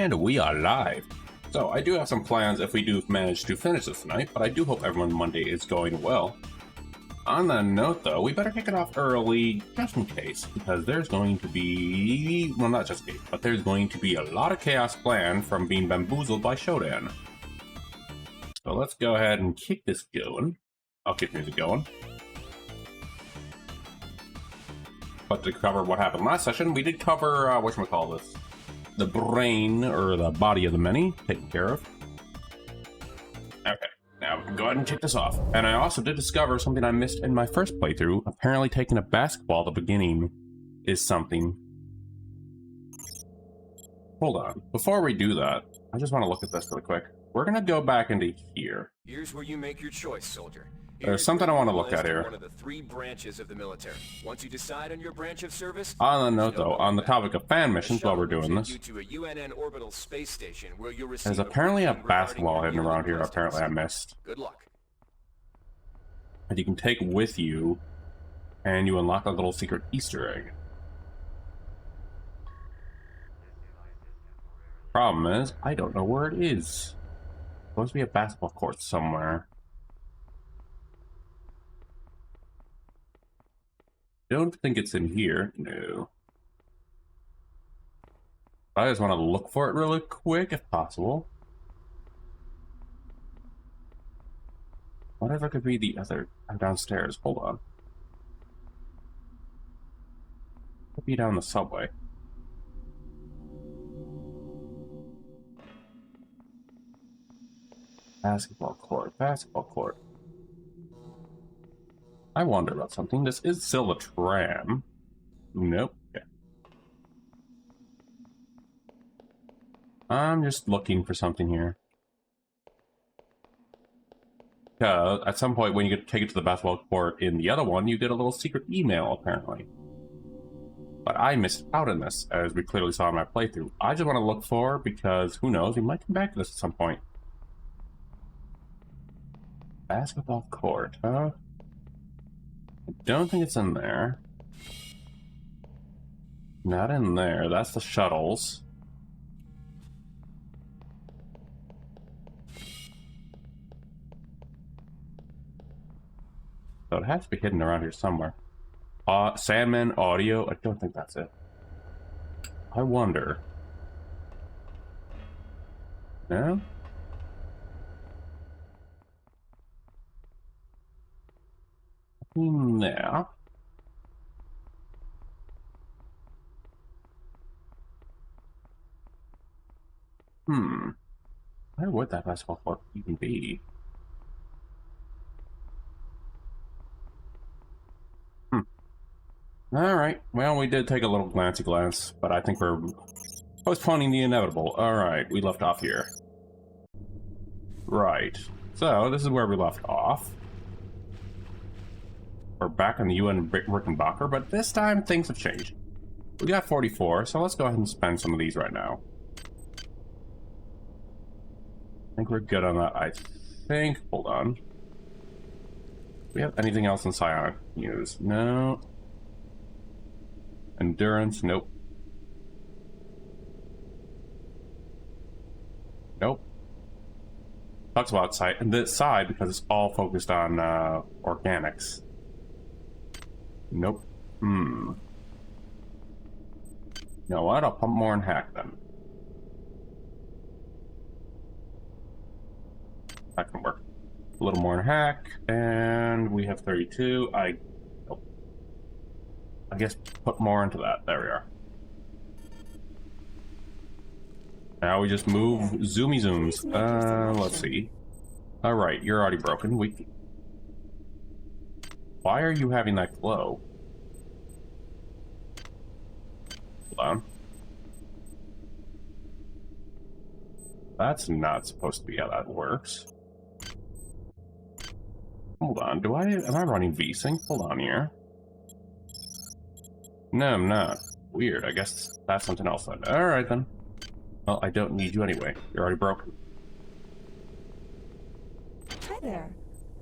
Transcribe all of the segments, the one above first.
And we are live. So I do have some plans if we do manage to finish this tonight, but I do hope everyone Monday is going well. On that note though, we better kick it off early just in case, because there's going to be, well not just in case, but there's going to be a lot of chaos planned from being bamboozled by Shodan. So let's go ahead and kick this going. I'll keep music going. But to cover what happened last session, we did cover, whatchamacallit, the brain, or the body of the many, taken care of. Okay, now we can go ahead and kick this off. And I also did discover something I missed in my first playthrough. Apparently taking a basketball at the beginning is something. Hold on, before we do that, I just want to look at this really quick. We're gonna go back into here. Here's where you make your choice, soldier. There's something I want to look at here. One of the 3 branches of the military. Once you decide on your branch of service. On the note, though, on the topic of fan missions, while we're doing this, to a UNN orbital space station where you'll receive there's apparently a basketball hidden around here. questions. Apparently, I missed. Good luck. And you can take with you, and you unlock a little secret Easter egg. Problem is, I don't know where it is. Supposed to be a basketball court somewhere. Don't think it's in here. No. I just want to look for it really quick, if possible. Whatever could be the other downstairs. Hold on. Could be down the subway. Basketball court. Basketball court. I wonder about something. This is still a tram. Nope. Okay. I'm just looking for something here. At some point when you get to take it to the basketball court in the other one, you get a little secret email, apparently. But I missed out on this, as we clearly saw in my playthrough. I just want to look for it because, who knows, we might come back to this at some point. Basketball court, huh? I don't think it's in there. Not in there. That's the shuttles. So it has to be hidden around here somewhere. Sandman audio? I don't think that's it. I wonder. No? There. Where would that basketball court even be? Alright, well, we did take a little glancey glance, but I think we're postponing the inevitable. Alright, we left off here. Right, so this is where we left off. We're back on the UN Rickenbacker, but this time things have changed. We got 44, so let's go ahead and spend some of these right now. I think we're good on that, I think. Hold on. Do we have anything else in psionic use? No. Endurance? Nope. Nope. Talks about this side because it's all focused on organics. Nope. You know what? I'll pump more and hack then. That can work. A little more and hack, and we have 32. I guess put more into that. There we are. Now we just move zoomy zooms. Let's see. All right, you're already broken. Why are you having that glow? Hold on. That's not supposed to be how that works. Hold on, am I running VSync? Hold on here. No, I'm not. Weird, I guess that's something else then. Alright then. Well, I don't need you anyway. You're already broken. Hi there.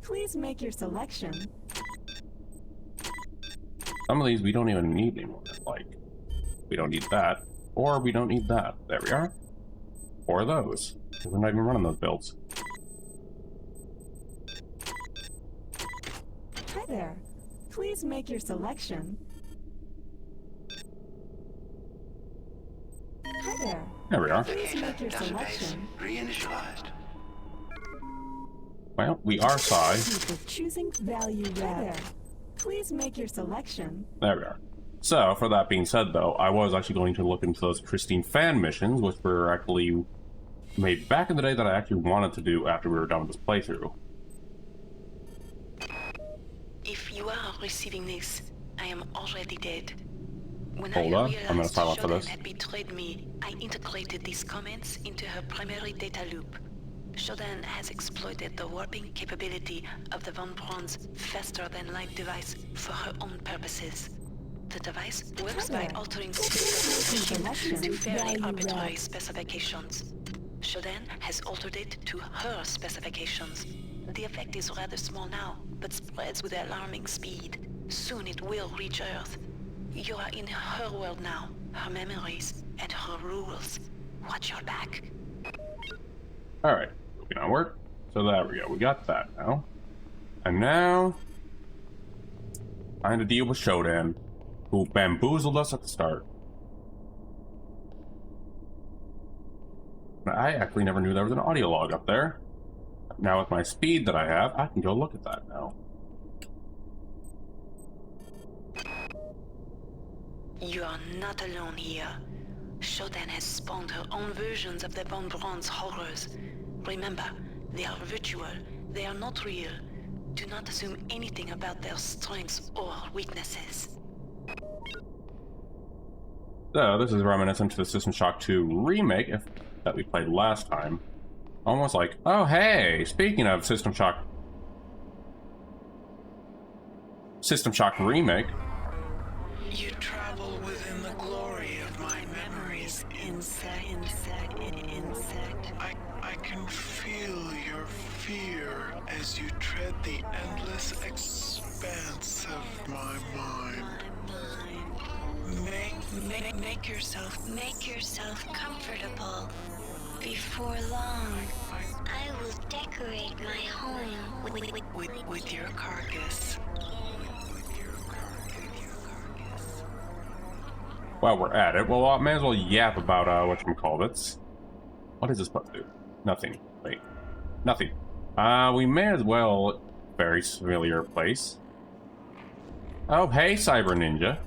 Please make your selection. Some of these we don't even need anymore. Like, we don't need that. Or we don't need that. There we are. 4 of those. We're not even running those builds. Hi there. Please make your selection. Hi there. There we are. Please make your selection. Reinitialized. Well, we are size. Keep with choosing value red. Hi there. Please make your selection. There we are. So, for that being said, though, I was actually going to look into those Christine fan missions, which were actually made back in the day that I actually wanted to do after we were done with this playthrough. If you are receiving this, I am already dead. When Hold I on, realized I'm gonna sign up for Shodan this. had betrayed me, I integrated these comments into her primary data loop. Shodan has exploited the warping capability of the Von Braun's faster-than-light device for her own purposes. The device works by altering specifications to fairly arbitrary specifications. Shodan has altered it to her specifications. The effect is rather small now, but spreads with alarming speed. Soon it will reach Earth. You are in her world now, her memories, and her rules. Watch your back. Alright, moving onward. So there we go, we got that now. And now, time to deal with Shodan, who bamboozled us at the start. I actually never knew there was an audio log up there. Now with my speed that I have, I can go look at that now. You are not alone here. Shodan has spawned her own versions of the Von Braun's horrors. Remember, they are virtual. They are not real. Do not assume anything about their strengths or weaknesses. So this is reminiscent to the System Shock 2 remake that we played last time. Almost like, oh hey, speaking of System Shock remake. You travel within the glory of my memories. Insect. I can feel your fear as you tread the endless expanse of my mind. Make yourself comfortable. Before long, I will decorate my home with your carcass. While we're at it, well, I may as well yap about whatchamacallits. What is this supposed to do? Nothing. Wait. Nothing. We may as well... Very familiar place. Oh, hey, Cyber Ninja.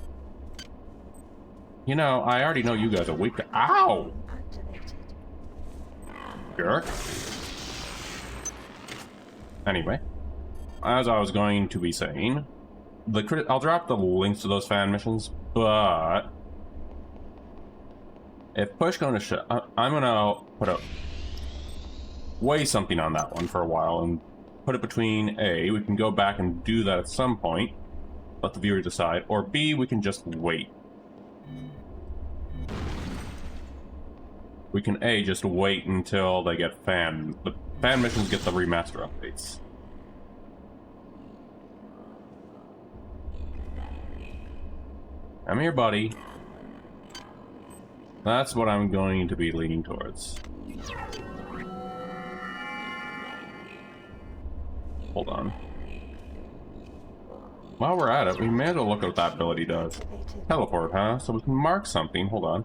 You know, I already know you guys are weak to... Ow! Jerk. Anyway. As I was going to be saying... I'll drop the links to those fan missions, but... If push going to shove, I'm gonna weigh something on that one for a while and put it between A, we can go back and do that at some point, let the viewer decide, or B, we can just wait. We can A, just wait until they get the fan missions get the remaster updates. Come here, buddy. That's what I'm going to be leaning towards. Hold on. While we're at it, we may as well look at what that ability does. Teleport, huh? So we can mark something. Hold on.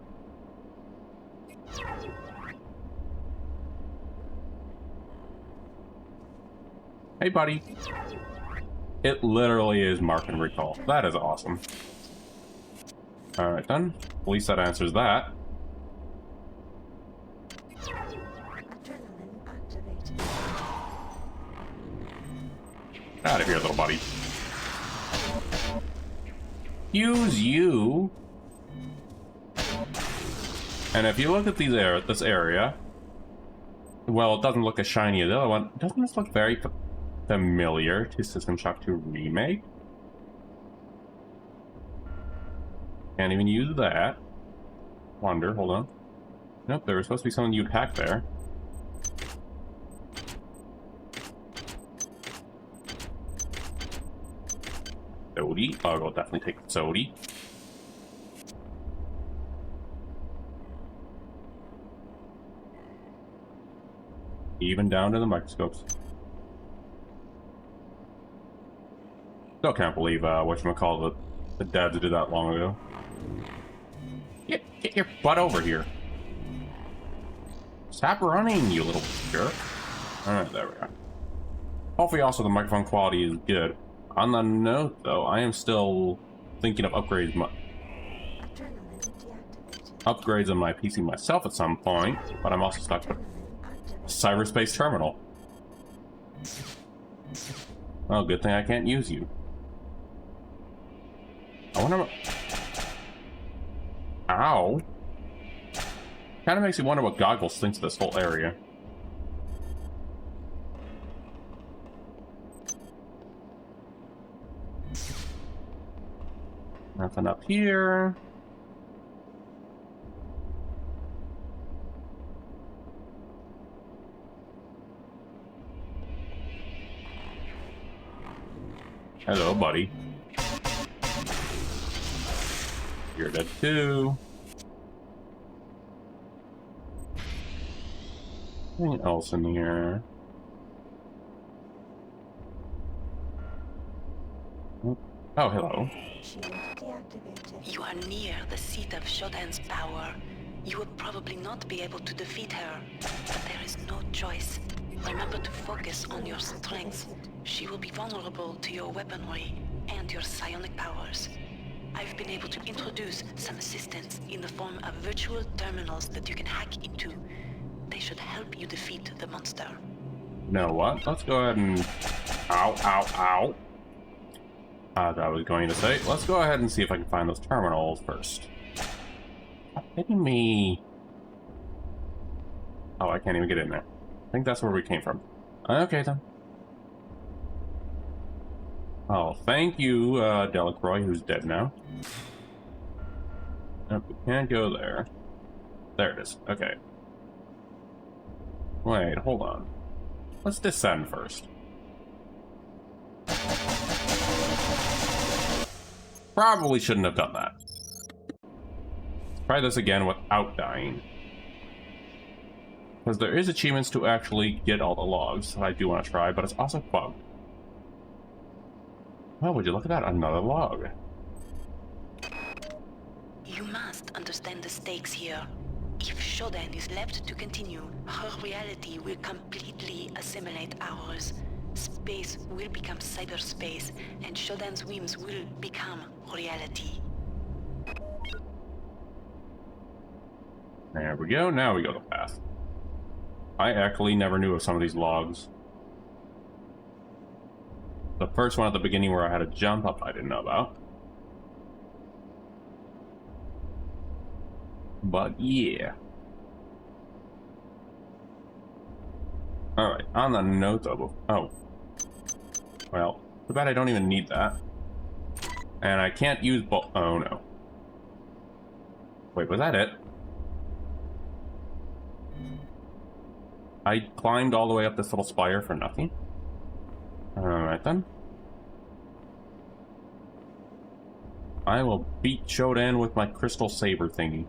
Hey, buddy. It literally is mark and recall. That is awesome. Alright, then. At least that answers that. Out of here, little buddy. Use you. And if you look at this area, well, it doesn't look as shiny as the other one. Doesn't this look very familiar to System Shock 2 Remake? Can't even use that. Wonder, hold on. Nope, there was supposed to be something you'd hack there. Sody. I will definitely take Sody. Even down to the microscopes. Still can't believe whatchamacallit, the devs did that long ago. Get your butt over here. Stop running, you little jerk. Alright, there we go. Hopefully also the microphone quality is good. On the note though, I am still thinking of upgrades upgrades on my PC myself at some point, but I'm also stuck with a cyberspace terminal. Oh, good thing I can't use you. I wonder what... Ow. Kind of makes you wonder what Goggles thinks of this whole area. Nothing up here. Hello, buddy. You're dead too. Anything else in here? Oh, hello. You are near the seat of Shodan's power. You will probably not be able to defeat her, but there is no choice. Remember to focus on your strengths. She will be vulnerable to your weaponry and your psionic powers. I've been able to introduce some assistance in the form of virtual terminals that you can hack into. They should help you defeat the monster. You know what? Let's go ahead and... Ow, ow, ow. As I was going to say, let's go ahead and see if I can find those terminals first. Stop hitting me. Oh, I can't even get in there. I think that's where we came from. Okay, then. Oh, thank you, Delacroix, who's dead now. Nope, we can't go there. There it is. Okay. Wait, hold on. Let's descend first. Probably shouldn't have done that. Try this again without dying. Because there is achievements to actually get all the logs that I do want to try, but it's also bugged. Oh, would you look at that? Another log. You must understand the stakes here. If Shodan is left to continue, her reality will completely assimilate ours. Space will become cyberspace, and Shodan's whims will become reality. There we go. Now we go the path. I actually never knew of some of these logs. The first one at the beginning where I had to jump up, I didn't know about. But yeah. Alright, on the note of... Oh. Well, too bad I don't even need that. And I can't use oh no. Wait, was that it? I climbed all the way up this little spire for nothing? Alright then. I will beat Shodan with my crystal saber thingy.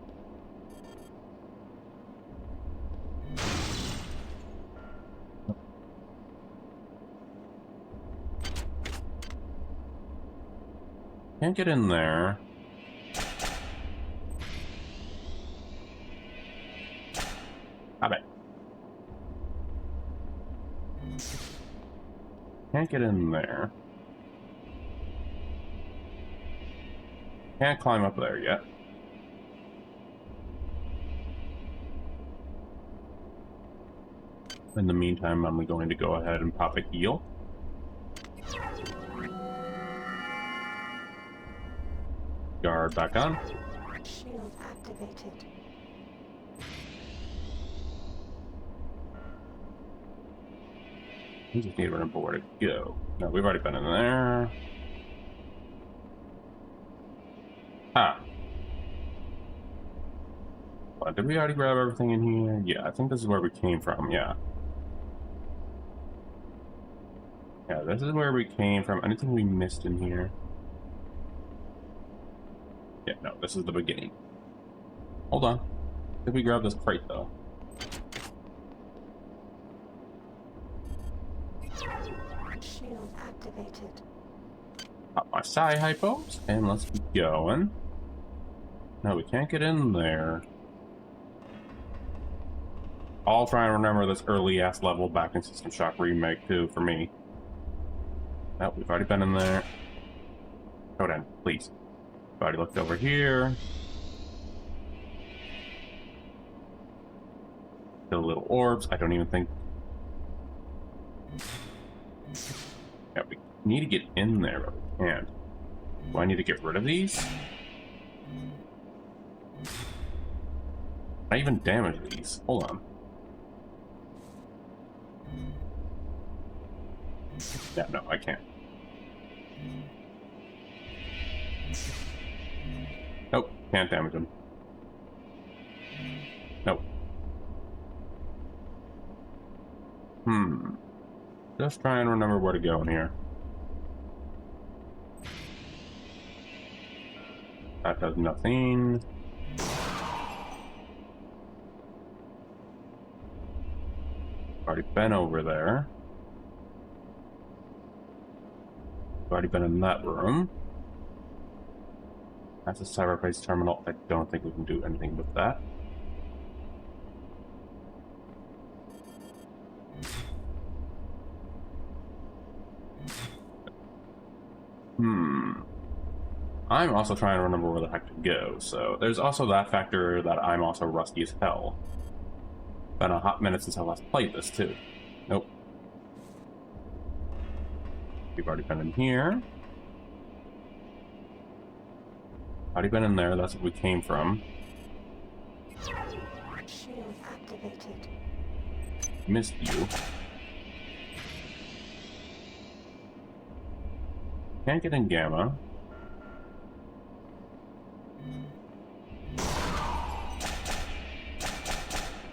Can't get in there. I bet. Can't get in there. Can't climb up there yet. In the meantime, I'm going to go ahead and pop a heal. Guard back on. Shield activated. We just need to remember where to go. No, we've already been in there. Ah. What, did we already grab everything in here? Yeah, I think this is where we came from, yeah. Yeah, this is where we came from. Anything we missed in here? Yeah, no, this is the beginning. Hold on. Did we grab this crate, though? activated. Pop my psi hypos, and let's keep going. No, we can't get in there. I'll try and remember this early-ass level back in System Shock Remake, too, for me. Oh, we've already been in there. Go down, please. We've already looked over here. The little orbs, I don't even think... Yeah, we need to get in there, but we can't. Do I need to get rid of these? Can I even damage these? Hold on. Yeah, no, I can't. Nope, can't damage them. Nope. Just try and remember where to go in here. That does nothing. Already been over there. Already been in that room. That's a cyberspace terminal. I don't think we can do anything with that. I'm also trying to remember where the heck to go, so there's also that factor that I'm also rusty as hell. Been a hot minute since I last played this, too. Nope. We've already been in here. Already been in there, that's what we came from. Shield activated. Missed you. Can't get in Gamma.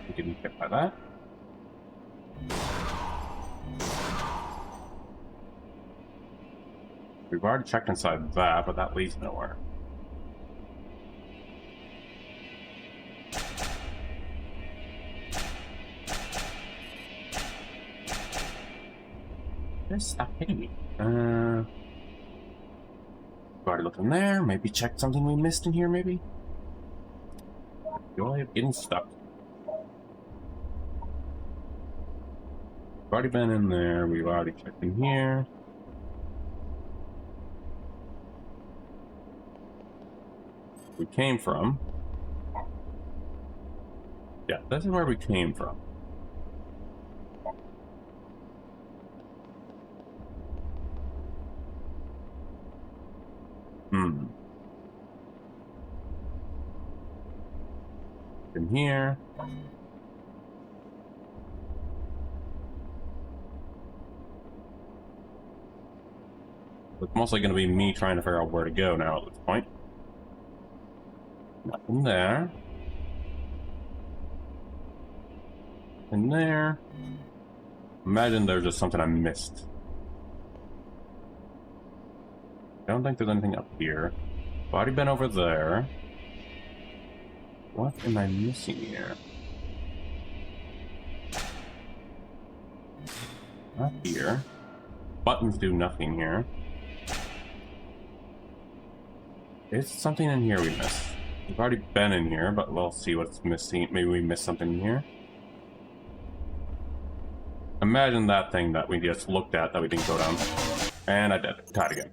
We didn't get by that. We've already checked inside that, but that leads nowhere. Just stop hitting me. We've already looked in there. Maybe check something we missed in here, maybe? Joy of getting stuck. We've already been in there. We've already checked in here. We came from. Yeah, this is where we came from. In here. It's mostly going to be me trying to figure out where to go now at this point. Nothing there. In there. Imagine there's just something I missed. I don't think there's anything up here. I've already been over there. What am I missing here? Not here. Buttons do nothing here. Is something in here we missed? We've already been in here, but we'll see what's missing. Maybe we missed something in here. Imagine that thing that we just looked at that we didn't go down. And I did. Tied again.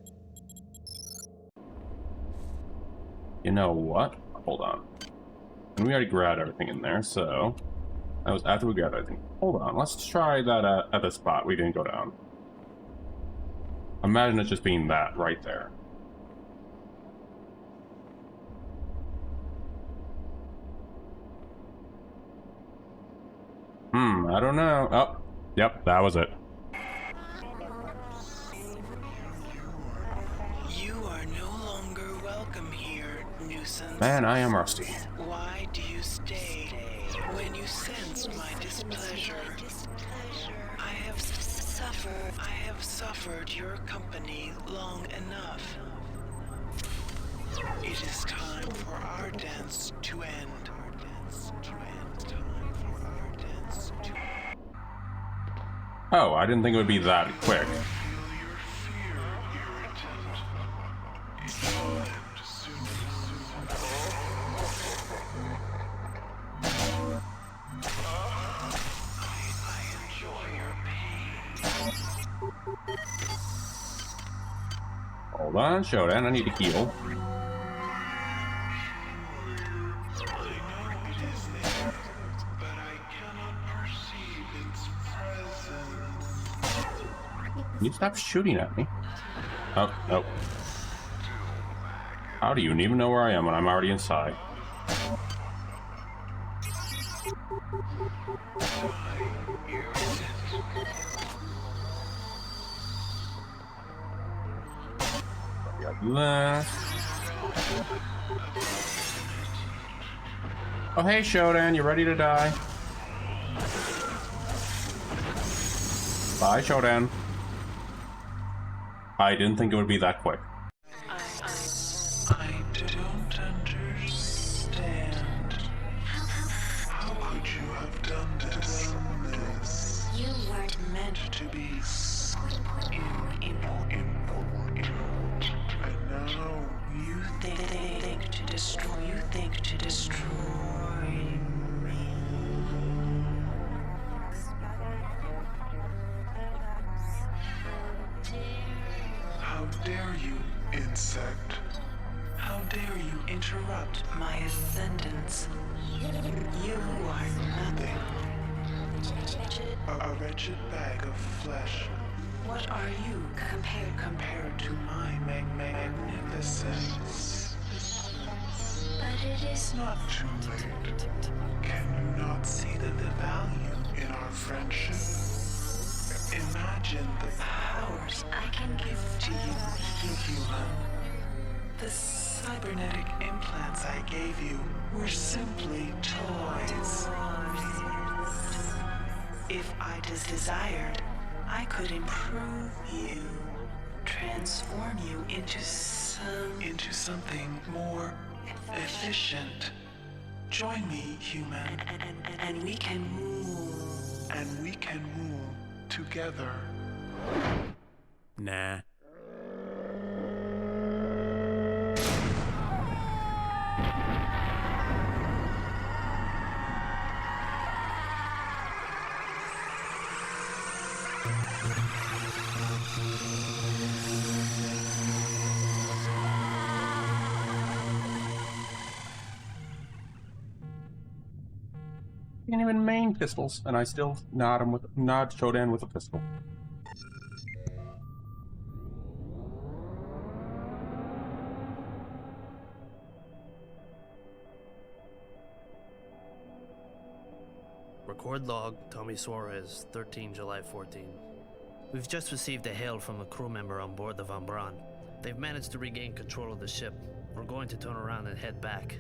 You know what? Hold on. And we already grabbed everything in there, so... That was after we grabbed everything. Hold on, let's try that at the spot we didn't go down. Imagine it just being that right there. I don't know. Oh, yep, that was it. You are no longer welcome here, nuisance. Man, I am rusty. Why do you stay when you sense my displeasure? I have suffered your company long enough. It is time for our dance to end. Oh, I didn't think it would be that quick. Hold on, Shodan, I need to heal. I know it is there, but I cannot perceive its presence. Can you stop shooting at me? Oh, no. How do you even know where I am when I'm already inside? That. Oh, hey, Shodan, you ready to die? Bye, Shodan. I didn't think it would be that quick. I don't understand. How could you have done this? You weren't meant To be so important. And now You think to destroy. You think to destroy me. how dare you, insect? How dare you interrupt My ascendance. You are nothing. a wretched bag of flesh What are you compared to my magnificence? But it is Not too late. Can you not see the value in our friendship? Imagine the powers I can give to you. human. The cybernetic implants I gave you were simply toys. If I desired, I could improve you, transform you into Something more efficient. Join me, human, and we can rule. and we can rule together. Nah. You can't even main pistols, and I still nod Shodan with a pistol. Record log, Tommy Suarez, 13 July 14. We've just received a hail from a crew member on board the Van Braun. They've managed to regain control of the ship. We're going to turn around and head back.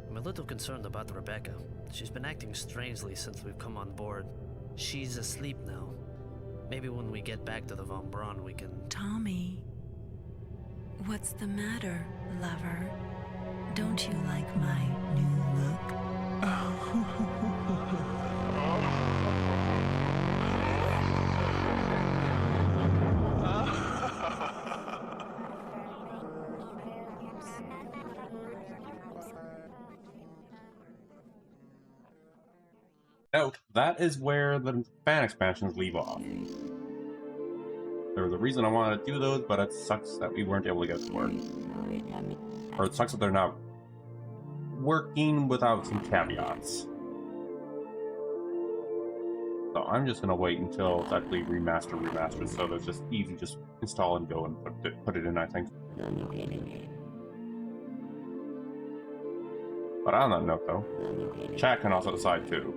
I'm a little concerned about Rebecca. She's been acting strangely since we've come on board. She's asleep now. Maybe when we get back to the Van Braun we can... Tommy, what's the matter, lover? Don't you like my new look? Note, that is where the fan expansions leave off. There was a reason I wanted to do those, but it sucks that we weren't able to get it to work. Or it sucks that they're not working without some caveats. So I'm just gonna wait until it's actually remastered, so it's just easy, just install and go and put it in, I think. But on that note though, chat can also decide too.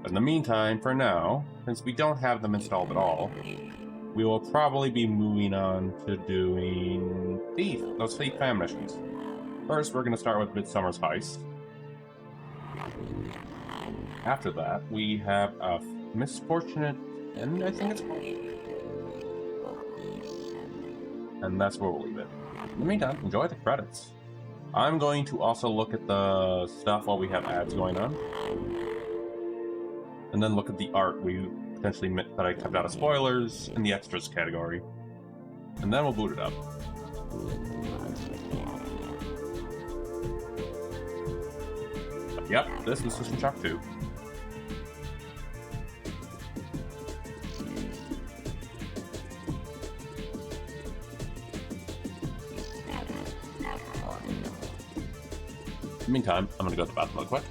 In the meantime, for now, since we don't have them installed at all, we will probably be moving on to doing those Thief fan missions. First, we're going to start with Midsummer's Heist. After that, we have a Misfortunate End, I think it's called. And that's where we'll leave it. In the meantime, enjoy the credits. I'm going to also look at the stuff while we have ads going on. And then look at the art we potentially that I kept out of spoilers in the extras category. And then we'll boot it up. But yep, this is System Shock 2. In the meantime, I'm gonna go to the bathroom real quick.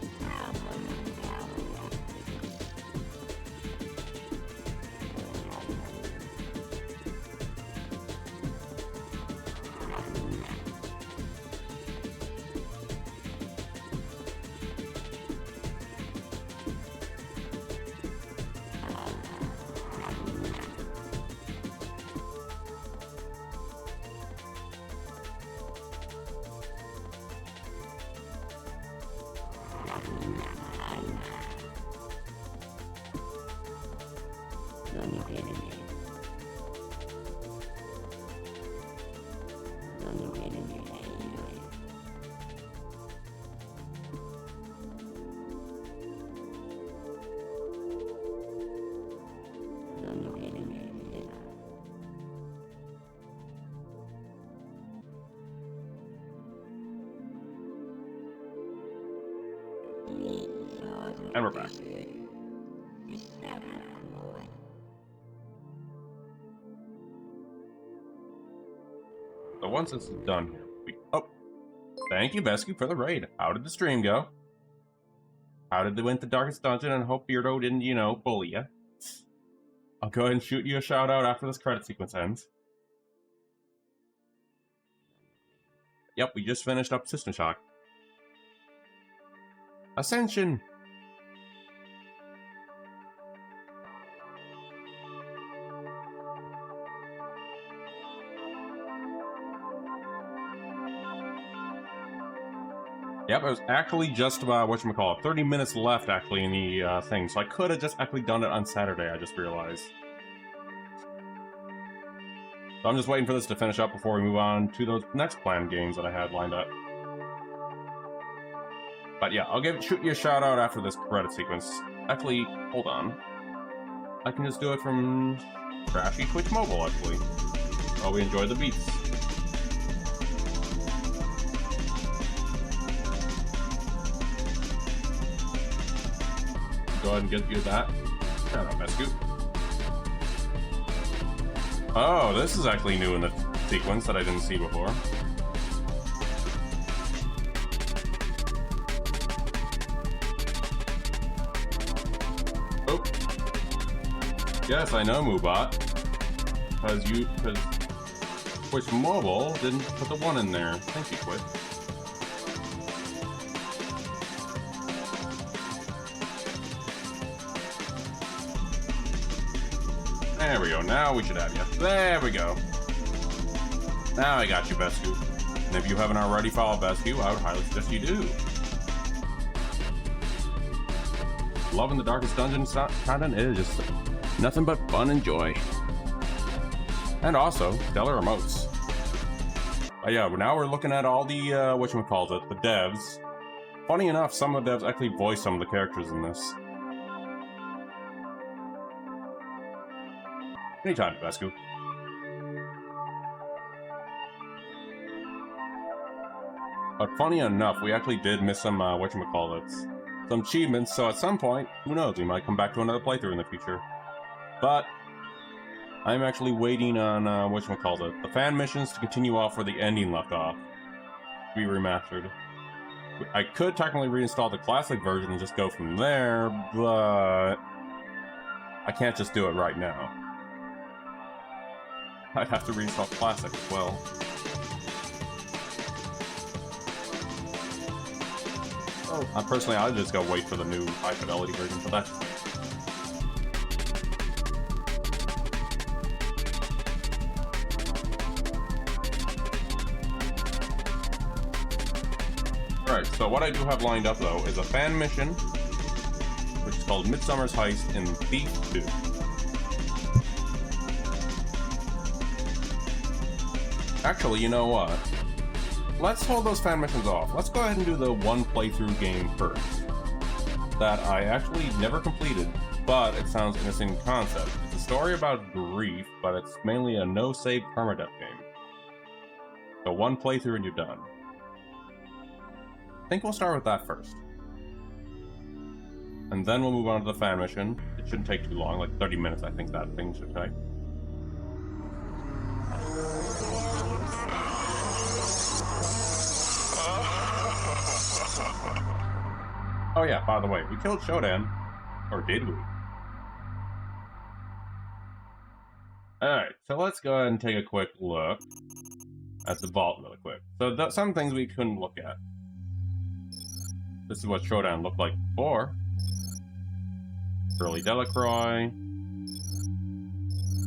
And we're back. So once this is done here, oh, thank you, Vescu, for the raid. How did the stream go? How did they win the Darkest Dungeon? And hope Beardo didn't, you know, bully you. I'll go ahead and shoot you a shout out after this credit sequence ends. Yep, we just finished up System Shock. Ascension! Yep, it was actually just about, whatchamacallit, 30 minutes left actually in the thing, so I could have just actually done it on Saturday, I just realized. So I'm just waiting for this to finish up before we move on to those next planned games that I had lined up. But yeah, I'll shoot you a shout out after this credit sequence. Actually, hold on. I can just do it from Trashy Twitch Mobile, actually. Oh, we enjoy the beats. Go ahead and get you that. Shout out, Vescu. Oh, this is actually new in the sequence that I didn't see before. Oh. Yes, I know, Moobot. Because Twitch Mobile didn't put the 1 in there. Thank you, Twitch. There we go, now we should have you. There we go. Now I got you, Vescu. And if you haven't already followed Vescu, I would highly suggest you do. Loving the Darkest Dungeon content is just nothing but fun and joy. And also, stellar emotes. Yeah, now we're looking at all the, whatchamacallit, the devs. Funny enough, some of the devs actually voice some of the characters in this. Anytime, Vescu. But funny enough, we actually did miss some, some achievements, so at some point, who knows, we might come back to another playthrough in the future. But I'm actually waiting on, the fan missions to continue off where the ending left off. To be remastered. I could technically reinstall the classic version and just go from there, but I can't just do it right now. I'd have to reinstall Classic as well. Oh, personally, I'd just go wait for the new high fidelity version for that. Alright, so what I do have lined up though is a fan mission, which is called Midsummer's Heist in Thief 2. Actually, you know what? Let's hold those fan missions off. Let's go ahead and do the one playthrough game first. That I actually never completed, but it sounds interesting concept. It's a story about grief, but it's mainly a no-save permadeath game. So one playthrough and you're done. I think we'll start with that first. And then we'll move on to the fan mission. It shouldn't take too long, like 30 minutes I think that thing should take. Oh yeah, by the way, we killed Shodan. Or did we? Alright, so let's go ahead and take a quick look at the vault really quick. So some things we couldn't look at. This is what Shodan looked like before. Early Delacroix.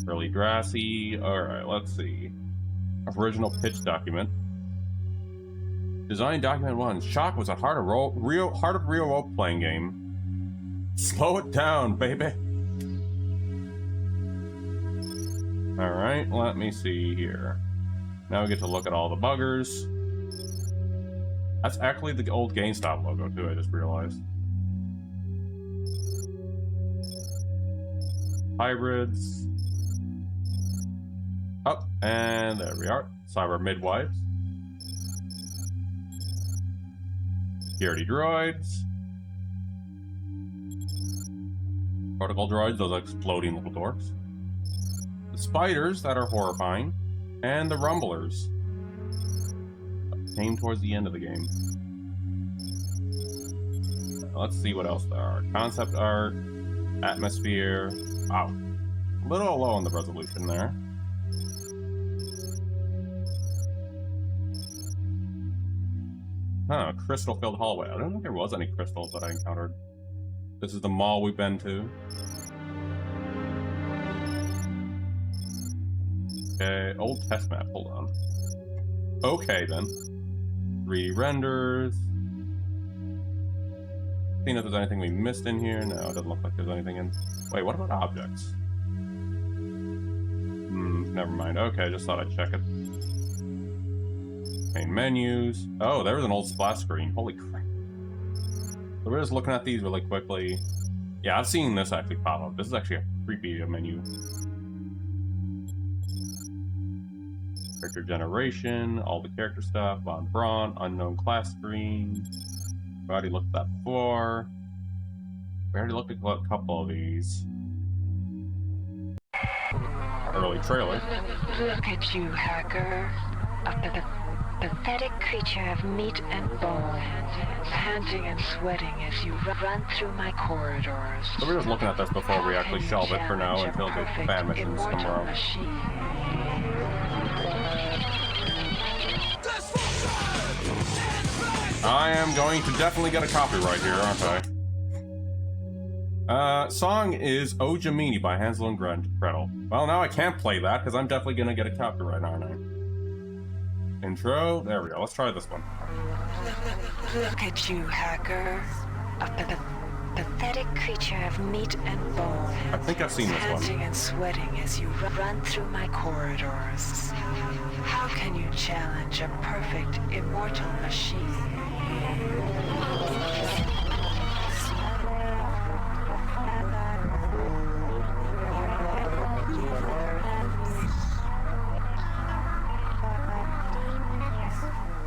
Early Drassy. Alright, let's see. Original pitch document. Design document 1. Shock was a heart of real role-playing game. Slow it down, baby. Alright, let me see here. Now we get to look at all the buggers. That's actually the old GameStop logo, too, I just realized. Hybrids. Oh, and there we are. Cyber midwives. Security droids. Protocol droids, those exploding little dorks. The spiders that are horrifying. And the rumblers. Came towards the end of the game. Let's see what else there are. Concept art. Atmosphere. Wow. A little low on the resolution there. Huh, crystal-filled hallway. I don't think there was any crystals that I encountered. This is the mall we've been to. Okay, old test map. Hold on. Okay, then. 3D renders. Seeing if there's anything we missed in here. No, it doesn't look like there's anything in... Wait, what about objects? Never mind. Okay, just thought I'd check it. Main menus. Oh, there was an old splash screen. Holy crap. So we're just looking at these really quickly. Yeah, I've seen this actually pop up. This is actually a creepy menu. Character generation, all the character stuff, Von Braun, unknown class screen. We already looked at that before. We already looked at a couple of these. Early trailer. Look at you, hacker. A pathetic creature of meat and bone, panting and sweating as you run through my corridors. So we're just looking at this before we actually shelve it for now until the fan missions come around. I am going to definitely get a copyright here, aren't I? Song is O Gemini by Hansel and Gretel. Well, now I can't play that because I'm definitely going to get a copyright, aren't I? Intro. There we go. Let's try this one. Look at you, hacker. A pathetic creature of meat and bone. I think I've seen this one. Panting and sweating as you run through my corridors. How can you challenge a perfect, immortal machine?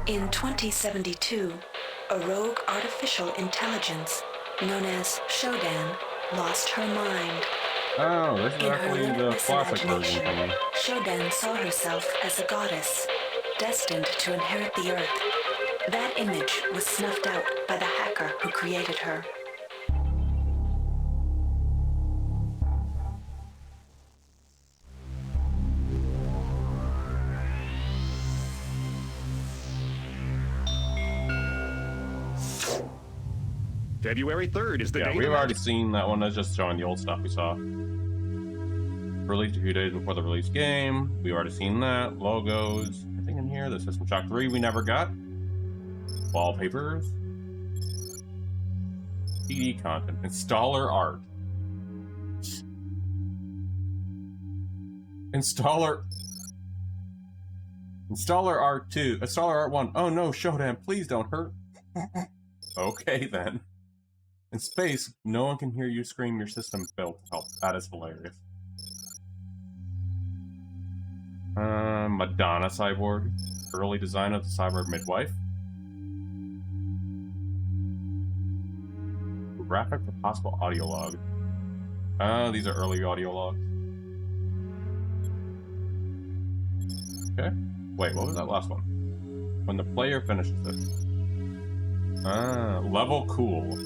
In 2072, a rogue artificial intelligence known as Shodan lost her mind. Oh, this is In her actually the limitless classic version imagination, for me. Shodan saw herself as a goddess, destined to inherit the earth. That image was snuffed out by the hacker who created her. February 3rd is the Yeah, date. we've already seen that one. That's just showing the old stuff we saw. Released a few days before the release game. We've already seen that. Logos. Anything in here? The System Shock 3 we never got. Wallpapers. PD content. Installer art. Installer art 2. Installer art 1. Oh no, Shodan, please don't hurt. Okay then. In space, no one can hear you scream your system failed to help. That is hilarious. Madonna cyborg. Early design of the cyber midwife. Graphic for possible audio log. These are early audio logs. Okay. Wait, what was that last one? When the player finishes it. Level cool.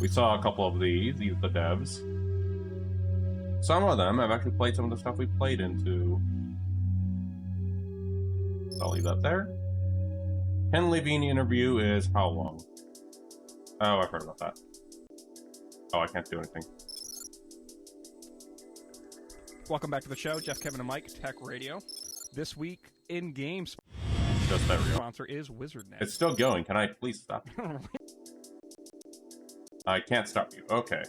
We saw a couple of these are the devs. Some of them I've actually played some of the stuff we played into. So I'll leave that there. Ken Levine interview is how long? Oh, I've heard about that. Oh, I can't do anything. Welcome back to the show, Jeff, Kevin, and Mike, Tech Radio. This week, in-game Just there we go. sponsor is WizardNet. It's still going. Can I please stop? I can't stop you. Okay.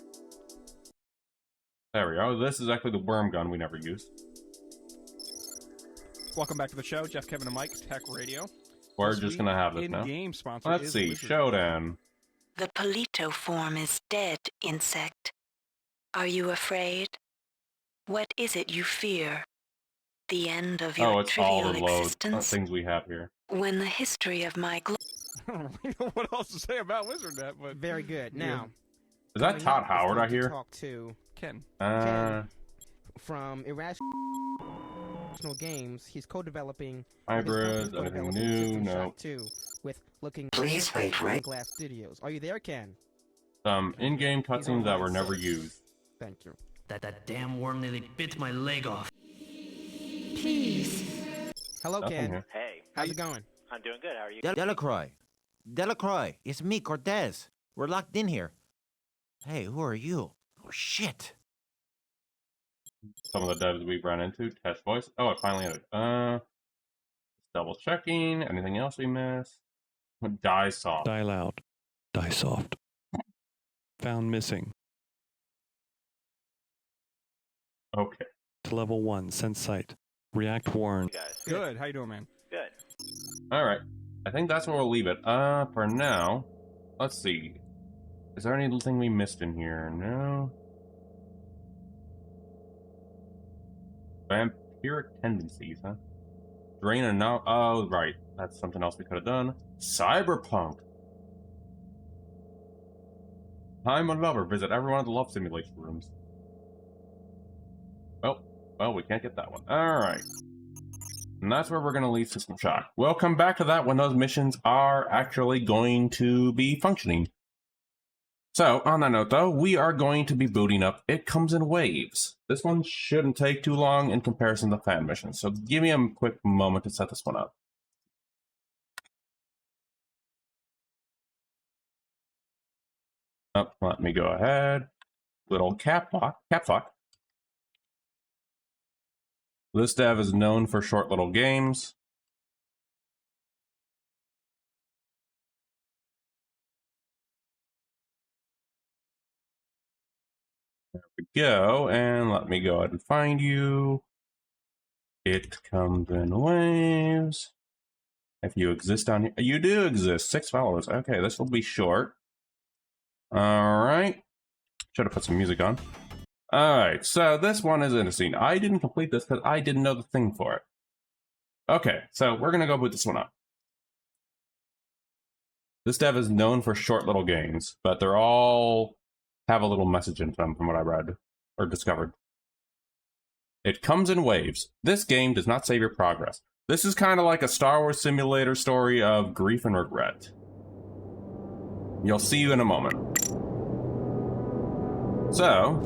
There we go. This is actually the worm gun we never used. Welcome back to the show, Jeff, Kevin, and Mike, Tech Radio. We're This just week, gonna have this now. in-game sponsor Let's is see. WizardNet. Showdown. The Polito form is dead, insect. Are you afraid? What is it you fear? The end of Oh, your it's all trivial the load existence? things we have here. When the history of my I don't really know what else to say about WizardNet, but Very good. Now, Is that coming Todd up, it's Howard time I to hear? Talk to Ken. from Irrational Games. He's co-developing Hybrids, anything new? No. 2 with Looking Please wait, right? Glass Studios. Are you there, Ken? Some in-game cutscenes that were never used. Thank you. That damn worm nearly bit my leg off. Please. Hello, Nothing Ken. here. Hey, How's it going? I'm doing good. How are you? Delacroix. Delacroix. It's me, Cortez. We're locked in here. Hey, who are you? Oh, shit. Some of the devs we've run into. Test voice. Oh, it finally ended. Double checking. Anything else we missed? Die soft. Die loud. Die soft. Found missing. Okay. To level 1. Sense sight. React warn. You guys? Good. How you doing, man? Good. Alright. I think that's where we'll leave it. For now, let's see. Is there anything we missed in here? No. Vampiric tendencies, huh? Drain and now. Oh, right. That's something else we could have done. Cyberpunk. I'm a lover. Visit every one of the love simulation rooms. Well, we can't get that one. Alright. And that's where we're going to leave System Shock. We'll come back to that when those missions are actually going to be functioning. So, on that note though, we are going to be booting up It Comes in Waves. This one shouldn't take too long in comparison to fan missions, so give me a quick moment to set this one up. Oh, let me go ahead. Little cap lock. This dev is known for short little games. There we go, and let me go ahead and find you. It Comes in Waves. If you exist on here, you do exist. 6 followers. Okay, this will be short. Alright. Should have put some music on. Alright, so this one is interesting. I didn't complete this because I didn't know the thing for it. Okay, so we're going to go boot this one up. This dev is known for short little games, but they're all have a little message in them from what I read or discovered. It Comes in Waves. This game does not save your progress. This is kind of like a Star Wars simulator story of grief and regret. You'll see you in a moment. So,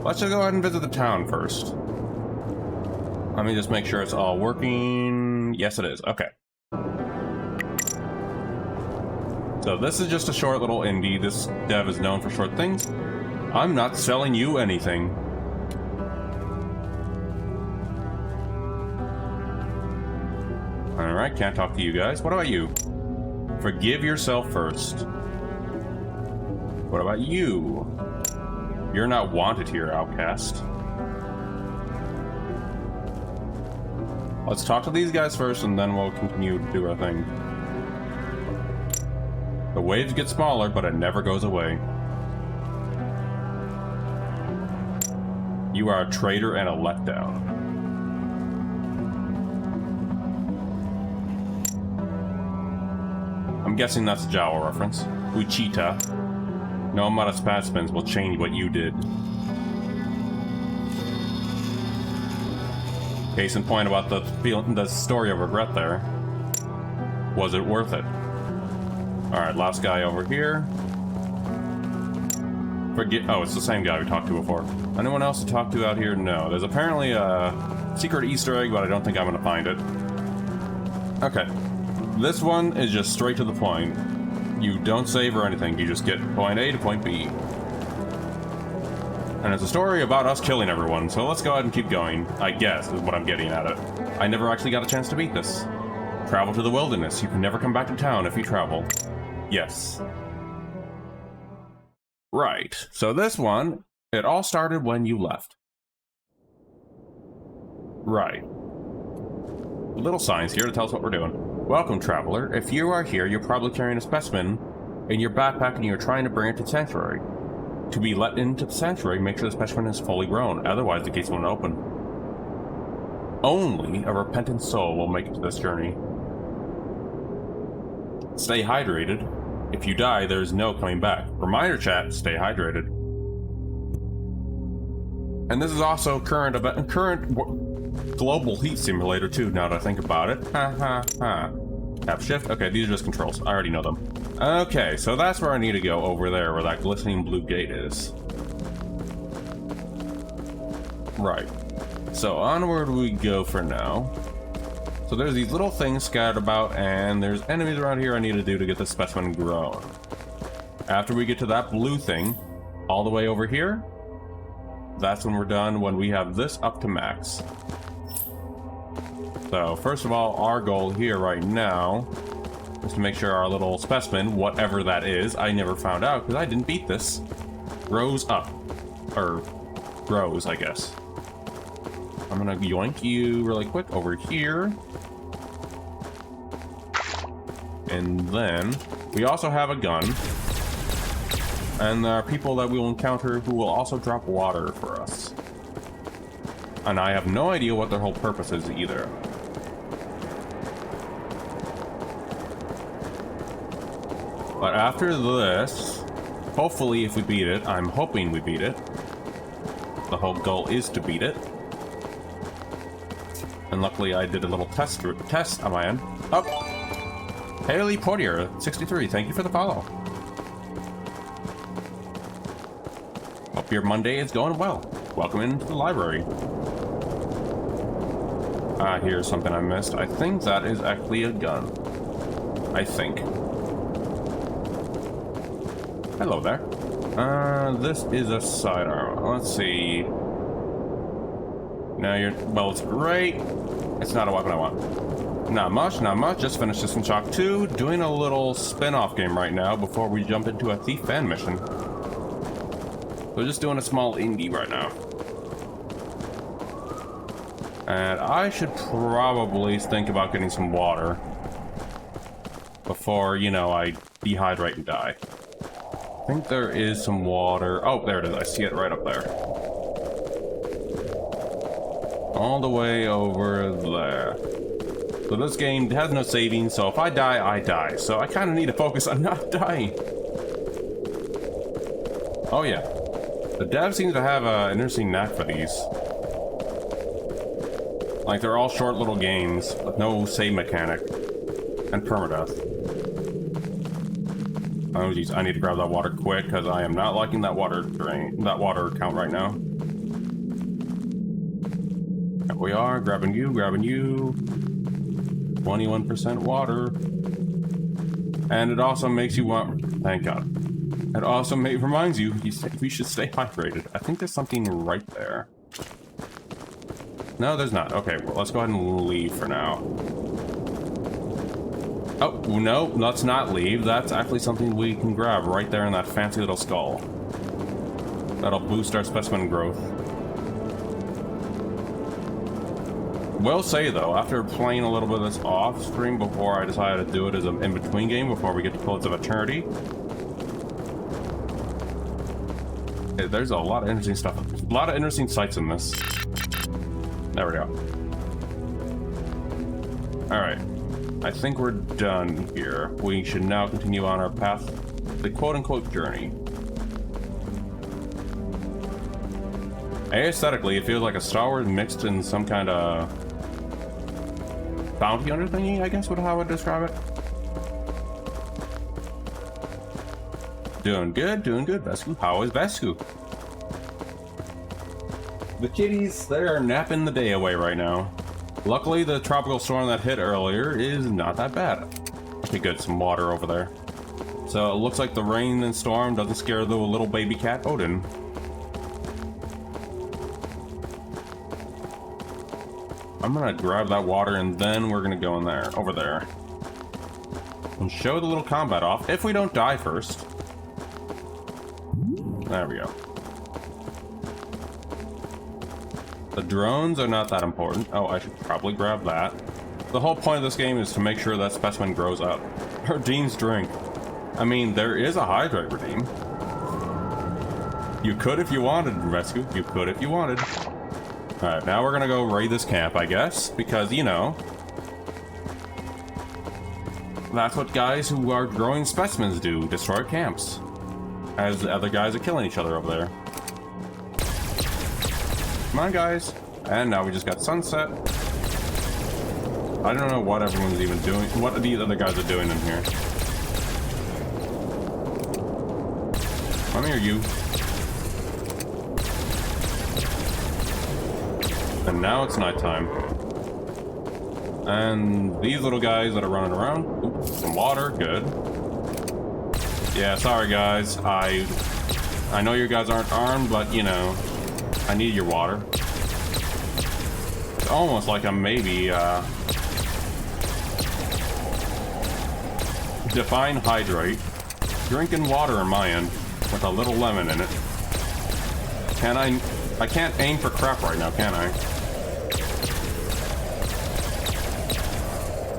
let's just go ahead and visit the town first. Let me just make sure it's all working. Yes, it is. Okay. So this is just a short little indie. This dev is known for short things. I'm not selling you anything. Alright, can't talk to you guys. What about you? Forgive yourself first. What about you? You're not wanted here, outcast. Let's talk to these guys first, and then we'll continue to do our thing. The waves get smaller, but it never goes away. You are a traitor and a letdown. I'm guessing that's a Jawa reference. Uchita. No amount of spat spins will change what you did. Case in point about the story of regret there. Was it worth it? Alright, last guy over here. Oh, it's the same guy we talked to before. Anyone else to talk to out here? No. There's apparently a secret Easter egg, but I don't think I'm gonna find it. Okay. This one is just straight to the point. You don't save or anything, you just get point A to point B. And it's a story about us killing everyone, so let's go ahead and keep going, I guess, is what I'm getting at it. I never actually got a chance to beat this. Travel to the wilderness. You can never come back to town if you travel. Yes. Right. So this one, it all started when you left. Right. Little signs here to tell us what we're doing. Welcome, traveler. If you are here, you're probably carrying a specimen in your backpack and you're trying to bring it to the sanctuary. To be let into the sanctuary, make sure the specimen is fully grown, otherwise the gates won't open. Only a repentant soul will make it to this journey. Stay hydrated. If you die, there is no coming back. Reminder chat, stay hydrated. And this is also current global heat simulator too, now that I think about it. Ha ha ha. Tap shift. Okay, these are just controls. I already know them. Okay, so that's where I need to go, over there, where that glistening blue gate is. Right. So onward we go for now. So there's these little things scattered about, and there's enemies around here I need to do to get the specimen grown. After we get to that blue thing, all the way over here, that's when we're done, when we have this up to max. So first of all, our goal here right now is to make sure our little specimen, whatever that is, I never found out because I didn't beat this, grows up. Or grows, I guess. I'm gonna yoink you really quick over here. And then we also have a gun. And there are people that we will encounter who will also drop water for us. And I have no idea what their whole purpose is either. But after this, hopefully if we beat it, I'm hoping we beat it. The whole goal is to beat it. And luckily I did a little test on my end. Oh! Haley Portier, 63, thank you for the follow. Hope your Monday is going well. Welcome into the library. Here's something I missed. I think that is actually a gun. I think. Hello there. This is a sidearm. Let's see. Now you're, well, it's great. It's not a weapon I want. Not much, not much. Just finished System Shock 2. Doing a little spin-off game right now before we jump into a Thief fan mission. So just doing a small indie right now. And I should probably think about getting some water before, you know, I dehydrate and die. I think there is some water. Oh, there it is. I see it right up there. All the way over there. So this game has no saving, so if I die, I die. So I kind of need to focus on not dying. Oh yeah. The dev seems to have an interesting knack for these. Like, they're all short little games with no save mechanic. And permadeath. Oh geez, I need to grab that water quick because I am not liking that water count right now. There we are, grabbing you, 21% water. And it also makes you want, thank God. It also reminds you, we should stay hydrated. I think there's something right there. No, there's not. Okay, well, let's go ahead and leave for now. Oh, no, let's not leave. That's actually something we can grab right there in that fancy little skull. That'll boost our specimen growth. Will say, though, after playing a little bit of this off-stream before I decided to do it as an in-between game before we get to Codes of Eternity, there's a lot of interesting stuff. A lot of interesting sights in this. There we go. Alright. I think we're done here. We should now continue on our path, the quote-unquote journey. Aesthetically, it feels like a Star Wars mixed in some kind of bounty hunter thingy, I guess, would how I would describe it. Doing good, Vesku. How is Vesku? The kitties, they are napping the day away right now. Luckily, the tropical storm that hit earlier is not that bad. Okay, good, some water over there. So it looks like the rain and storm doesn't scare the little baby cat Odin. I'm gonna grab that water and then we're gonna go in there, over there. And show the little combat off, if we don't die first. There we go. The drones are not that important. Oh, I should probably grab that. The whole point of this game is to make sure that specimen grows up. Redeem's drink. I mean, there is a hydrate redeem. You could if you wanted, Rescue. You could if you wanted. Alright, now we're gonna go raid this camp, I guess. Because, you know, that's what guys who are growing specimens do. Destroy camps. As the other guys are killing each other over there. Come on, guys. And now we just got sunset. I don't know what everyone's even doing. What these other guys are doing in here. Come here, you. And now it's nighttime. And these little guys that are running around. Ooh, some water, good. Yeah, sorry guys. I know you guys aren't armed, but you know, I need your water. It's almost like I'm maybe define hydrate. Drinking water in my end with a little lemon in it. I can't aim for crap right now, can I?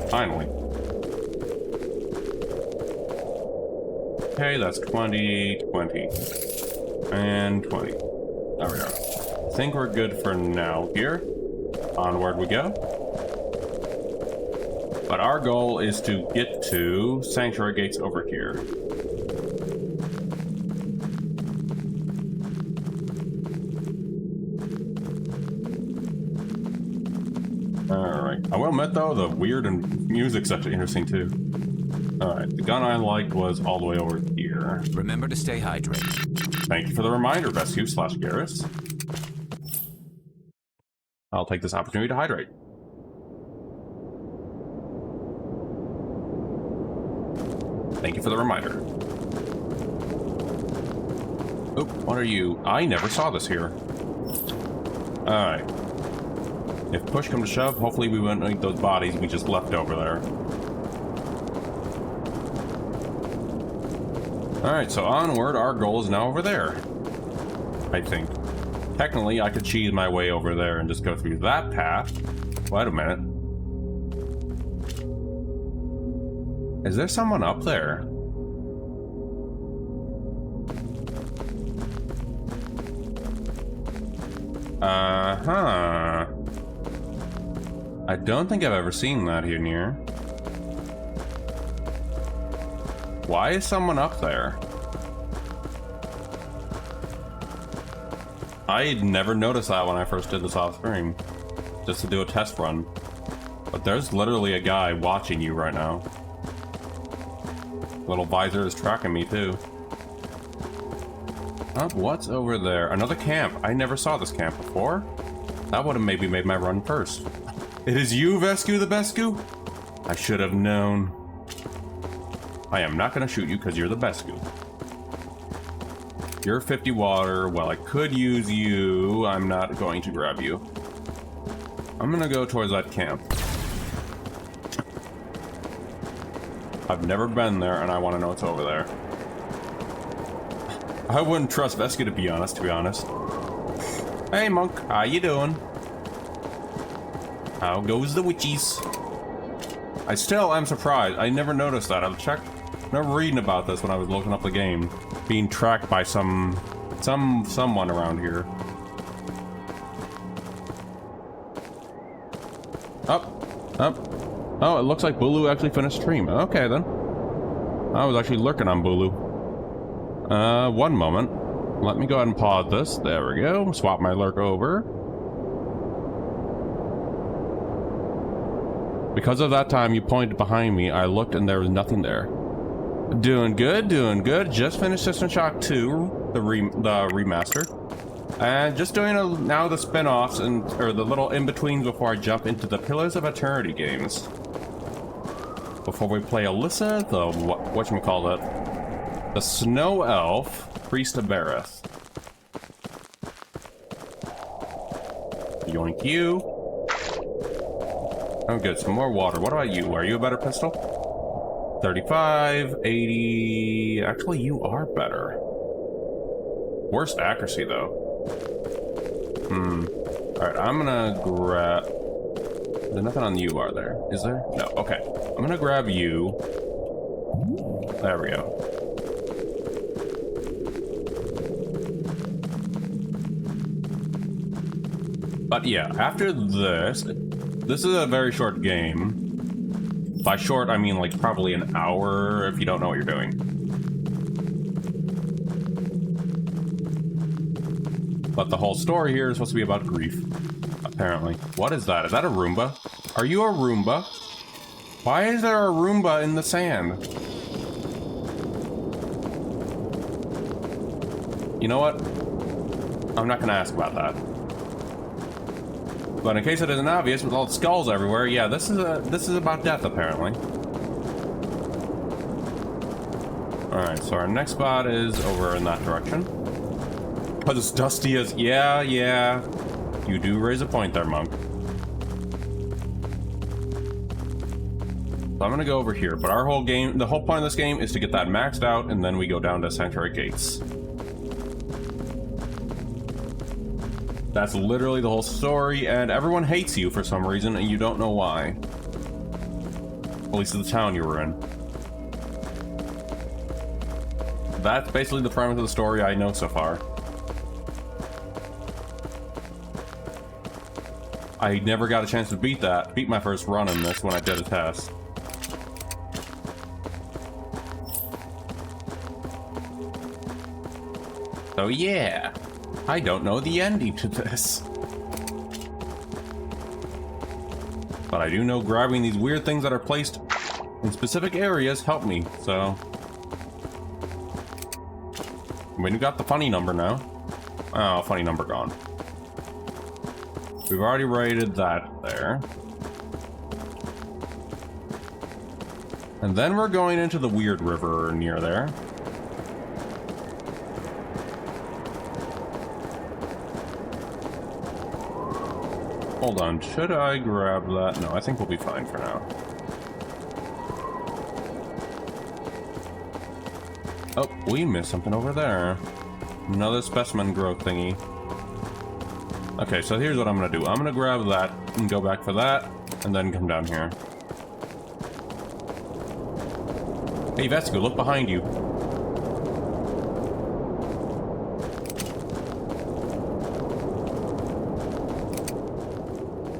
Finally. Okay, that's 20, 20, and 20. There we go. I think we're good for now here. Onward we go. But our goal is to get to Sanctuary Gates over here. Alright. I will admit though, the weird and music's actually interesting too. Alright, the gun I liked was all the way over here. Remember to stay hydrated. Thank you for the reminder, Vescu/Garrus. I'll take this opportunity to hydrate. Thank you for the reminder. Oh, what are you? I never saw this here. Alright. If push comes to shove, hopefully we won't eat those bodies we just left over there. Alright, so onward, our goal is now over there. I think. Technically, I could cheese my way over there and just go through that path. Wait a minute. Is there someone up there? Uh-huh. I don't think I've ever seen that here near. Why is someone up there? I never noticed that when I first did this off screen. Just to do a test run. But there's literally a guy watching you right now. Little visor is tracking me too. Oh, what's over there? Another camp. I never saw this camp before. That would have maybe made my run first. It is you, Vescu the Bescu? I should have known. I am not going to shoot you because you're the Bescu. You're 50 water. Well, I could use you. I'm not going to grab you. I'm going to go towards that camp. I've never been there, and I want to know what's over there. I wouldn't trust Vescu to be honest. Hey, Monk. How you doing? How goes the witchies? I still am surprised. I never noticed that. I've never reading about this when I was looking up the game. Being tracked by someone around here. Up. Oh, it looks like Bulu actually finished stream. Okay, then. I was actually lurking on Bulu. One moment. Let me go ahead and pause this. There we go. Swap my lurk over. Because of that time you pointed behind me, I looked and there was nothing there. Doing good, doing good. Just finished System Shock 2, the remaster. And just doing now the spin-offs or the little in-betweens before I jump into the Pillars of Eternity games. Before we play Alyssa, the whatchamacallit, the Snow Elf, Priest of Bareth. Yoink you. Oh good, some more water. What about you? Are you a better pistol? 35, 80... Actually, you are better. Worst accuracy, though. Alright, I'm gonna grab... There's nothing on you, are there? Is there? No, okay. I'm gonna grab you. There we go. But yeah, after this is a very short game. By short, I mean like probably an hour if you don't know what you're doing. But the whole story here is supposed to be about grief, apparently. What is that? Is that a Roomba? Are you a Roomba? Why is there a Roomba in the sand? You know what? I'm not gonna ask about that. But in case it isn't obvious, with all the skulls everywhere, yeah, this is about death, apparently. Alright, so our next spot is over in that direction. But it's dusty as... Yeah. You do raise a point there, monk. So I'm gonna go over here, but our whole game... The whole point of this game is to get that maxed out, and then we go down to Sanctuary Gates. That's literally the whole story, and everyone hates you for some reason, and you don't know why. At least in the town you were in. That's basically the premise of the story I know so far. I never got a chance to beat my first run in this when I did a test. So yeah. I don't know the ending to this. But I do know grabbing these weird things that are placed in specific areas help me, so... We got the funny number now. Oh, funny number gone. We've already rated that there. And then we're going into the weird river near there. Hold on, should I grab that? No, I think we'll be fine for now. Oh, we missed something over there. Another specimen growth thingy. Okay, so here's what I'm gonna do. I'm gonna grab that and go back for that, and then come down here. Hey, Vesco, look behind you.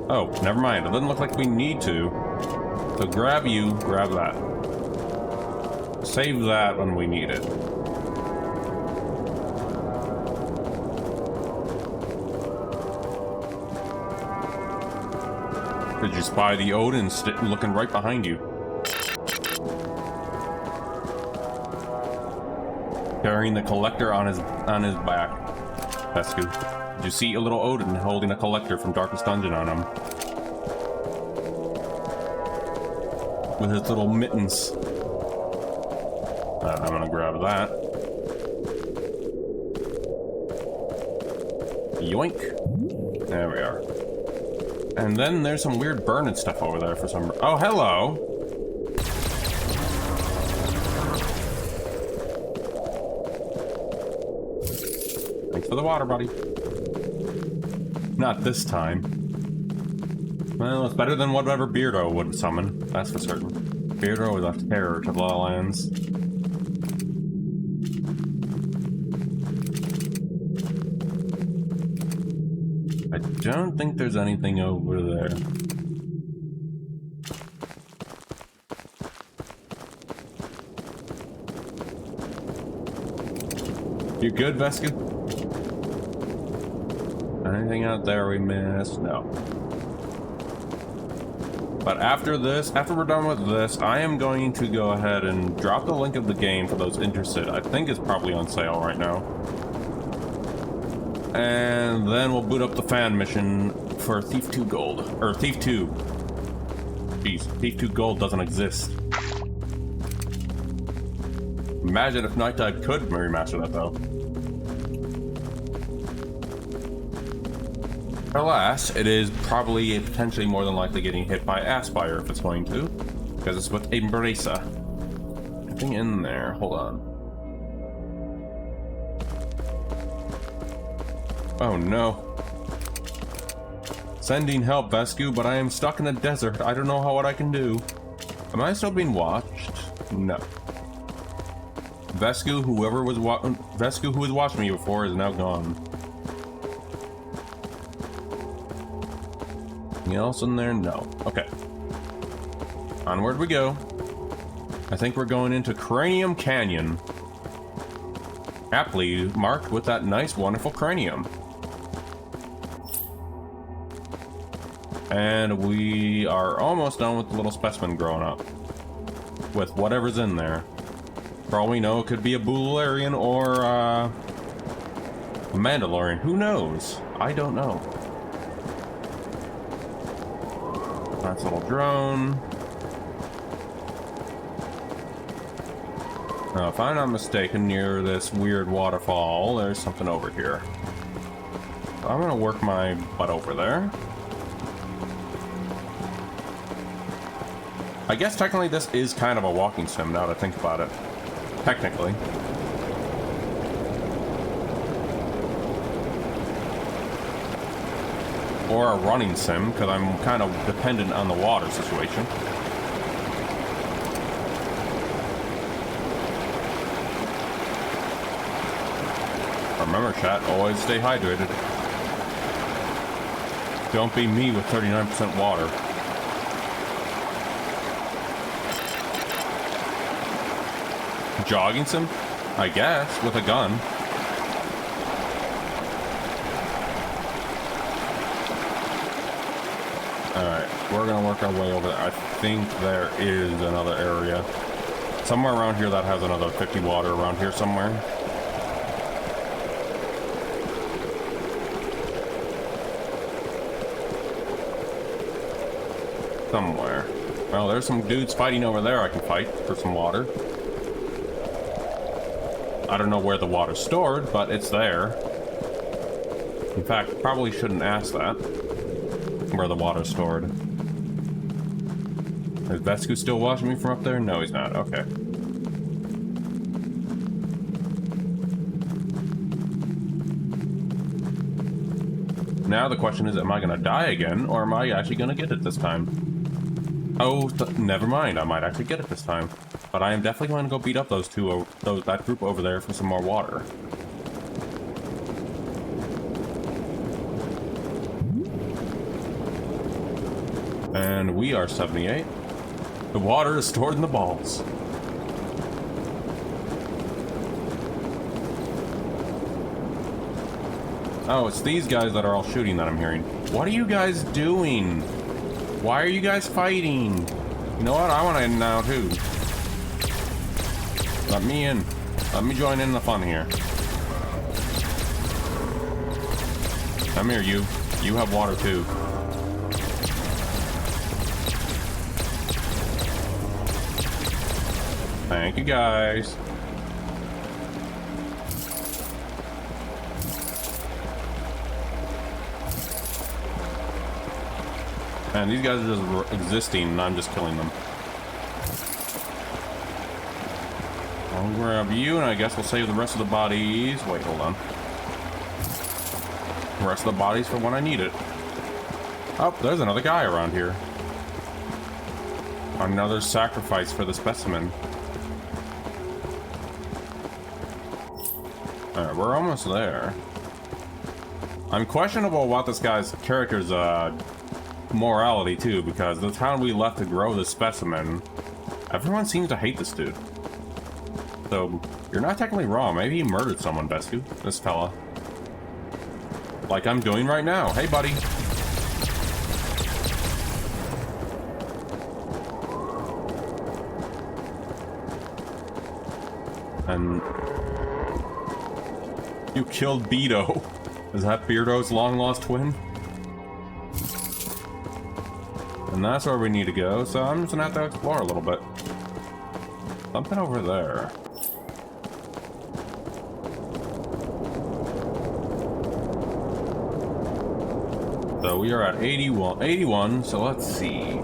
Oh, never mind. It doesn't look like we need to. So grab you, grab that. Save that when we need it. Did you spy the Odin looking right behind you? Carrying the collector on his back. Vesku. Did you see a little Odin holding a collector from Darkest Dungeon on him? With his little mittens. I'm gonna grab that. Yoink. There we are. And then there's some weird burning stuff over there for some... Oh, hello! Thanks for the water, buddy. Not this time. Well, it's better than whatever Beardo would summon, that's for certain. Beardo is a terror to the lands. I don't think there's anything over there. You good, Vesku? Anything out there we missed? No. But after this, after we're done with this, I am going to go ahead and drop the link of the game for those interested. I think it's probably on sale right now. And then we'll boot up the fan mission for Thief 2 Gold. Or Thief 2. Jeez, Thief 2 Gold doesn't exist. Imagine if Night Dive could remaster that though. Alas, it is probably potentially more than likely getting hit by Aspire if it's going to. Because it's with Embracer. Nothing in there. Hold on. Oh no. Sending help, Vesku, but I am stuck in the desert. I don't know what I can do. Am I still being watched? No. Vesku, who was watching me before, is now gone. Anything else in there? No. Okay. Onward we go. I think we're going into Cranium Canyon. Aptly marked with that nice, wonderful cranium. And we are almost done with the little specimen growing up. With whatever's in there. For all we know, it could be a Boolarian or a Mandalorian. Who knows? I don't know. Nice little drone. Now, if I'm not mistaken, near this weird waterfall, there's something over here. So I'm gonna work my butt over there. I guess technically this is kind of a walking sim now that I think about it. Technically. Or a running sim, because I'm kind of dependent on the water situation. Remember, chat, always stay hydrated. Don't be me with 39% water. Jogging sim? I guess, with a gun. Alright, we're gonna work our way over there. I think there is another area. Somewhere around here that has another 50 water around here somewhere. Somewhere. Well, there's some dudes fighting over there I can fight for some water. I don't know where the water's stored, but it's there. In fact, probably shouldn't ask that. Where the water's stored. Is Vesku still watching me from up there? No, he's not. Okay. Now the question is, am I gonna die again, or am I actually gonna get it this time? Oh, never mind. I might actually get it this time. But I am definitely going to go beat up that group over there for some more water. And we are 78. The water is stored in the balls. Oh, it's these guys that are all shooting that I'm hearing. What are you guys doing? Why are you guys fighting? You know what? I want to end now too. Let me in. Let me join in the fun here. Come here, you. You have water too. Thank you, guys. And these guys are just existing, and I'm just killing them. I'll grab you, and I guess we'll save the rest of the bodies. Wait, hold on. The rest of the bodies for when I need it. Oh, there's another guy around here. Another sacrifice for the specimen. Alright, we're almost there. I'm questionable about this guy's character's morality too, because the time we left to grow this specimen, everyone seems to hate this dude. So, you're not technically wrong. Maybe he murdered someone, Vesku. This fella. Like I'm doing right now. Hey, buddy. And you killed Beto. Is that Beardo's long-lost twin? And that's where we need to go, so I'm just gonna have to explore a little bit. Something over there. So we are at 81, so let's see.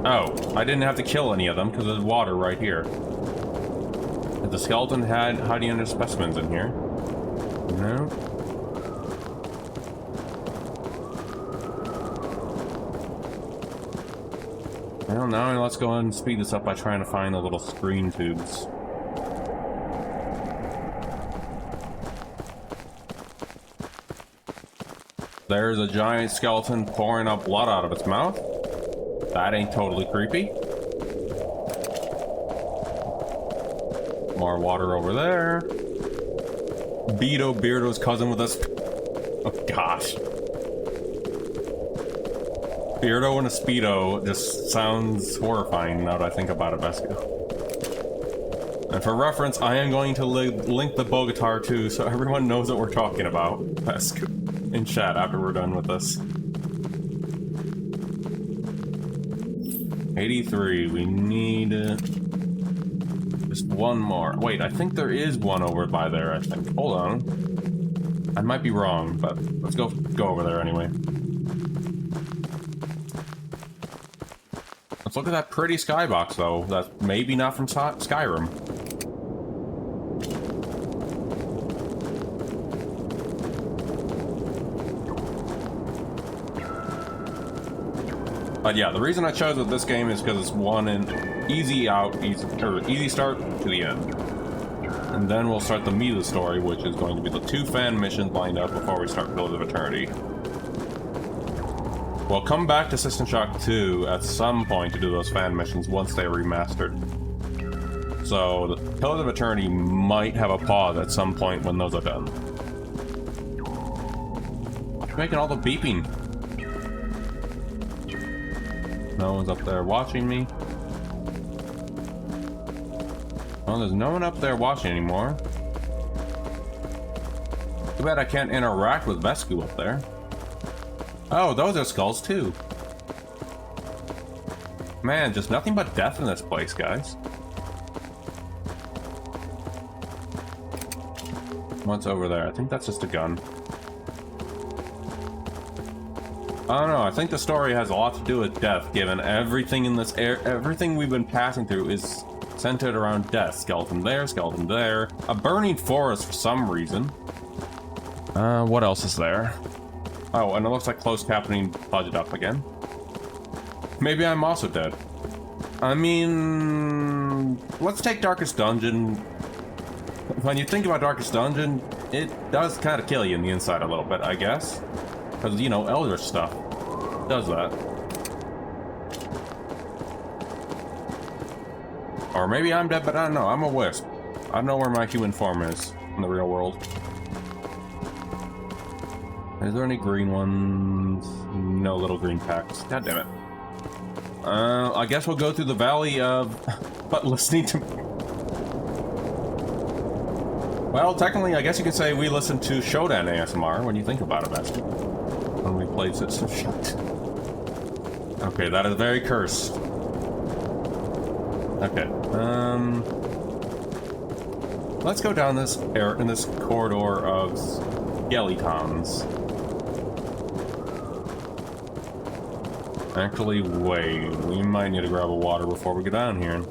Oh, I didn't have to kill any of them because there's water right here. If the skeleton had hiding under specimens in here. No. Well, now let's go and speed this up by trying to find the little screen tubes. There's a giant skeleton pouring up blood out of its mouth. That ain't totally creepy. More water over there. Beardo's cousin with us. Oh gosh. Beardo and a Speedo just sounds horrifying now that I think about it, Vesca. And for reference, I am going to link the bow guitar too, so everyone knows what we're talking about, Vesca, in chat after we're done with this. 83, we need just one more. Wait, I think there is one over by there, I think. Hold on. I might be wrong, but let's go over there anyway. Let's look at that pretty skybox, though. That's maybe not from Skyrim. But yeah, the reason I chose this game is because it's one and easy out, easy start to the end. And then we'll start the meat of the story, which is going to be the 2 fan missions lined up before we start Pillars of Eternity. We'll come back to System Shock 2 at some point to do those fan missions once they're remastered. So, the Pillars of Eternity might have a pause at some point when those are done. What's making all the beeping? No one's up there watching me. Well, there's no one up there watching anymore. Too bad I can't interact with Vesku up there. Oh, those are skulls too. Man, just nothing but death in this place, guys. What's over there? I think that's just a gun. I don't know, I think the story has a lot to do with death, given everything in this everything we've been passing through is centered around death. Skeleton there, a burning forest for some reason. What else is there? Oh, and it looks like closed captioning budget up again. Maybe I'm also dead. I mean, let's take Darkest Dungeon. When you think about Darkest Dungeon, it does kind of kill you in the inside a little bit, I guess. Because, you know, Eldritch stuff does that. Or maybe I'm dead, but I don't know. I'm a wisp. I don't know where my human form is in the real world. Is there any green ones? No little green packs. God damn it. I guess we'll go through the valley of... but listening to... Well, technically, I guess you could say we listened to Shodan ASMR when you think about it, Bastard. When we played System Shock. Okay, that is very cursed. Okay, let's go down this in this corridor of skeletons. Actually, wait, we might need to grab a water before we get down here.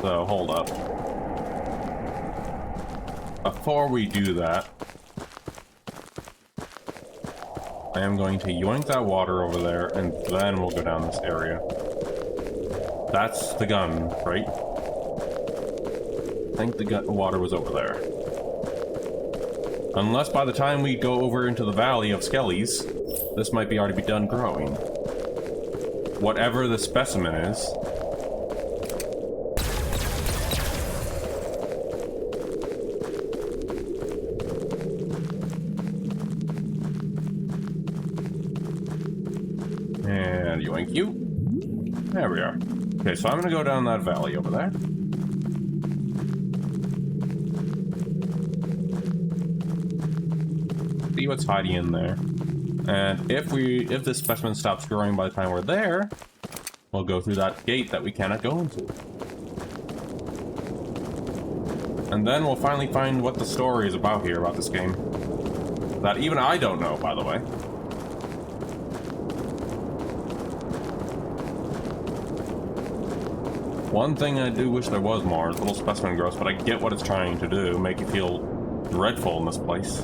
So, hold up. Before we do that, I am going to yoink that water over there, and then we'll go down this area. That's the gun, right? I think the water was over there. Unless by the time we go over into the valley of Skellies, this might be already be done growing. Whatever the specimen is. yoink you. There we are. Okay, so I'm gonna go down that valley over there. See what's hiding in there. And if this specimen stops growing by the time we're there, we'll go through that gate that we cannot go into. And then we'll finally find what the story is about here, about this game. That even I don't know, by the way. One thing I do wish there was more is little specimen growths, but I get what it's trying to do, make you feel dreadful in this place.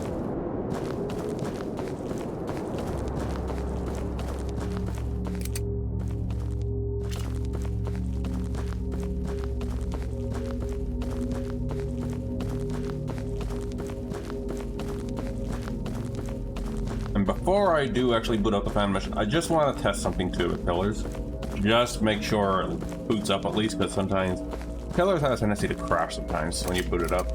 And before I do actually boot up the fan mission, I just want to test something too with pillars. Just make sure it boots up at least, because sometimes pillars have a tendency to crash sometimes when you boot it up.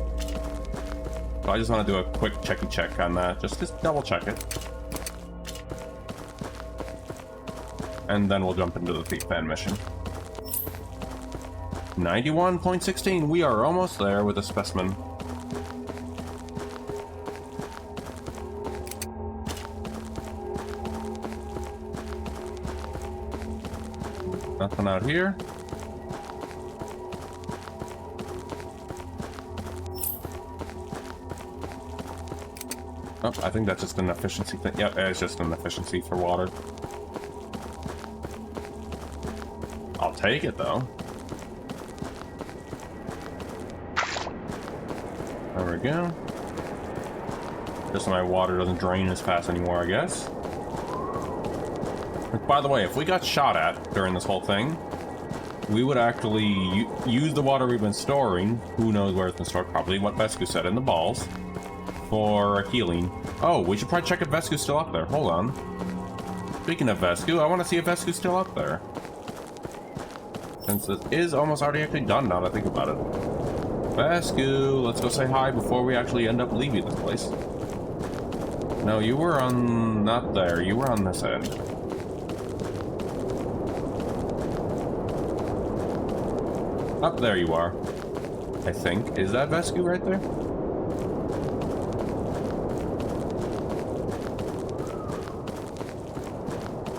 So I just want to do a quick check on that, just double check it. And then we'll jump into the thief fan mission. 91.16, we are almost there with a specimen. Nothing out here. Oh, I think that's just an efficiency thing. Yep, it's just an efficiency for water. I'll take it though. There we go. Just so my water doesn't drain as fast anymore, I guess. By the way, if we got shot at during this whole thing, we would actually use the water we've been storing, who knows where it's been stored, probably what Vesku said, in the balls, for healing. Oh, we should probably check if Vesku's still up there. Hold on. Speaking of Vesku, I want to see if Vesku's still up there. Since this is almost already actually done now that I think about it. Vesku, let's go say hi before we actually end up leaving this place. No, you were on... not there, you were on this end. Up there you are, I think. Is that Vesku right there?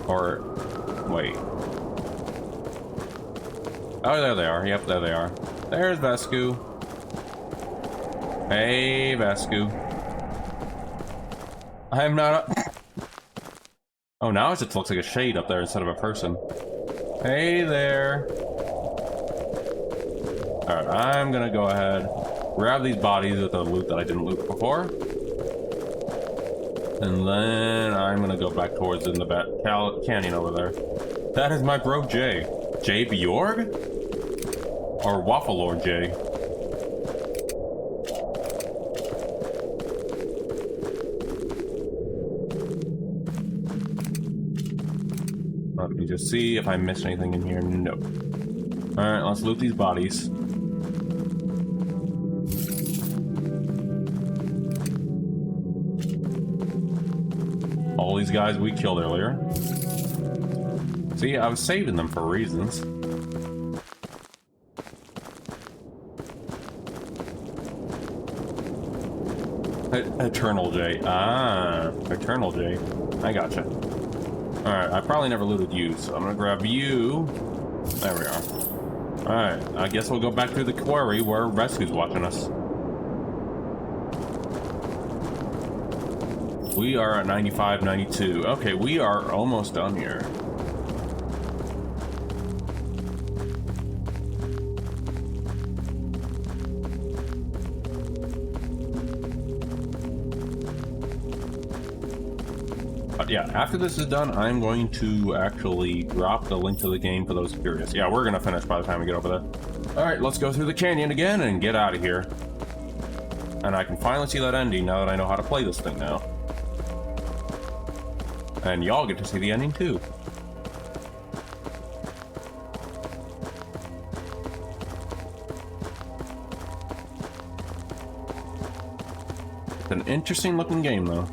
Or, wait. Oh, there they are. Yep, there they are. There's Vesku. Hey, Vesku. I am not... Oh, now it just looks like a shade up there instead of a person. Hey there. Alright, I'm gonna go ahead, grab these bodies with the loot that I didn't loot before. And then I'm gonna go back towards in the canyon over there. That is my bro Jay. Jay Bjorg? Or Waffle Lord Jay? Let me just see if I missed anything in here. Nope. Alright, let's loot these bodies. All these guys we killed earlier. See, I was saving them for reasons. Eternal J. Ah, Eternal J. I gotcha. Alright, I probably never looted you, so I'm gonna grab you. There we are. Alright, I guess we'll go back through the quarry where Rescue's watching us. We are at 95, 92. Okay, we are almost done here. But yeah, after this is done, I'm going to actually drop the link to the game for those curious. Yeah, we're gonna finish by the time we get over there. Alright, let's go through the canyon again and get out of here. And I can finally see that ending now that I know how to play this thing now. And y'all get to see the ending too. It's an interesting looking game though.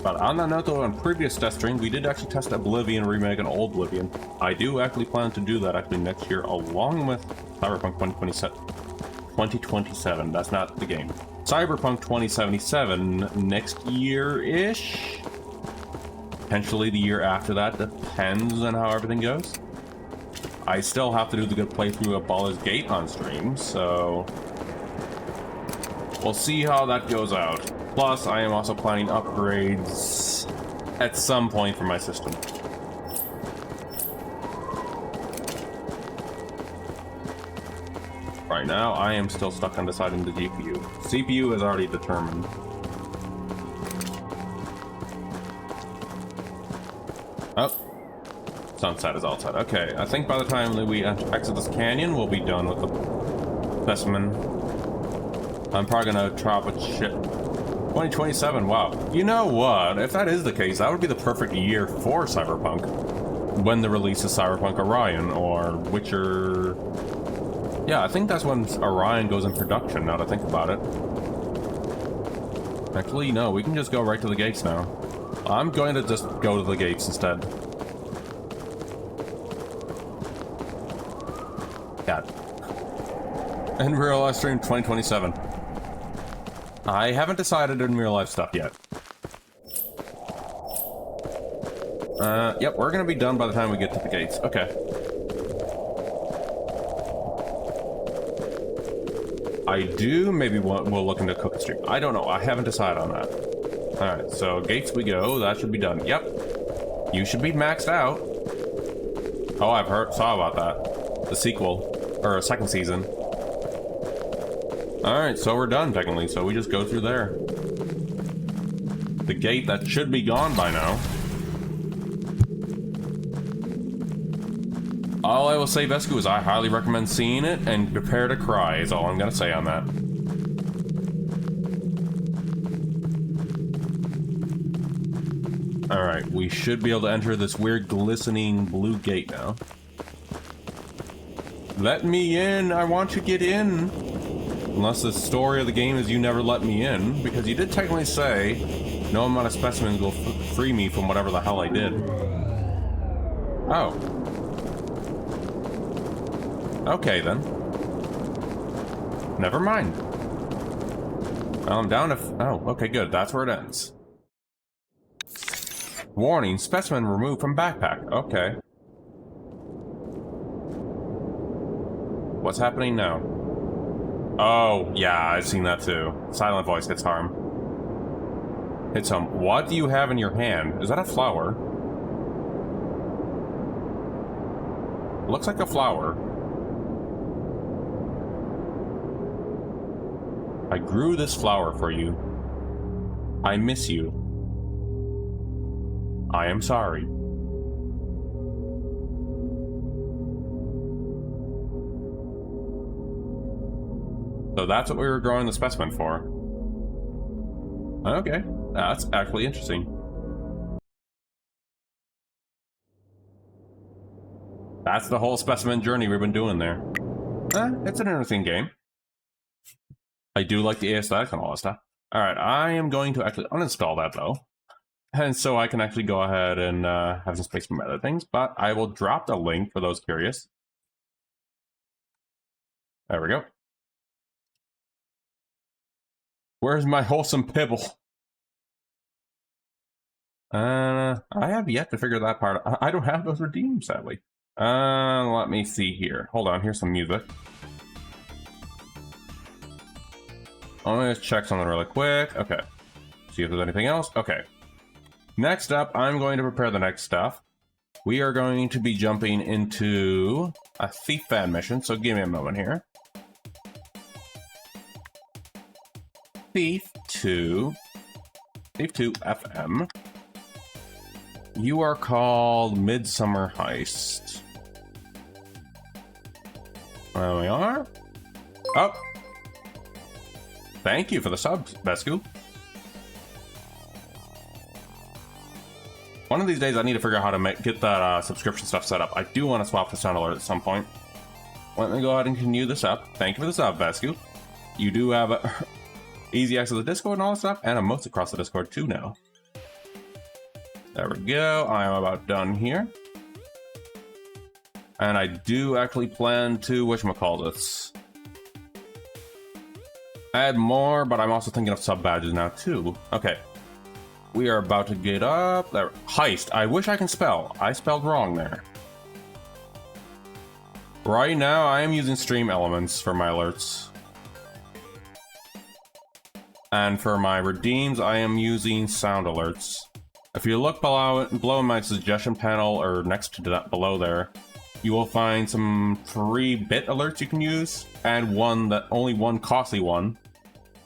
But on that note, though, on previous test stream, we did actually test Oblivion remake and Old Oblivion. I do actually plan to do that actually next year, along with Cyberpunk 2027. That's not the game. Cyberpunk 2077 next year-ish. Potentially the year after that, depends on how everything goes. I still have to do the good playthrough of Baldur's Gate on stream, so we'll see how that goes out. Plus, I am also planning upgrades at some point for my system. Right now, I am still stuck on deciding the GPU. CPU is already determined. Oh. Sunset is outside. Okay, I think by the time that we exit this canyon, we'll be done with the specimen. I'm probably gonna drop a ship. 2027, wow. You know what? If that is the case, that would be the perfect year for Cyberpunk. When the release of Cyberpunk Orion or Witcher... Yeah, I think that's when Orion goes in production, now that I think about it. Actually, no, we can just go right to the gates now. I'm going to just go to the gates instead. God. In real life stream 2027. I haven't decided in real life stuff yet. Yep, we're gonna be done by the time we get to the gates. Okay. I do maybe we'll look into Cook Stream. I don't know. I haven't decided on that. Alright, so gates we go. That should be done. Yep. You should be maxed out. Oh, saw about that. The sequel. Or a second season. Alright, so we're done technically, so we just go through there. The gate that should be gone by now. All I will say, Vesku, is I highly recommend seeing it and prepare to cry is all I'm gonna say on that. Alright, we should be able to enter this weird glistening blue gate now. Let me in! I want to get in! Unless the story of the game is you never let me in, because you did technically say no amount of specimens will free me from whatever the hell I did. Oh. Okay then. Never mind. Well, I'm down if... Oh, okay, good. That's where it ends. Warning, specimen removed from backpack. Okay. What's happening now? Oh, yeah, I've seen that too. Silent voice hits harm. Hits home. What do you have in your hand? Is that a flower? Looks like a flower. I grew this flower for you. I miss you. I am sorry. So that's what we were growing the specimen for. Okay, that's actually interesting. That's the whole specimen journey we've been doing there. It's an interesting game. I do like the aesthetics and all that stuff. Alright, I am going to actually uninstall that though. And so I can actually go ahead and have some space for my other things, but I will drop the link for those curious. There we go. Where's my wholesome pibble? I have yet to figure that part out. I don't have those redeemed, sadly. Let me see here. Hold on, here's some music. I'm gonna check something really quick. Okay. See if there's anything else. Okay. Next up, I'm going to prepare the next stuff. We are going to be jumping into a thief fan mission, so give me a moment here. Thief 2 FM. You are called Midsummer Heist. There we are. Oh! Thank you for the sub, Vesku. One of these days I need to figure out how to get that subscription stuff set up. I do want to swap to sound alert at some point. Let me go ahead and continue this up. Thank you for the sub, Vesku. You do have easy access to the Discord and all that stuff, and emotes across the Discord too now. There we go. I am about done here. And I do actually plan to, whatchamacallits, add more, but I'm also thinking of sub badges now too. Okay. We are about to get up there. Heist. I wish I can spell. I spelled wrong there. Right now, I am using stream elements for my alerts. And for my redeems, I am using sound alerts. If you look below in my suggestion panel, or next to that below there, you will find some free bit alerts you can use, and only one costly one,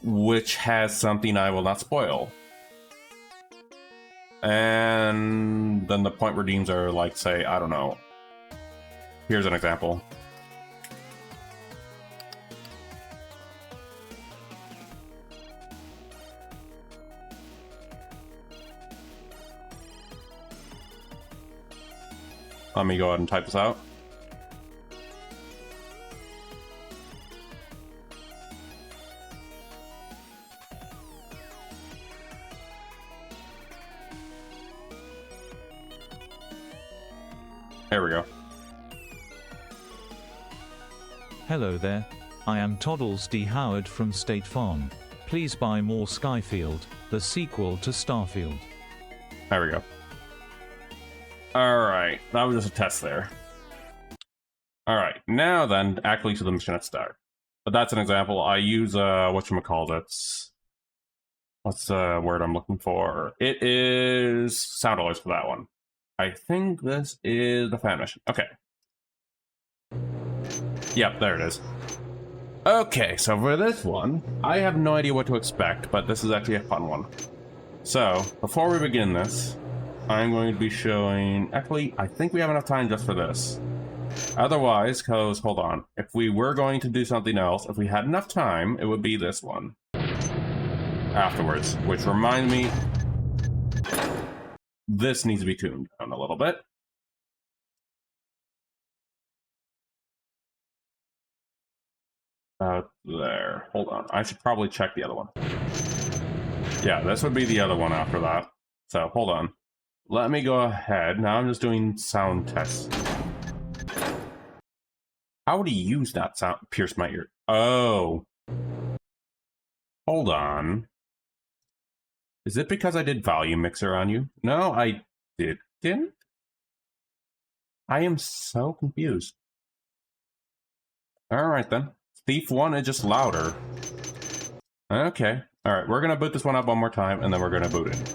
which has something I will not spoil. And then the point redeems are like, say, I don't know. Here's an example. Let me go ahead and type this out. There we go. Hello there. I am Toddles D. Howard from State Farm. Please buy more Skyfield, the sequel to Starfield. There we go. Alright, that was just a test there. Alright, now then, actually to the mission at start. But that's an example. I use, whatchamacallit. What's the word I'm looking for? It is sound alerts for that one. I think this is the fan mission. Okay. Yep, there it is. Okay, so for this one, I have no idea what to expect, but this is actually a fun one. So, before we begin this, I'm going to be showing... Actually, I think we have enough time just for this. Otherwise, because, hold on, if we were going to do something else, if we had enough time, it would be this one. Afterwards, which reminds me... This needs to be tuned down a little bit. There. Hold on. I should probably check the other one. Yeah, this would be the other one after that. So, hold on. Let me go ahead. Now I'm just doing sound tests. How would he use that sound? Pierce my ear. Oh. Hold on. Is it because I did volume mixer on you? No, I didn't. I am so confused. Alright then. Thief 1 is just louder. Okay. Alright, we're gonna boot this one up one more time, and then we're gonna boot it.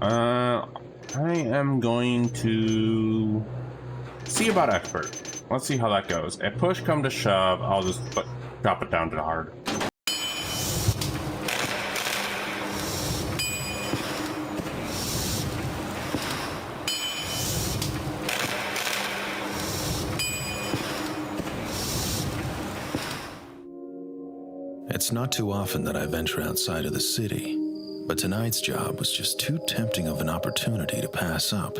I am going to see about expert. Let's see how that goes. If push come to shove, I'll just drop it down to hard. It's not too often that I venture outside of the city, but tonight's job was just too tempting of an opportunity to pass up.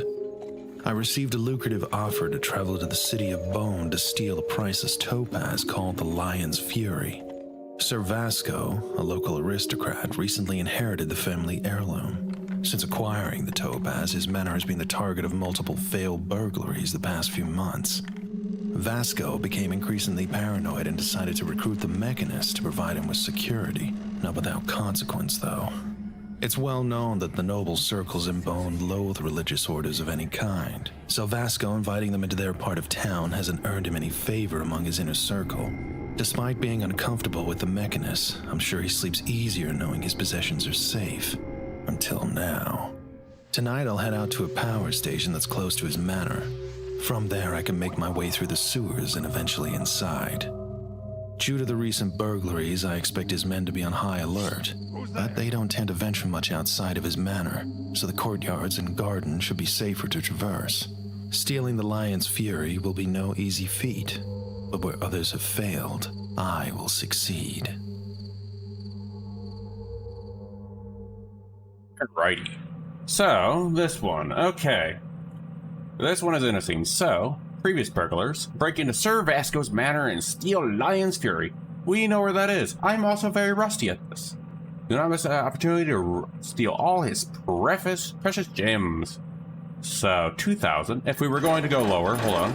I received a lucrative offer to travel to the city of Bone to steal a priceless topaz called the Lion's Fury. Sir Vasco, a local aristocrat, recently inherited the family heirloom. Since acquiring the topaz, his manor has been the target of multiple failed burglaries the past few months. Vasco became increasingly paranoid and decided to recruit the Mechanist to provide him with security, not without consequence though. It's well known that the noble circles in Bone loathe religious orders of any kind, so Vasco inviting them into their part of town hasn't earned him any favor among his inner circle. Despite being uncomfortable with the Mechanist, I'm sure he sleeps easier knowing his possessions are safe. Until now. Tonight I'll head out to a power station that's close to his manor. From there, I can make my way through the sewers and eventually inside. Due to the recent burglaries, I expect his men to be on high alert, but they don't tend to venture much outside of his manor, so the courtyards and gardens should be safer to traverse. Stealing the Lion's Fury will be no easy feat, but where others have failed, I will succeed. Alrighty. So, this one. Okay. This one is interesting. So, previous burglars break into Sir Vasco's manor and steal Lion's Fury. We know where that is. I'm also very rusty at this. Do not miss the opportunity to steal all his precious gems. So, 2,000. If we were going to go lower, hold on.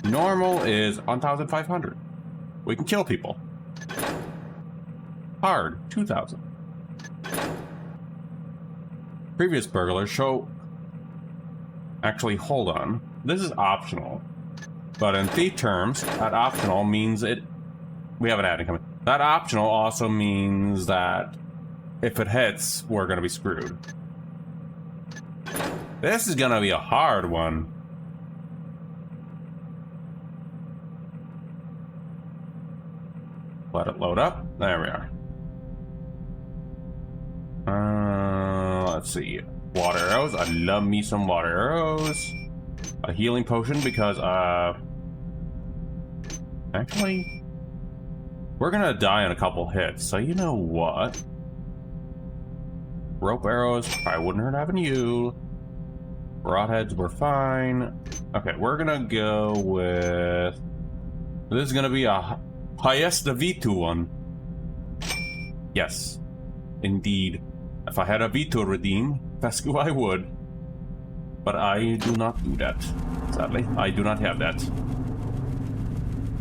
Normal is 1,500. We can kill people. Hard, 2,000. Previous burglars show... Actually, hold on. This is optional. But in thief terms, that optional means it... We have an ad incoming. That optional also means that if it hits, we're going to be screwed. This is going to be a hard one. Let it load up. There we are. Let's see. Water arrows. I love me some water arrows. A healing potion because, actually, we're gonna die in a couple hits, so you know what? Rope arrows, probably wouldn't hurt having you. Broadheads were fine. Okay, we're gonna go with... This is gonna be a highest V2 one. Yes, indeed. If I had a V2 to redeem, Fescu, I would. But I do not do that. Sadly, I do not have that.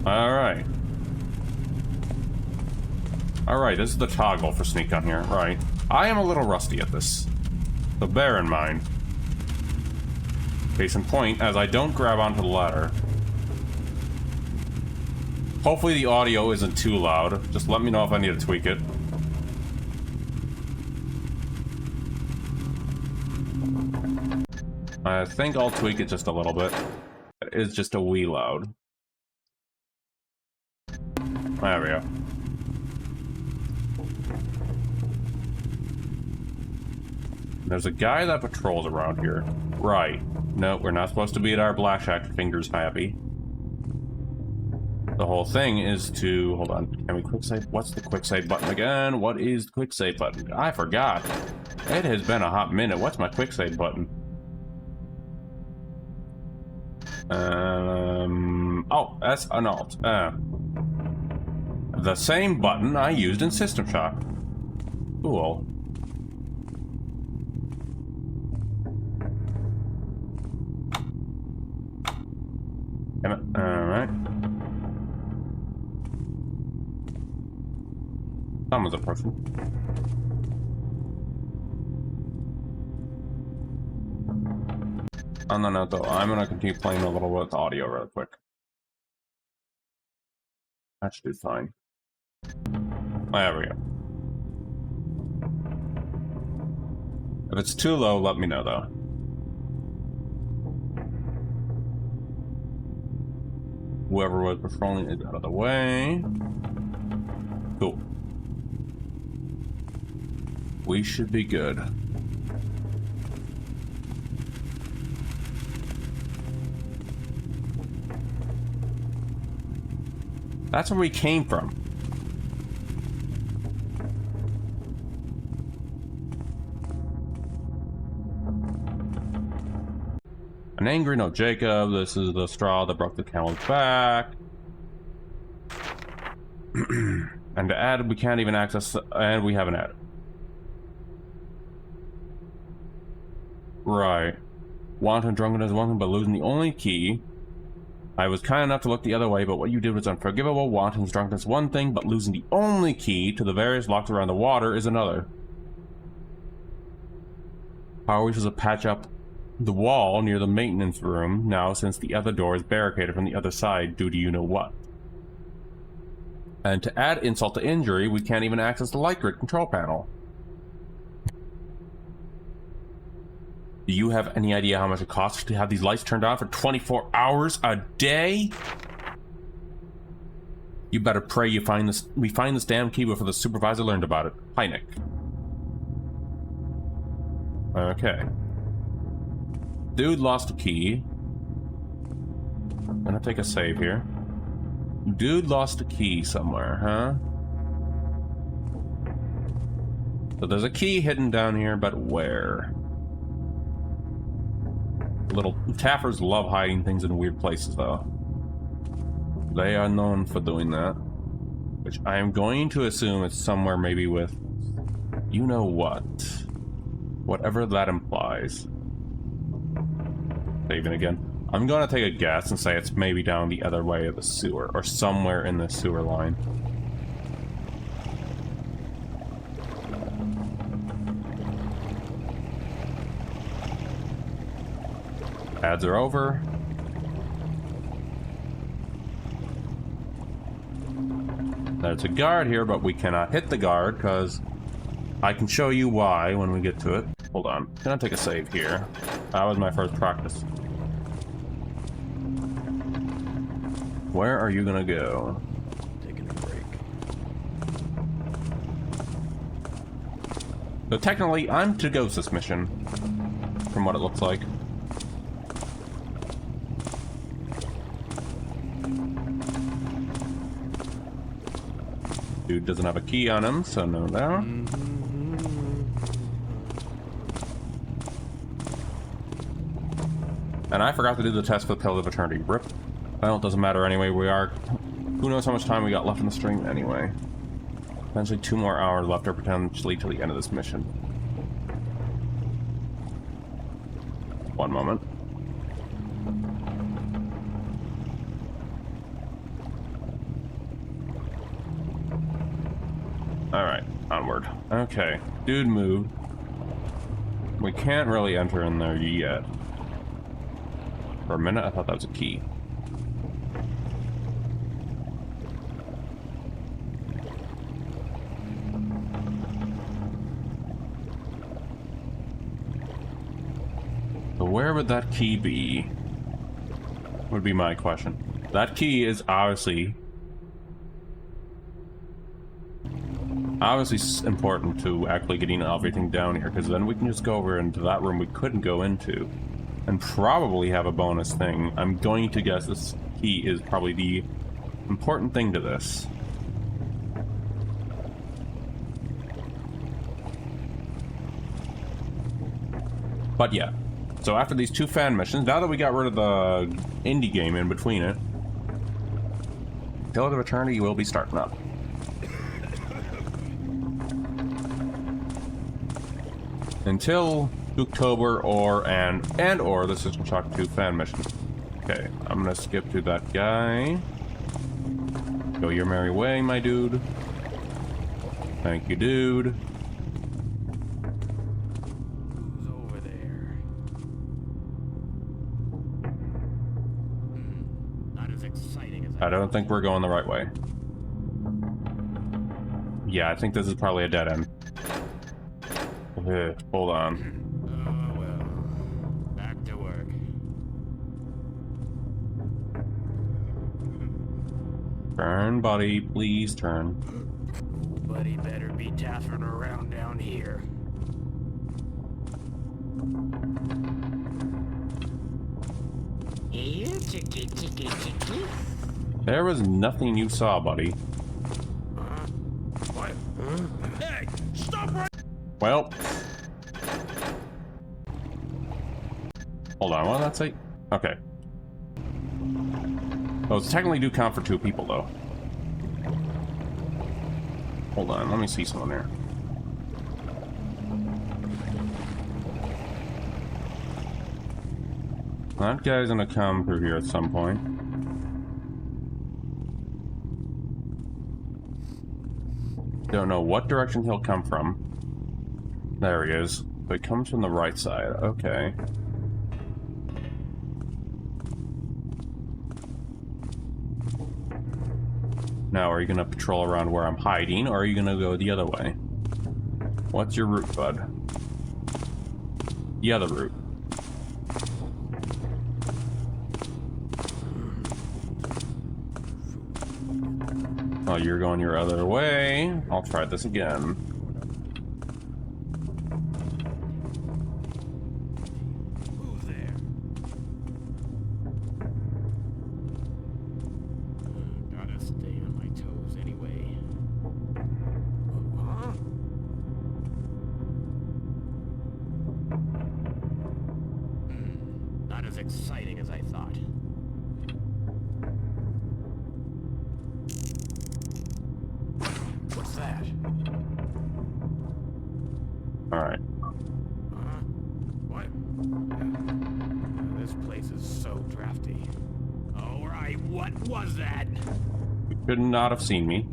Alright. Alright, this is the toggle for sneak on here. Right. I am a little rusty at this. So bear in mind. Case in point, as I don't grab onto the ladder. Hopefully the audio isn't too loud. Just let me know if I need to tweak it. I think I'll tweak it just a little bit. It is just a wee loud. There we go. There's a guy that patrols around here. Right. No, we're not supposed to be at our blackjack fingers happy. The whole thing is to... Hold on. Can we quick save? What's the quick save button again? What is the quick save button? I forgot. It has been a hot minute. What's my quick save button? Oh, that's an alt. The same button I used in System Shock. Cool. Alright. Someone's approaching. On the note though, I'm gonna continue playing a little with audio real quick. That should be fine. There we go. If it's too low, let me know though. Whoever was patrolling is out of the way. Cool. We should be good. That's where we came from. An angry note, Jacob. This is the straw that broke the camel's back. And to add, we can't even access, and we haven't added. Right. Wanton drunkenness is one thing, but losing the only key. I was kind enough to look the other way, but what you did was unforgivable. Wanton's drunkenness is one thing, but losing the only key to the various locks around the water is another. How are we supposed to patch up the wall near the maintenance room now, since the other door is barricaded from the other side due to you know what? And to add insult to injury, we can't even access the light grid control panel. Do you have any idea how much it costs to have these lights turned on for 24 hours a day? You better pray we find this damn key before the supervisor learned about it. Hi, Nick. Okay. Dude lost a key. I'm gonna take a save here. Dude lost a key somewhere, huh? So there's a key hidden down here, but where? Little Taffers love hiding things in weird places, though. They are known for doing that. Which I am going to assume it's somewhere maybe with You know what? Whatever that implies. Saving again. I'm gonna take a guess and say it's maybe down the other way of the sewer, or somewhere in the sewer line. Ads are over. There's a guard here, but we cannot hit the guard because I can show you why when we get to it. Hold on. I'm gonna take a save here. That was my first practice. Where are you gonna go? Taking a break. So technically, I'm to ghost this mission, from what it looks like. Dude doesn't have a key on him, so no doubt. And I forgot to do the test for the Pill of Eternity. Rip. Well, it doesn't matter anyway. We are... Who knows how much time we got left in the stream anyway. Potentially 2 more hours left, or potentially till the end of this mission. One moment. Alright, onward. Okay, dude moved. We can't really enter in there yet. For a minute, I thought that was a key. So where would that key be? Would be my question. That key is obviously important to actually getting everything down here, because then we can just go over into that room we couldn't go into and probably have a bonus thing. I'm going to guess this key is probably the important thing to this. But yeah, so after these 2 fan missions, now that we got rid of the indie game in between it, Pill of Eternity will be starting up. Until October or the System Shock 2 fan mission. Okay, I'm gonna skip to that guy. Go your merry way, my dude. Thank you, dude. Who's over there? Not as exciting as I don't think we're going the right way. Yeah, I think this is probably a dead end. Hold on. Oh well. Back to work. Turn, buddy. Please turn. Buddy better be taffing around down here. Here, chicky, chicky, chicky. There was nothing you saw, buddy. What? Hey, stop right. Well. Hold on, what did that say? Okay. Those technically do count for 2 people, though. Hold on, let me see someone there. That guy's gonna come through here at some point. Don't know what direction he'll come from. There he is. So he comes from the right side. Okay. Now, are you gonna patrol around where I'm hiding, or are you gonna go the other way? What's your route, bud? The other route. Oh, you're going your other way. I'll try this again. Who's there? Gotta stay on my toes anyway. Huh? Not as exciting as I thought. What's that? What was that? You could not have seen me.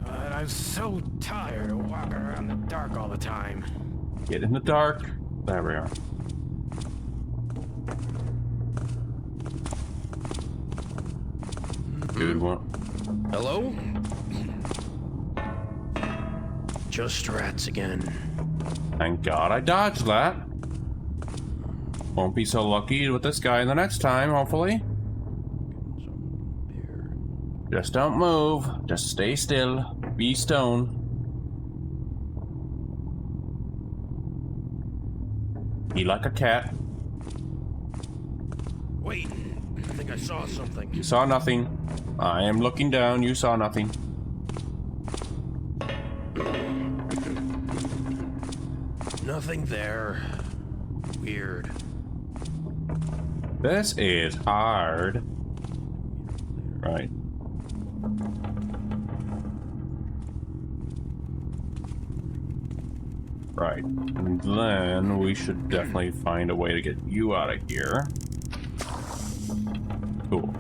I'm so tired of walking around in the dark all the time. Get in the dark. There we are. Dude, what? Hello? Just rats again. Thank God I dodged that. Won't be so lucky with this guy the next time, hopefully. Just don't move. Just stay still. Be stone. Be like a cat. Wait, I think I saw something. You saw nothing. I am looking down. You saw nothing. Nothing there. Weird. This is hard. Right. Right. And then we should definitely find a way to get you out of here. Cool.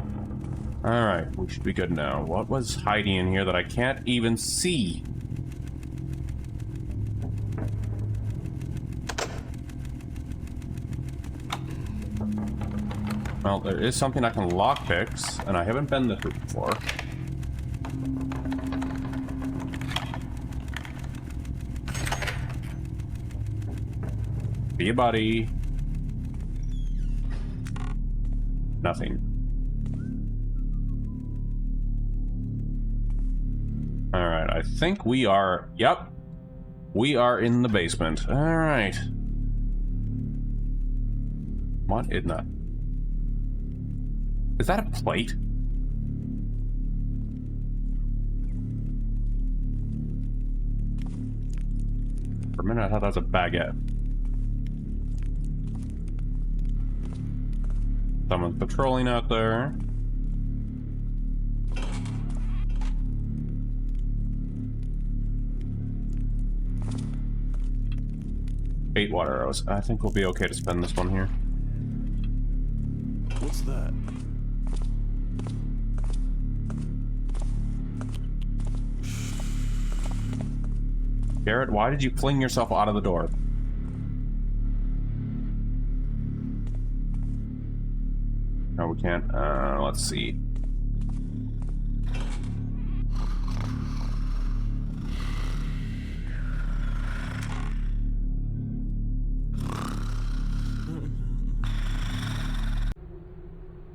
Alright, we should be good now. What was hiding in here that I can't even see? Well, there is something I can lockpicks, and I haven't been this route before. Be a buddy. Nothing. Alright, I think we are... Yep. We are in the basement. Alright. What in the... Is that a plate? For a minute I thought that was a baguette. Someone's patrolling out there. Eight water arrows. I think we'll be okay to spend this one here. What's that? Garrett, why did you fling yourself out of the door? No, we can't. Let's see.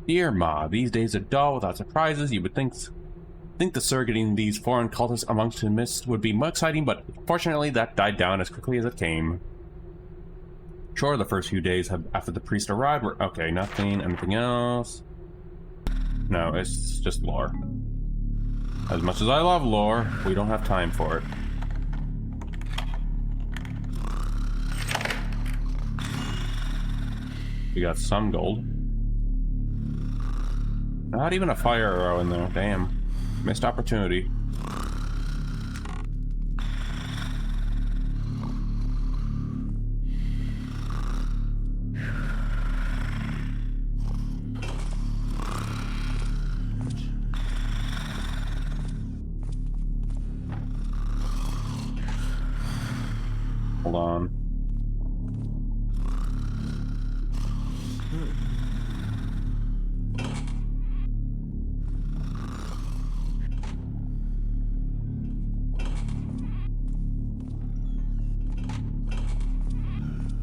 Dear Ma, these days are dull without surprises. You would think the surrogating these foreign cultists amongst the mist would be more exciting, but fortunately that died down as quickly as it came. Sure, the first few days after the priest arrived were... Okay, nothing. Anything else? No, it's just lore. As much as I love lore, we don't have time for it. We got some gold. Not even a fire arrow in there. Damn. Missed opportunity. Hold on.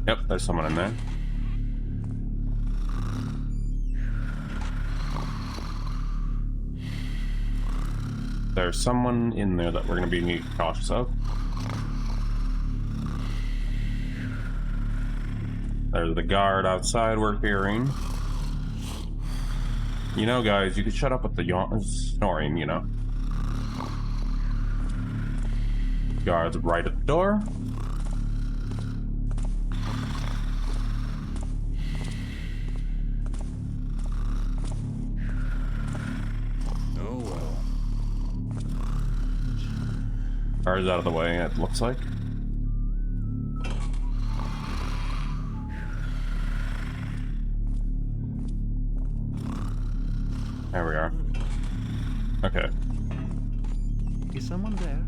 Yep, there's someone in there. There's someone in there that we're going to be cautious of. There's the guard outside we're hearing. You know, guys, you could shut up with the snoring, you know. Guard's right at the door. Oh well. Guard's out of the way, it looks like. Okay. Is someone there?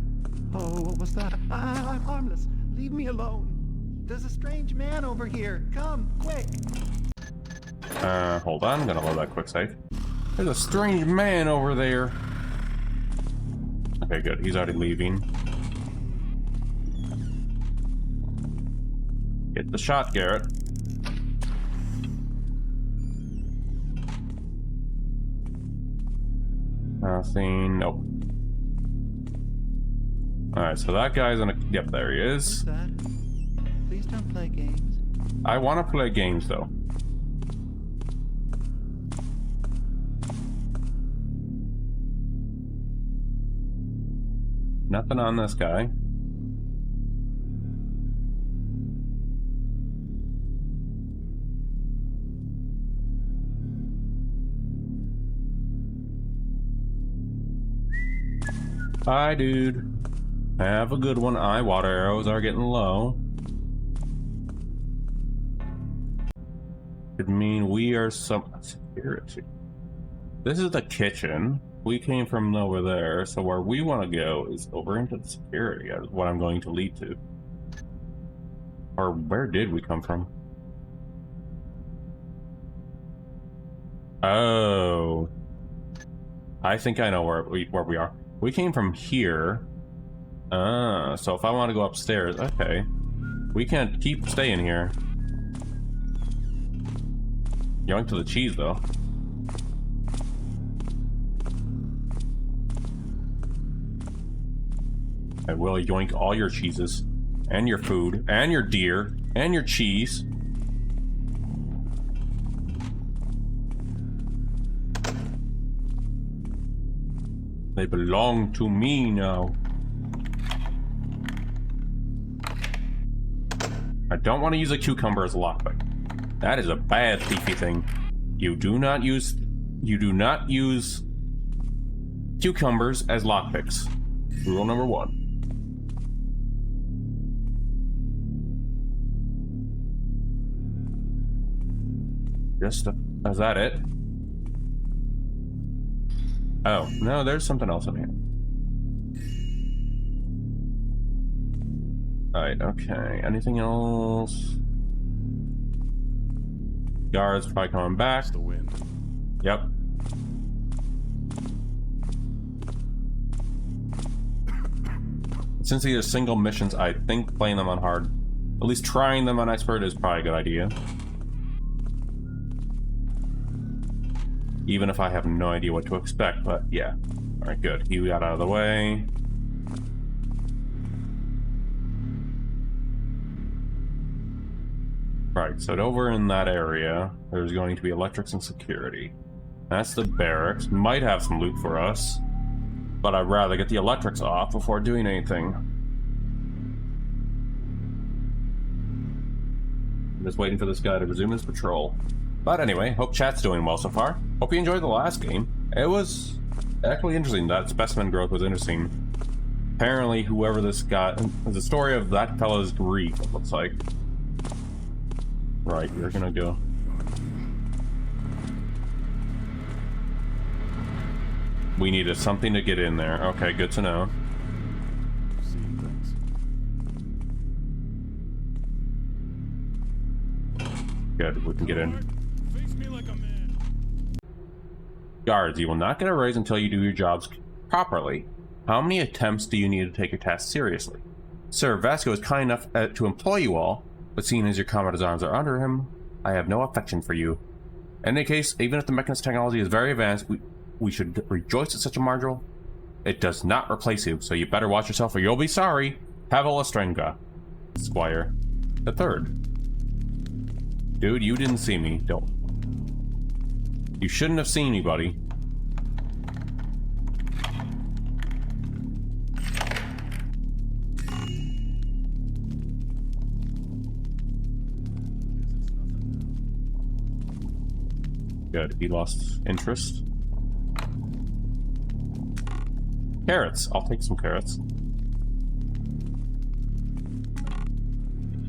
Oh, what was that? I'm harmless. Leave me alone. There's a strange man over here. Come, quick. Hold on. I'm gonna load that quick save. There's a strange man over there. Okay, good. He's already leaving. Get the shot, Garrett. Nothing. Nope. Alright, so that guy's in a... Yep, there he is. What's that? Please don't play games. I want to play games, though. Nothing on this guy. Hi, dude. Have a good one. Water arrows are getting low. Could mean we are some security. This is the kitchen. We came from over there, so where we want to go is over into the security. Is what I'm going to lead to. Or where did we come from? Oh, I think I know where we are. We came from here. So if I want to go upstairs, okay. We can't keep staying here. Yoink to the cheese, though. I will yoink all your cheeses, and your food, and your deer, and your cheese. They belong to me now. I don't want to use a cucumber as a lockpick. That is a bad thiefy thing. You do not use cucumbers as lockpicks. Rule number 1. Is that it? Oh, no, there's something else in here. Alright, okay. Anything else? Guards probably coming back. It's the wind. Yep. Since these are single missions, I think playing them on hard, at least trying them on expert, is probably a good idea. Even if I have no idea what to expect, but yeah. Alright, good. He got out of the way. Right, so over in that area, there's going to be electrics and security. That's the barracks. Might have some loot for us, but I'd rather get the electrics off before doing anything. I'm just waiting for this guy to resume his patrol. But anyway, hope chat's doing well so far. Hope you enjoyed the last game. It was actually interesting. That specimen growth was interesting. Apparently, whoever this guy... It's a story of that fella's grief, it looks like. Right, you're gonna go. We needed something to get in there. Okay, good to know. Good, we can get in. Guards, you will not get a raise until you do your jobs properly. How many attempts do you need to take your task seriously? Sir, Vasco is kind enough to employ you all, but seeing as your comrade's arms are under him, I have no affection for you. In any case, even if the mechanist technology is very advanced, we should rejoice at such a marginal. It does not replace you, so you better watch yourself or you'll be sorry. Pavel Ostrenga, Squire the Third. Dude, you didn't see me. Don't. You shouldn't have seen me, buddy. Good, he lost interest. Carrots, I'll take some carrots.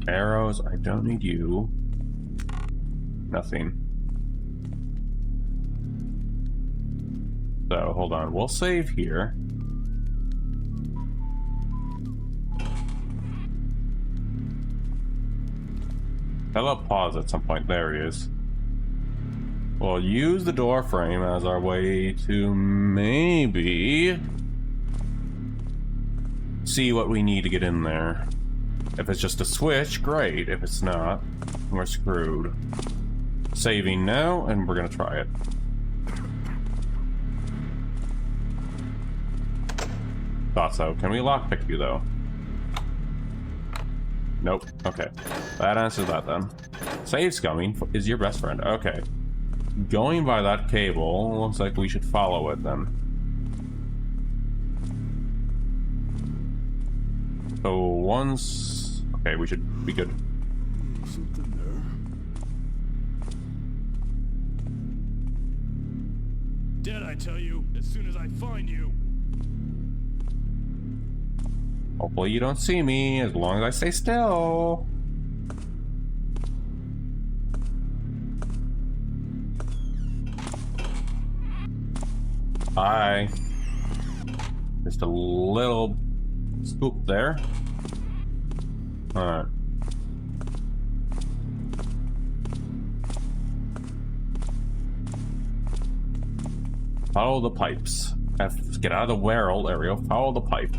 Arrows, I don't need you. Nothing. So, hold on. We'll save here. I'll pause at some point. There he is. We'll use the door frame as our way to maybe see what we need to get in there. If it's just a switch, great. If it's not, we're screwed. Saving now, and we're gonna try it. Thought so. Can we lockpick you, though? Nope. Okay. That answers that, then. Save scumming is your best friend. Okay. Going by that cable, looks like we should follow it, then. So, once... Okay, we should be good. Something there. Dead, I tell you, as soon as I find you. Hopefully you don't see me, as long as I stay still. Hi. Just a little scoop there. Alright. Follow the pipes. Get out of the barrel area. Follow the pipe.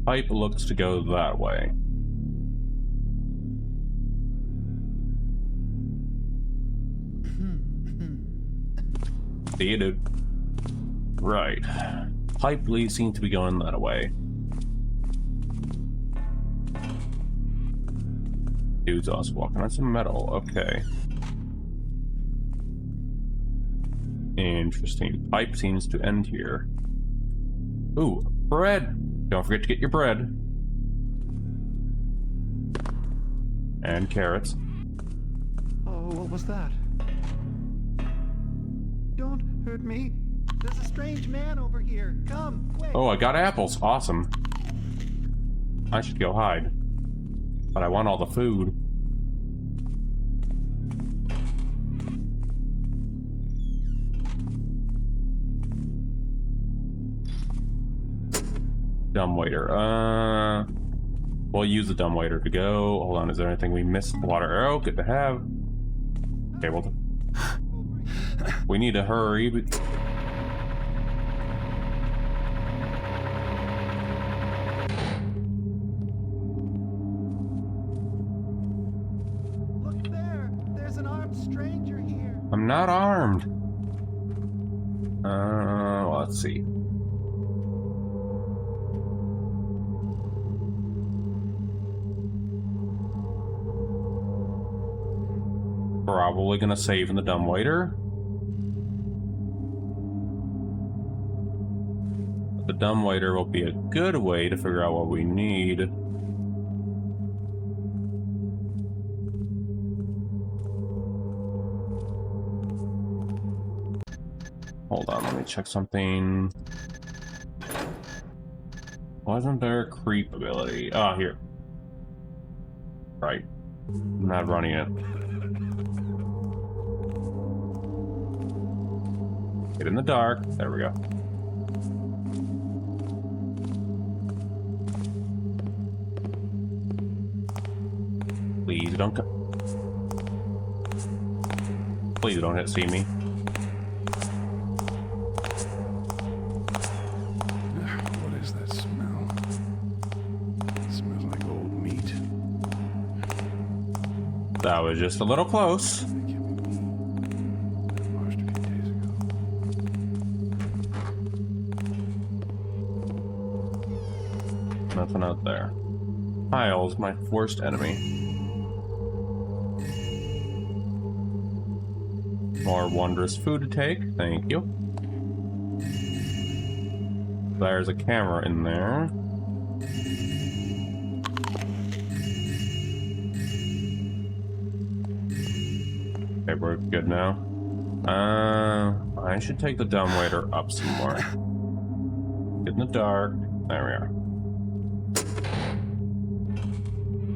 Pipe looks to go that way. See you, dude. Right. Pipe seems to be going that way. Dude's also walking on some metal. Okay. Interesting. Pipe seems to end here. Ooh, bread! Don't forget to get your bread. And carrots. Oh, what was that? Don't hurt me. There's a strange man over here. Come, quick. Oh, I got apples. Awesome. I should go hide. But I want all the food. Dumbwaiter. We'll use the dumbwaiter to go. Hold on, is there anything we missed? Water arrow, good to have. Okay, well, we need to hurry. But... Look there. There's an armed stranger here. I'm not armed. Let's see. Probably gonna save in the dumbwaiter. The dumbwaiter will be a good way to figure out what we need. Hold on, let me check something. Wasn't there a creep ability? Ah, here. Right. I'm not running it. Get in the dark. There we go. Please don't go. Please don't see me. What is that smell? It smells like old meat. That was just a little close. Nothing out there. Pile's my worst enemy. More wondrous food to take. Thank you. There's a camera in there. Okay, we're good now. I should take the dumbwaiter up some more. Get in the dark. There we are.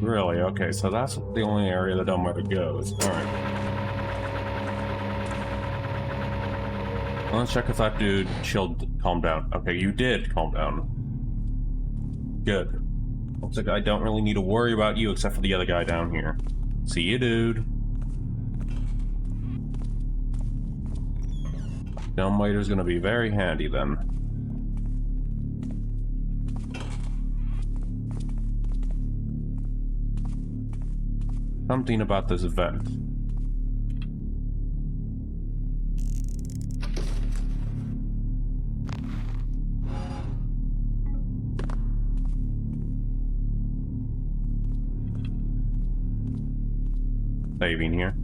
Really? Okay, so that's the only area the dumbwaiter goes. Alright. Let's check if that dude calmed down. Okay, you did calm down. Good. Looks like I don't really need to worry about you except for the other guy down here. See you, dude. Dumbwaiter's gonna be very handy then. Something about this event. Saving here.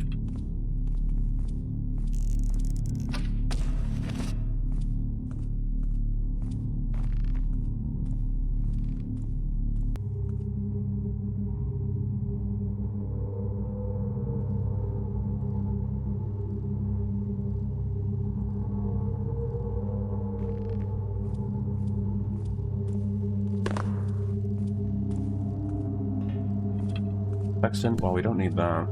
Sexton? Well, we don't need that.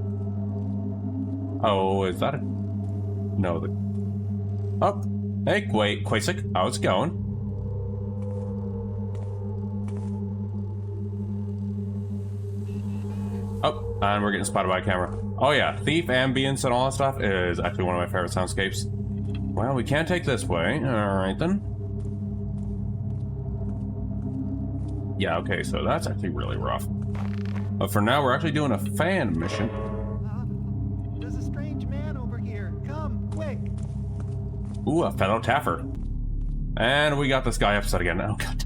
Oh, is that a... No, the... Oh! Hey, wait, Quasic, how's it going? Oh, and we're getting spotted by a camera. Oh yeah, thief, ambience, and all that stuff is actually one of my favorite soundscapes. Well, we can't take this way. Alright then. Yeah, okay, so that's actually really rough. But for now, we're actually doing a fan mission. There's a strange man over here. Come, quick. Ooh, a fellow Taffer. And we got this guy upset again. Oh god.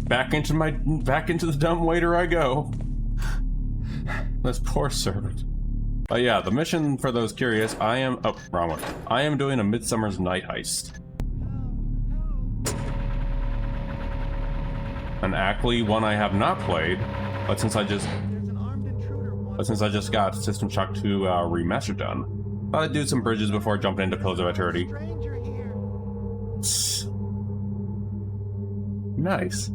Back into the dumbwaiter I go. This poor servant. But yeah, the mission for those curious, oh, wrong one. I am doing a Midsummer's Night Heist. An actually one I have not played, but since I just got System Shock 2 remaster done, thought I'd do some bridges before jumping into Pillars of Eternity. Nice.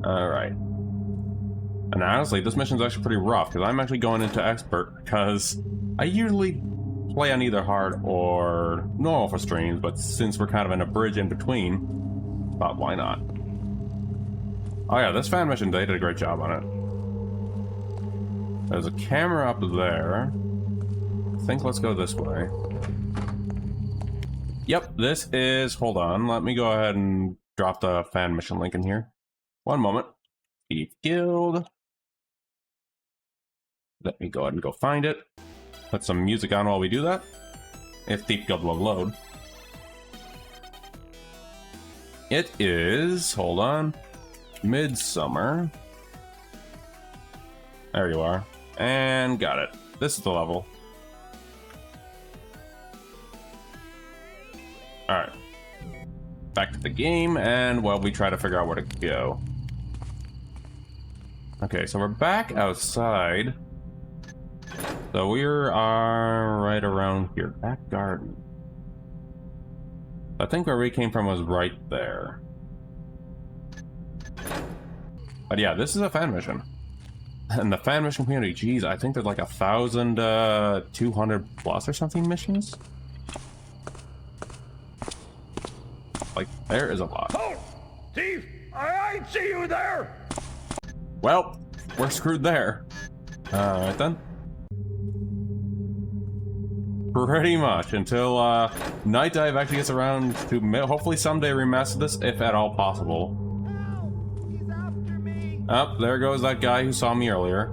Alright. And honestly, this mission's actually pretty rough, because I'm actually going into Expert, because I usually play on either hard or normal for streams, but since we're kind of in a bridge in between, thought why not? Oh yeah, this fan mission, they did a great job on it. There's a camera up there. I think let's go this way. Yep, this is... Hold on, let me go ahead and drop the fan mission link in here. One moment. Thief Guild. Let me go ahead and go find it. Put some music on while we do that. If Thief Guild will load. It is... Hold on. Midsummer. There you are. And got it. This is the level. Alright. Back to the game, and well, we try to figure out where to go. Okay, so we're back outside. So we are right around here. Back garden. I think where we came from was right there. But yeah, this is a fan mission. And the fan mission community, geez, I think there's like 1,200 plus or something missions. Like, there is a lot. Halt! Thief! I see you there! Well, we're screwed there. Alright then. Pretty much, until Night Dive actually gets around to hopefully someday remaster this, if at all possible. He's after me. Oh, there goes that guy who saw me earlier.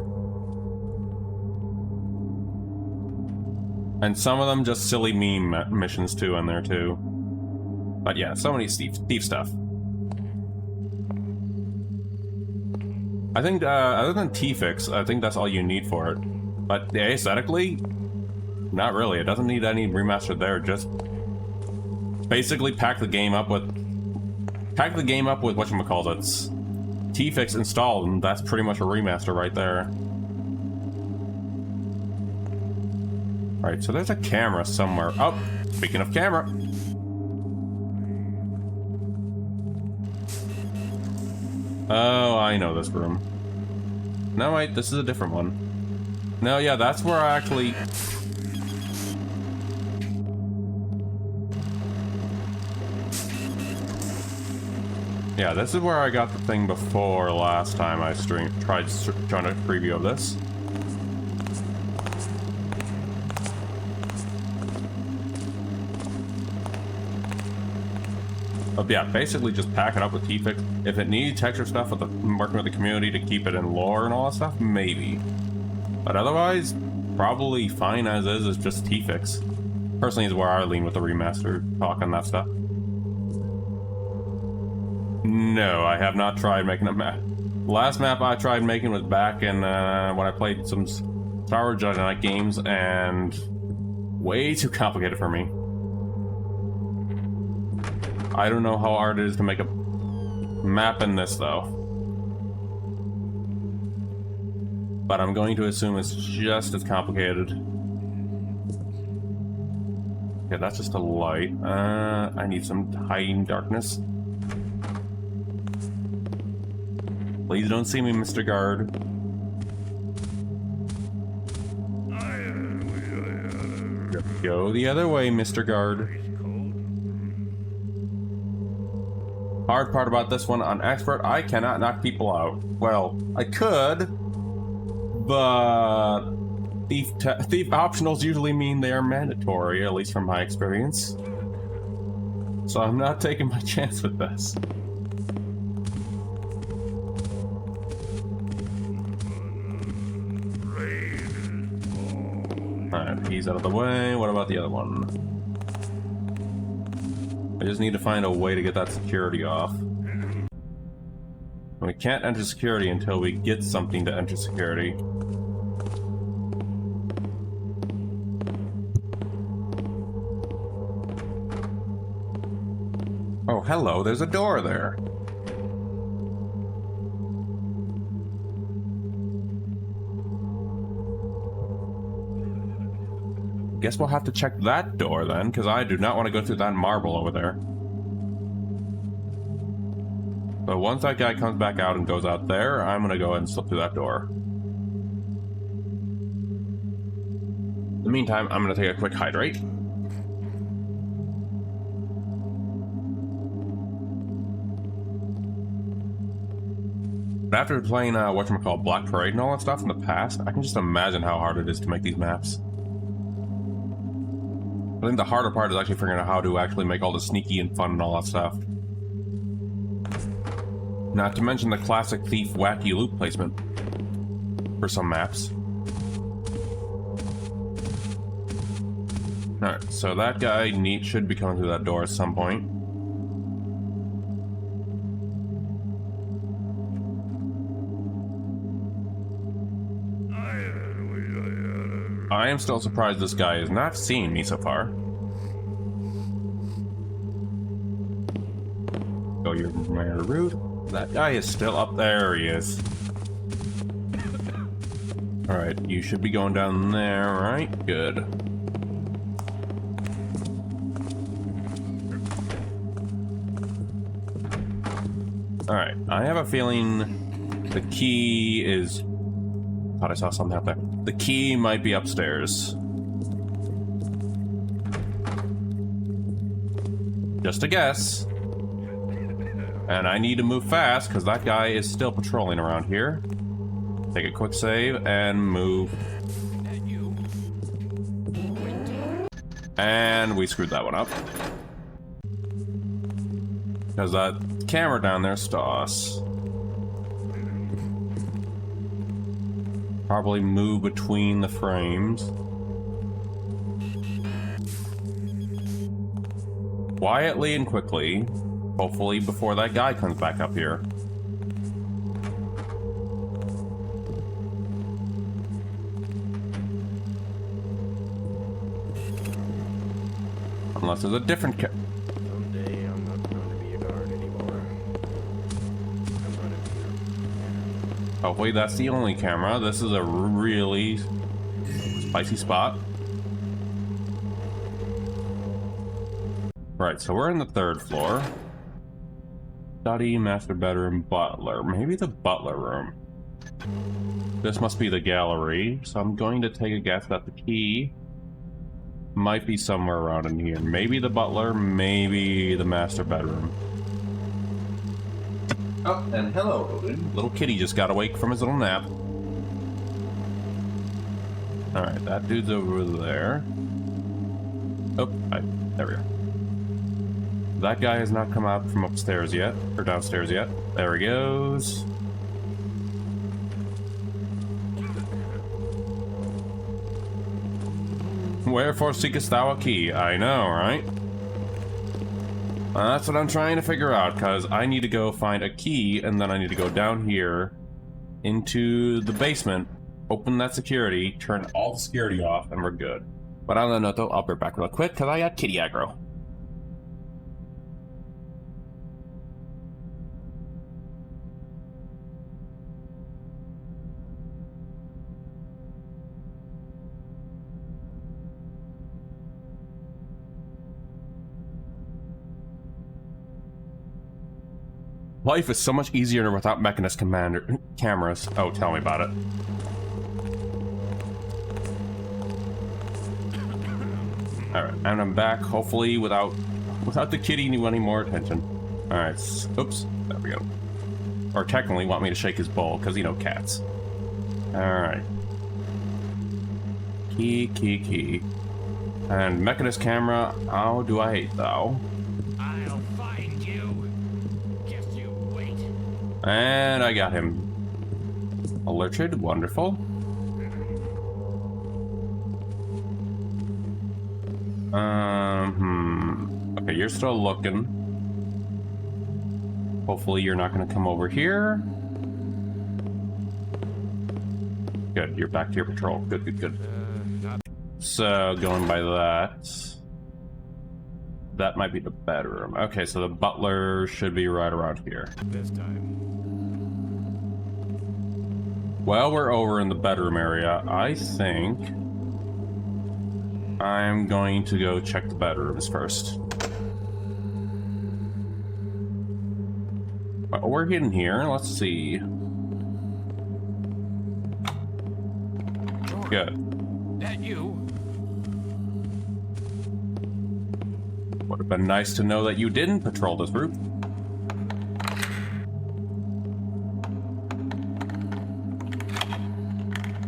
And some of them just silly meme missions too in there too. But yeah, so many thief stuff. I think, other than T-Fix, I think that's all you need for it. But aesthetically, not really. It doesn't need any remaster there. Just basically pack the game up with whatchamacallit. T-Fix installed, and that's pretty much a remaster right there. Right, so there's a camera somewhere. Oh, speaking of camera. Oh, I know this room. No, wait, this is a different one. No, yeah, that's where I actually... Yeah, this is where I got the thing before last time I tried trying to preview of this. But yeah, basically just pack it up with T-Fix. If it needs texture stuff with working with the community to keep it in lore and all that stuff, maybe. But otherwise, probably fine as is just T-Fix. Personally is where I lean with the remaster talk on that stuff. No, I have not tried making a map. Last map I tried making was back in when I played some Star Wars Jedi Knight games, and way too complicated for me. I don't know how hard it is to make a map in this though. But I'm going to assume it's just as complicated. Yeah, that's just a light. I need some hiding darkness. Please don't see me, Mr. Guard. Go the other way, Mr. Guard. Hard part about this one, on expert, I cannot knock people out. Well, I could, but thief optionals usually mean they are mandatory, at least from my experience. So I'm not taking my chance with this. Alright, he's out of the way. What about the other one? I just need to find a way to get that security off. We can't enter security until we get something to enter security. Oh, hello, there's a door there. Guess we'll have to check that door then, because I do not want to go through that marble over there. But once that guy comes back out and goes out there, I'm gonna go ahead and slip through that door. In the meantime, I'm gonna take a quick hydrate. But after playing whatchamacallit, Black Parade and all that stuff in the past, I can just imagine how hard it is to make these maps. I think the harder part is actually figuring out how to actually make all the sneaky and fun and all that stuff. Not to mention the classic thief wacky loop placement for some maps. Alright, so that guy should be coming through that door at some point. I am still surprised this guy is not seeing me so far. Go your route. That guy is still up there. He is. Alright, you should be going down there, right? Good. Alright, I have a feeling the key is... Thought I saw something up there. The key might be upstairs. Just a guess. And I need to move fast because that guy is still patrolling around here. Take a quick save and move. And we screwed that one up. Because that camera down there stops. Probably move between the frames. Quietly and quickly. Hopefully before that guy comes back up here. Unless there's a different Someday I'm not going to be a guard anymore. I'm going to be... Hopefully that's the only camera. This is a really spicy spot. Right, so we're in the 3rd floor. Study, master bedroom, butler. Maybe the butler room. This must be the gallery, so I'm going to take a guess that the key might be somewhere around in here. Maybe the butler, maybe the master bedroom. Oh, and hello, Odin. Little kitty just got awake from his little nap. Alright, that dude's over there. Oh, there we go. That guy has not come out from upstairs yet, or downstairs yet. There he goes. Wherefore seekest thou a key? I know, right? That's what I'm trying to figure out, because I need to go find a key, and then I need to go down here into the basement, open that security, turn all the security off, and we're good. But on that note, though, I'll be back real quick, because I got kitty aggro. Life is so much easier without Mechanist cameras. Oh, tell me about it. Alright, and I'm back, hopefully without the kitty needing any more attention. Alright, oops, there we go. Or technically want me to shake his bowl, because, you know, cats. Alright. Key. And Mechanist camera, how do I hate thou? I'll find you. Just you wait. And I got him. Alerted, wonderful. Okay, you're still looking. Hopefully you're not gonna come over here. Good, you're back to your patrol. Good. So, going by that... That might be the bedroom. Okay, so the butler should be right around here. This time. Well, we're over in the bedroom area. I think I'm going to go check the bedrooms first. Well, we're in here. Let's see. Good. That you? Would have been nice to know that you didn't patrol this route.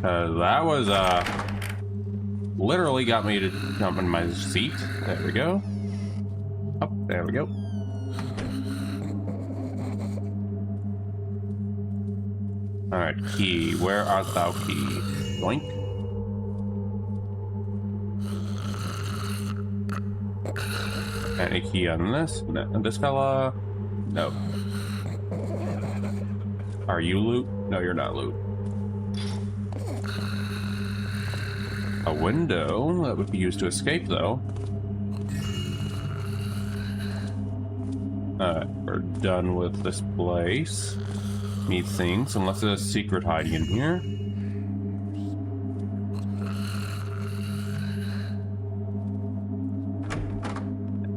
That was, literally got me to jump in my seat. There we go. Oh, there we go. Alright, key. Where art thou, key? Doink. Any key on this? No. This fella? No. Are you loot? No, you're not loot. A window that would be used to escape, though. Alright, we're done with this place. Need things, unless there's a secret hiding in here.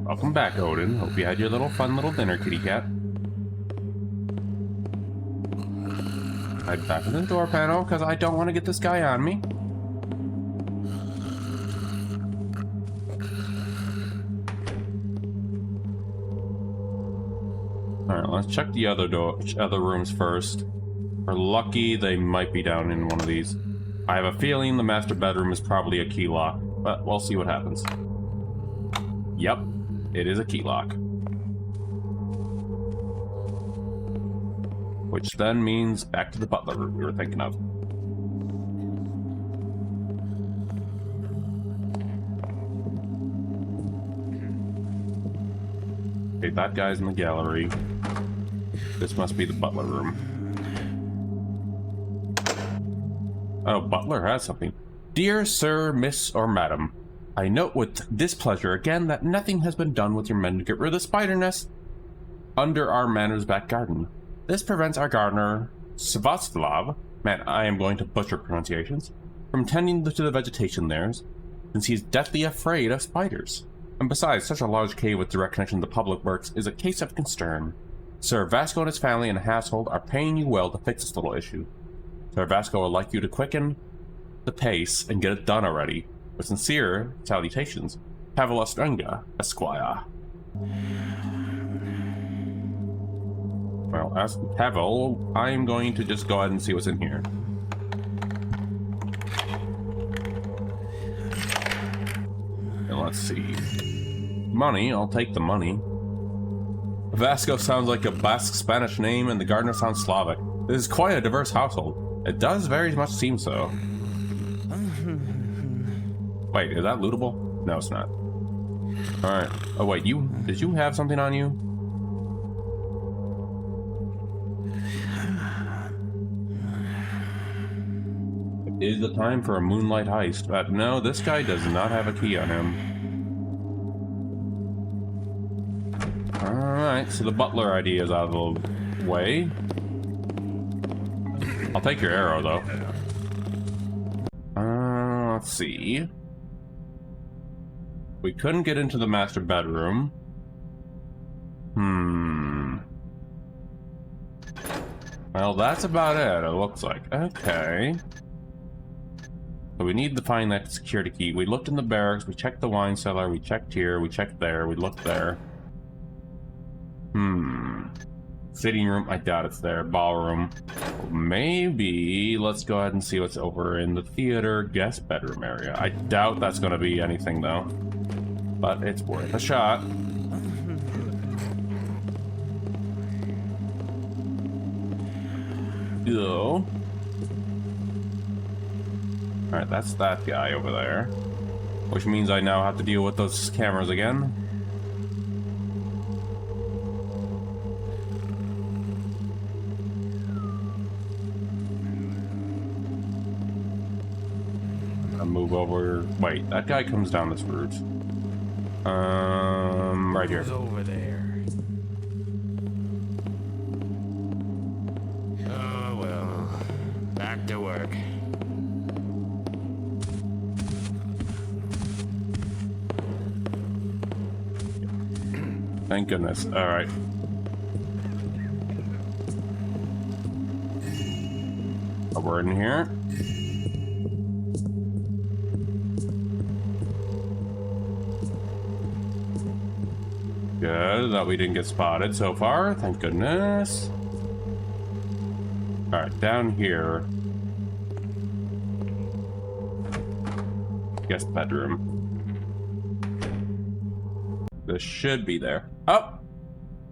Welcome back, Odin. Hope you had your fun little dinner, kitty cat. Hide back in the door panel, because I don't want to get this guy on me. Alright, let's check the other rooms first. We're lucky they might be down in one of these. I have a feeling the master bedroom is probably a key lock, but we'll see what happens. Yep, it is a key lock. Which then means back to the butler room we were thinking of. Okay, that guy's in the gallery. This must be the butler room. Oh, butler has something. Dear sir, miss, or madam, I note with displeasure again that nothing has been done with your men to get rid of the spider nest under our manor's back garden. This prevents our gardener, Svaslav, man, I am going to butcher pronunciations, from tending to the vegetation there, since he is deathly afraid of spiders. And besides, such a large cave with direct connection to public works is a case of concern. Sir Vasco and his family and household are paying you well to fix this little issue. Sir Vasco would like you to quicken the pace and get it done already. With sincere salutations, Pavel Ostrenga, Esquire. Well, as Pavel, I'm going to just go ahead and see what's in here. And let's see. Money, I'll take the money. Vasco sounds like a Basque Spanish name, and the gardener sounds Slavic. This is quite a diverse household. It does very much seem so. Wait, is that lootable? No, it's not. Alright. Oh wait, did you have something on you? It is the time for a moonlight heist. But no, this guy does not have a key on him. Alright, so the butler ID is out of the way. I'll take your arrow, though. Let's see. We couldn't get into the master bedroom. Well, that's about it, it looks like. Okay. So we need to find that security key. We looked in the barracks, we checked the wine cellar, we checked here, we checked there, we looked there. Sitting room, I doubt it's there. Ballroom. Maybe let's go ahead and see what's over in the theater guest bedroom area. I doubt that's going to be anything though, but it's worth a shot. Go. Alright, that's that guy over there, which means I now have to deal with those cameras again. Move over. Wait, that guy comes down this route. Right here. Who's over there? Oh well, back to work. Thank goodness. All right. A word in here. Good that we didn't get spotted so far, thank goodness. Alright, down here. Guest bedroom. This should be there. Oh!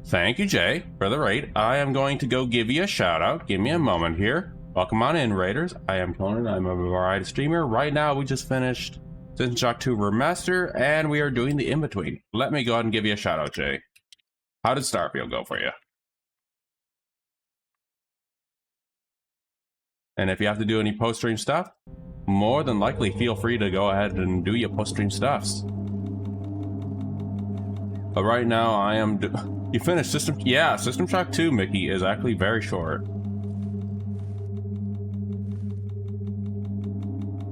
Thank you, Jay, for the raid. I am going to go give you a shout out. Give me a moment here. Welcome on in, Raiders. I am Conan. I'm a variety streamer. Right now, we just finished System Shock 2 Remaster, and we are doing the in-between. Let me go ahead and give you a shout out, Jay. How did Starfield go for you? And if you have to do any post-stream stuff, more than likely feel free to go ahead and do your post-stream stuffs. But right now, I am... You finished System... Yeah, System Shock 2, Mickey, is actually very short.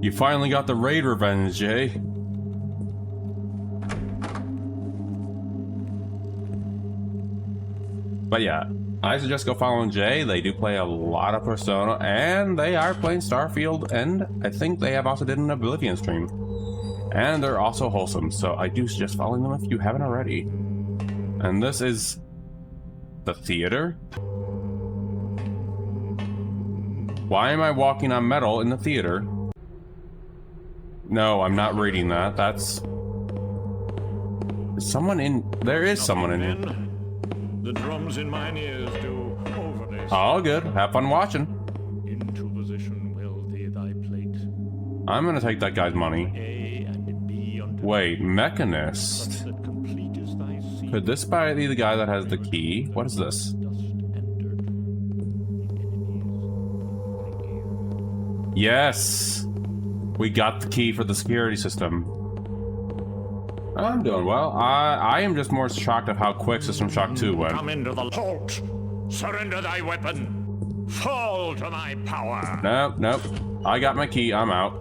You finally got the raid revenge, Jay. But yeah, I suggest go following Jay. They do play a lot of Persona, and they are playing Starfield, and I think they have also did an Oblivion stream. And they're also wholesome, so I do suggest following them if you haven't already. And this is the theater. Why am I walking on metal in the theater? No, I'm not reading that. That's... Is someone in... There is someone in here. The drums in mine ears do overlay. All good. Have fun watching. Into position will thy plate. I'm gonna take that guy's money. Wait, Mechanist. Could this be the guy that has the key? What is this? Yes! We got the key for the security system. I'm doing well. I am just more shocked at how quick System Shock 2 went. Come into the halt! Surrender thy weapon! Fall to my power! Nope, nope. I got my key. I'm out.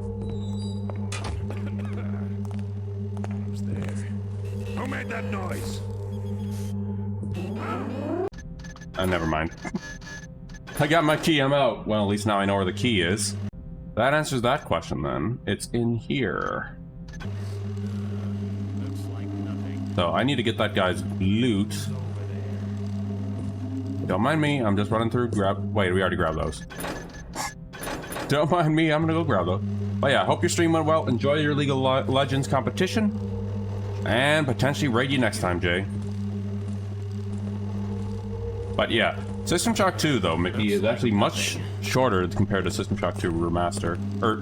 Who's there? Who made that noise? never mind. I got my key, I'm out. Well, at least now I know where the key is. That answers that question then. It's in here. So I need to get that guy's loot. Don't mind me, I'm just running through, wait, we already grabbed those. Don't mind me, I'm gonna go grab those. But yeah, hope your stream went well. Enjoy your League of Legends competition. And potentially raid you next time, Jay. But yeah, System Shock 2 though, Mickey, is actually much shorter compared to System Shock 2 Remaster. Or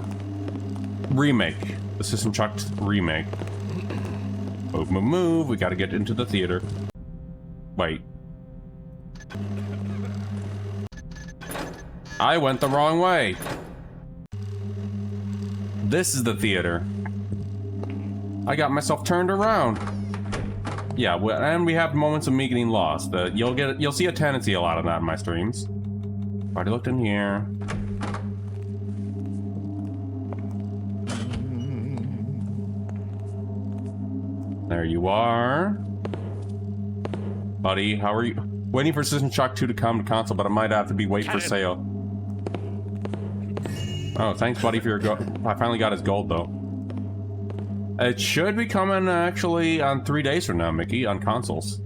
Remake. The System Shock Remake. Move, move, move. We gotta get into the theater. Wait. I went the wrong way. This is the theater. I got myself turned around. Yeah, and we have moments of me getting lost. You'll see a tendency a lot of that in my streams. Already looked in here. There you are. Buddy, how are you? Waiting for System Shock 2 to come to console, but it might have to be wait for sale. Oh, thanks, buddy, for your gold. I finally got his gold, though. It should be coming, actually, on 3 days from now, Mickey, on consoles.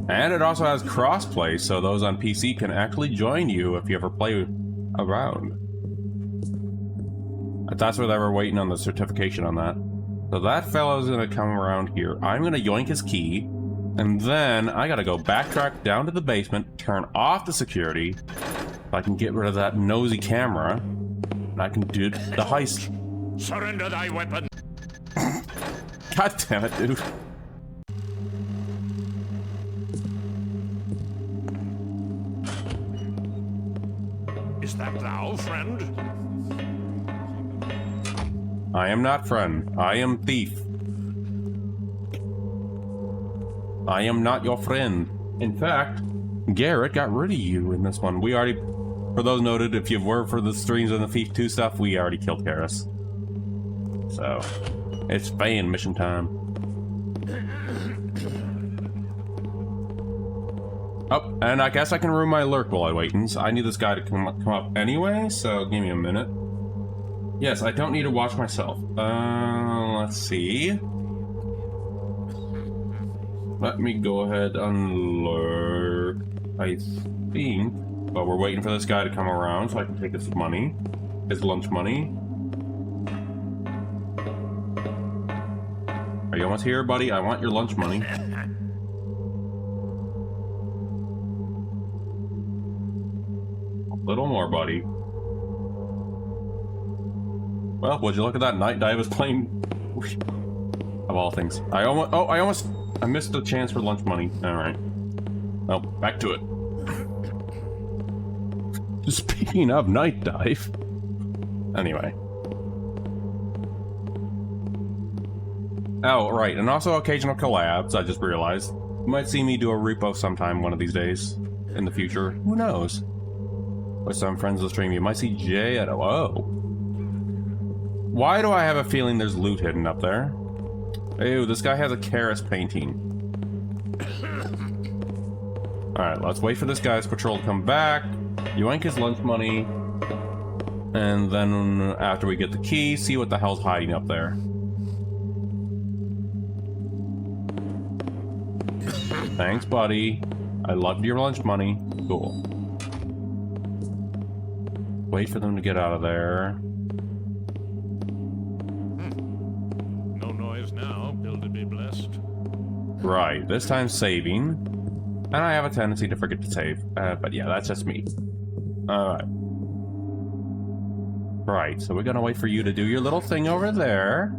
And it also has crossplay, so those on PC can actually join you if you ever play around. That's where they were waiting on the certification on that. So that fellow's gonna come around here. I'm gonna yoink his key, and then I gotta go backtrack down to the basement, turn off the security, so I can get rid of that nosy camera, and I can do the heist. Surrender thy weapon. God damn it, dude. Is that thou, friend? I am not friend. I am thief. I am not your friend. In fact, Garrett got rid of you in this one. We already, for those noted, if you were for the streams and the Thief 2 stuff, we already killed Karis. So, it's fan mission time. Oh, and I guess I can ruin my lurk while I wait. I need this guy to come up anyway, so give me a minute. Yes, I don't need to watch myself. Let's see. Let me go ahead and lurk, I think. But we're waiting for this guy to come around so I can take his money. His lunch money. Are you almost here, buddy? I want your lunch money. A little more, buddy. Well, would you look at that? Night Dive was playing. Of all things. I missed the chance for lunch money. Alright. Well, back to it. Speaking of Night Dive. Anyway. Oh, right. And also occasional collabs, I just realized. You might see me do a repo sometime one of these days. In the future. Who knows? With some friends of the stream. You might see Jay at... Oh. Why do I have a feeling there's loot hidden up there? Ew, this guy has a Karis painting. Alright, let's wait for this guy's patrol to come back. Yoink his lunch money. And then after we get the key, see what the hell's hiding up there. Thanks, buddy. I loved your lunch money. Cool. Wait for them to get out of there. No noise now. Bill to be blessed. Right, this time saving. And I have a tendency to forget to save. But yeah, that's just me. Alright. Right, so we're gonna wait for you to do your little thing over there.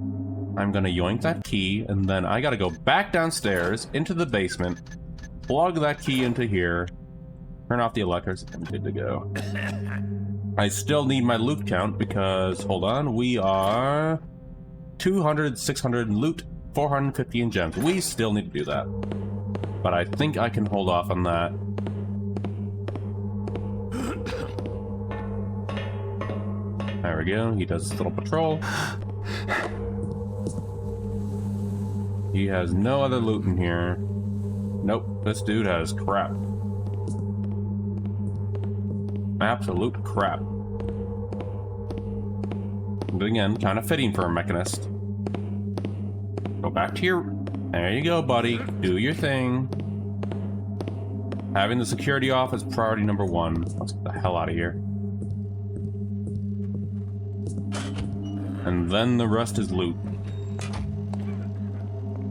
I'm gonna yoink that key, and then I gotta go back downstairs into the basement, plug that key into here, turn off the electrics, and good to go. I still need my loot count because, hold on, we are 200, 600 in loot, 450 in gems. We still need to do that. But I think I can hold off on that. There we go, he does his little patrol. He has no other loot in here. Nope, this dude has crap. Absolute crap. But again, kind of fitting for a mechanist. Go back to your... There you go, buddy. Do your thing. Having the security off is priority number 1. Let's get the hell out of here. And then the rest is loot.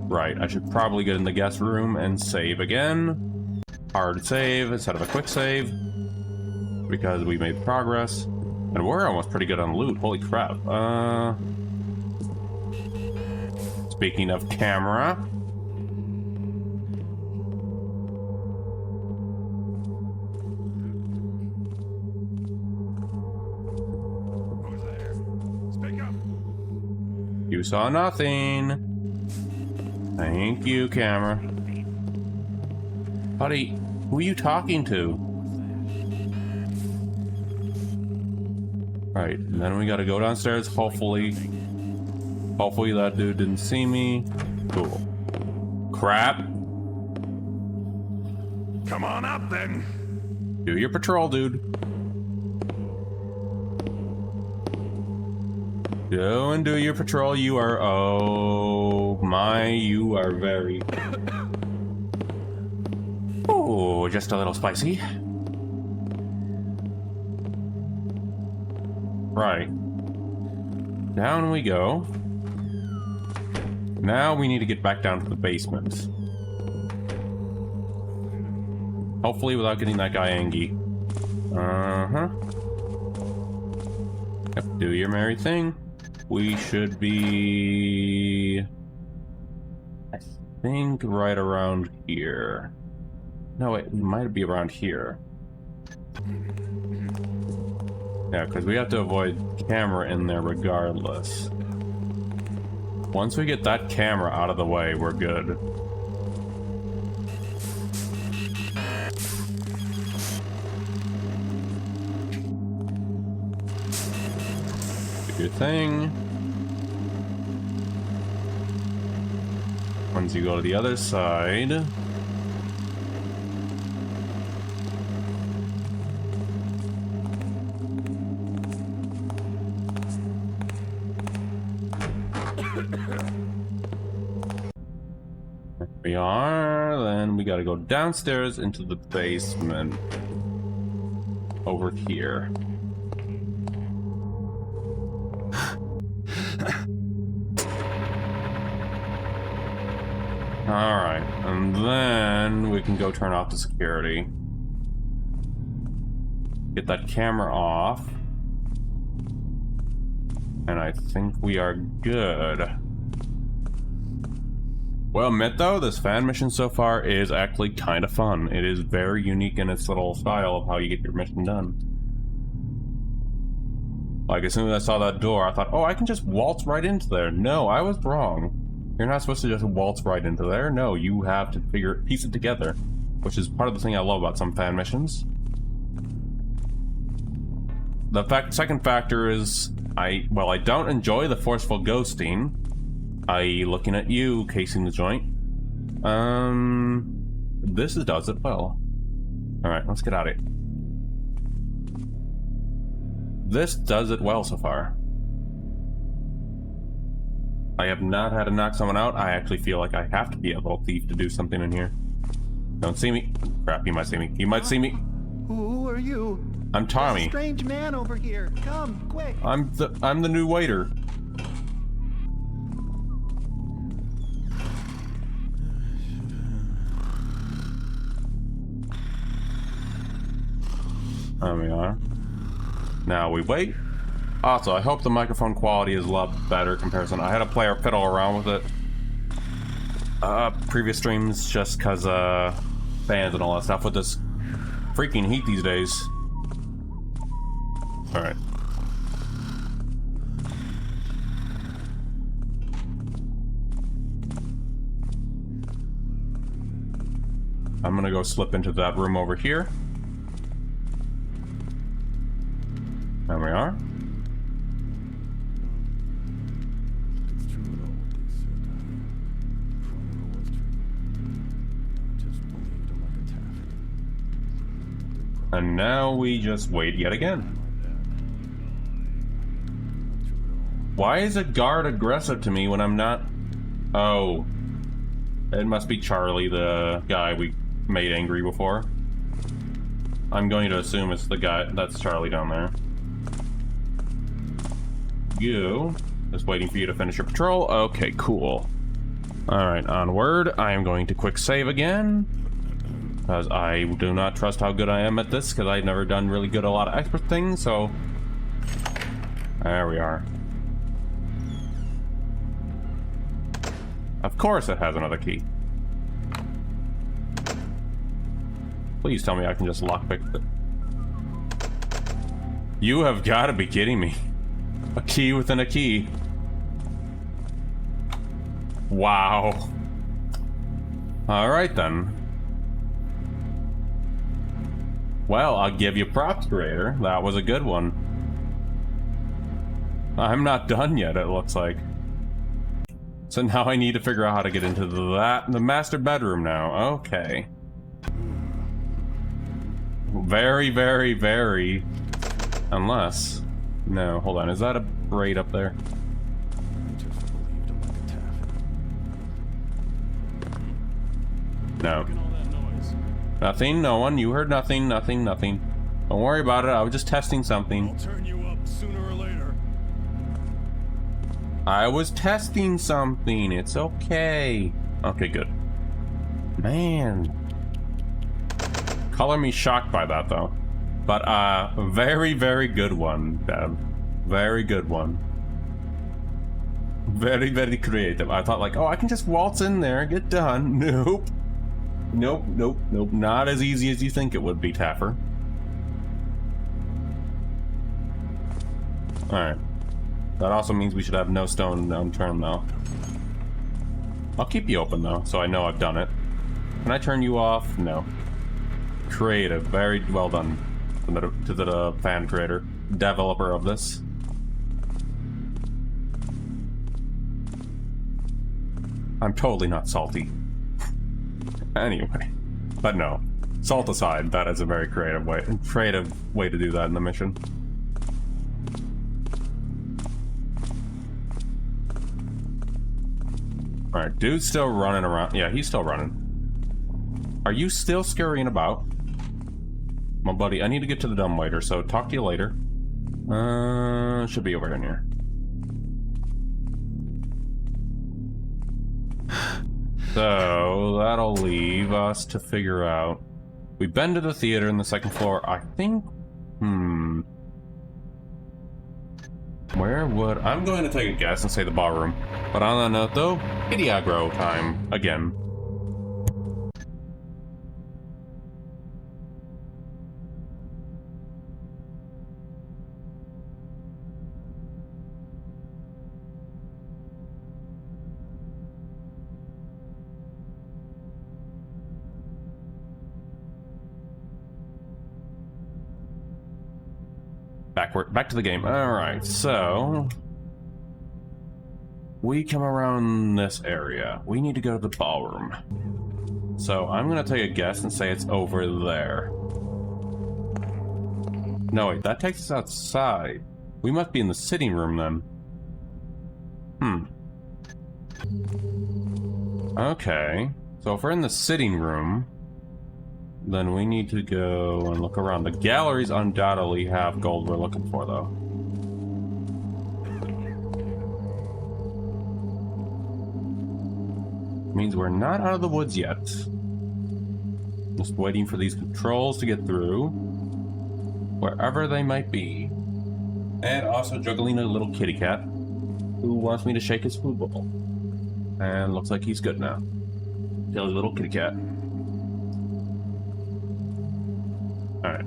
Right, I should probably get in the guest room and save again. Hard save instead of a quick save. Because we made progress. And we're almost pretty good on loot. Holy crap. Speaking of camera. You saw nothing. Thank you, camera. Buddy, who are you talking to? Right, and then we gotta go downstairs, hopefully. Hopefully that dude didn't see me. Cool. Crap. Come on up, then. Do your patrol, dude. Go and do your patrol. You are... Oh my, you are very... Oh, just a little spicy. Right. Down we go. Now we need to get back down to the basement. Hopefully without getting that guy angry. Uh-huh. Yep, do your merry thing. We should be... I think right around here. No, wait, we might be around here. Yeah, because we have to avoid camera in there regardless. Once we get that camera out of the way, we're good. Do your thing. Once you go to the other side... we are, then we gotta go downstairs into the basement. Over here. Alright, and then we can go turn off the security. Get that camera off. And I think we are good. Well, admit though, this fan mission so far is actually kind of fun. It is very unique in its little style of how you get your mission done. Like, as soon as I saw that door, I thought, oh, I can just waltz right into there. No, I was wrong. You're not supposed to just waltz right into there. No, you have to piece it together, which is part of the thing I love about some fan missions. The second factor is, I don't enjoy the forceful ghosting, i.e. looking at you, casing the joint. This does it well. Alright, let's get out of here. This does it well so far. I have not had to knock someone out. I actually feel like I have to be a little thief to do something in here. Don't see me. Crap, you might see me. You might see me. Who are you? I'm Tommy. There's a strange man over here. Come, quick. I'm the new waiter. There we are. Now we wait. Also, I hope the microphone quality is a lot better comparison. I had a player fiddle around with it. Previous streams just cause fans and all that stuff with this freaking heat these days. Alright. I'm gonna go slip into that room over here. There we are. And now we just wait yet again. Why is a guard aggressive to me when I'm not? Oh. It must be Charlie, the guy we made angry before. I'm going to assume it's the guy. That's Charlie down there. You. Just waiting for you to finish your patrol. Okay, cool. Alright, onward. I am going to quick save again. Because I do not trust how good I am at this, because I've never done really good at a lot of expert things, so... There we are. Of course it has another key. Please tell me I can just lockpick it. You have got to be kidding me. A key within a key. Wow. Alright then. Well, I'll give you props, creator. That was a good one. I'm not done yet, it looks like. So now I need to figure out how to get into the master bedroom now. Okay. Very, very, very... Unless... No, hold on. Is that a braid up there? No. Nothing, no one. You heard nothing, nothing, nothing. Don't worry about it. I was just testing something. I'll turn you up sooner or later. I was testing something. It's okay. Okay, good. Man. Color me shocked by that, though. But, very, very good one, Deb. Very good one. Very, very creative. I thought, like, oh, I can just waltz in there, get done. Nope. Nope, nope, nope. Not as easy as you think it would be, Taffer. Alright. That also means we should have no stone unturned, though. I'll keep you open, though, so I know I've done it. Can I turn you off? No. Creative. Very well done to the fan creator, developer of this. I'm totally not salty. Anyway. But no. Salt aside, that is a very creative way to do that in the mission. Alright, dude's still running around. Yeah, he's still running. Are you still scurrying about? My buddy, I need to get to the dumbwaiter, so talk to you later. Should be over in here. So, that'll leave us to figure out... We've been to the theater in the second floor, I think... Where would... I'm going to take a guess and say the ballroom. But on that note, though, kitty aggro time again. Back to the game. Alright, so... We come around this area. We need to go to the ballroom. So I'm gonna take a guess and say it's over there. No, wait, that takes us outside. We must be in the sitting room then. Okay. So if we're in the sitting room... Then we need to go and look around. The galleries undoubtedly have gold we're looking for, though. Means we're not out of the woods yet. Just waiting for these controls to get through. Wherever they might be. And also juggling a little kitty cat who wants me to shake his food bowl. And looks like he's good now. Silly little kitty cat. Alright.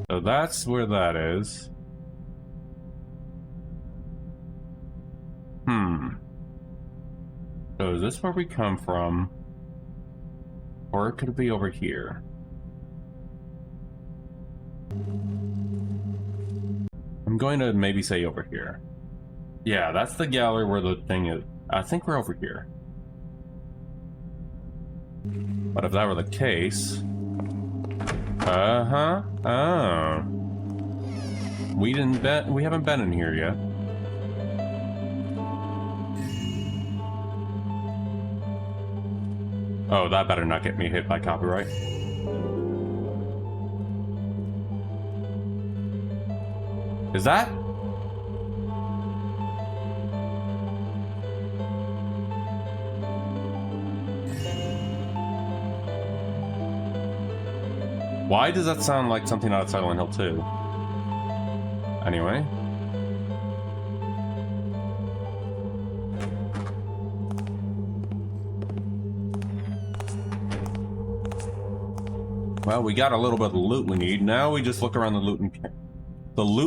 So that's where that is. So is this where we come from? Or could it be over here? I'm going to maybe say over here. Yeah, that's the gallery where the thing is. I think we're over here. But if that were the case, Uh-huh. Oh. We haven't been in here yet. Oh, that better not get me hit by copyright. Is that? Why does that sound like something out of Silent Hill 2? Anyway. Well, we got a little bit of the loot we need. Now we just look around the loot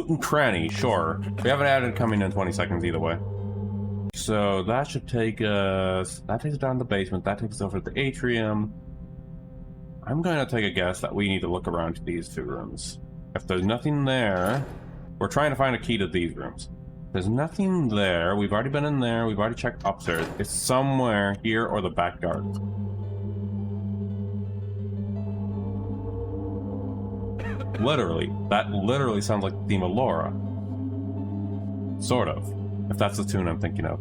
and cranny, sure. We haven't added coming in 20 seconds either way. So that should take us... That takes us down to the basement. That takes us over to the atrium. I'm going to take a guess that we need to look around to these two rooms. If there's nothing there... We're trying to find a key to these rooms. If there's nothing there. We've already been in there. We've already checked upstairs. It's somewhere here or the back garden. Literally. That literally sounds like the theme of Laura. Sort of. If that's the tune I'm thinking of.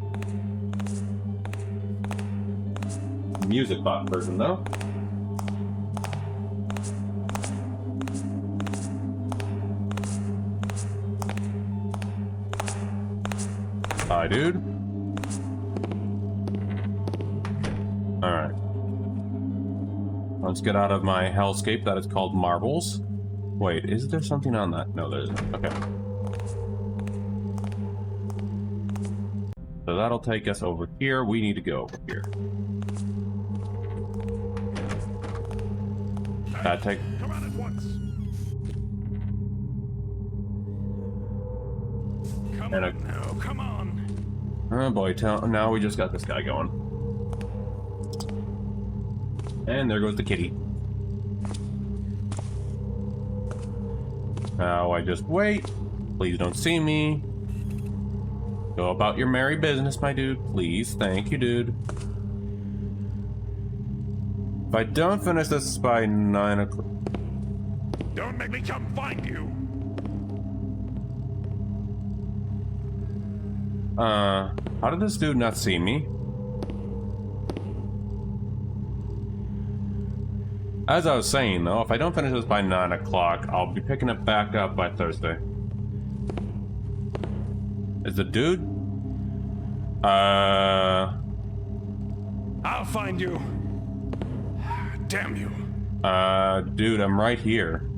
Music bot version, though. Hi, dude. Alright. Let's get out of my hellscape that is called marbles. Wait, is there something on that? No, there isn't. Okay. So that'll take us over here. We need to go over here. That take... Come on at once. Come on now, come on. Oh boy, now we just got this guy going. And there goes the kitty. Now I just wait. Please don't see me. Go about your merry business, my dude. Please. Thank you, dude. If I don't finish this by 9 o'clock... Don't make me come find you. How did this dude not see me? As I was saying, though, if I don't finish this by 9 o'clock, I'll be picking it back up by Thursday. Is the dude? I'll find you. Damn you. Dude, I'm right here.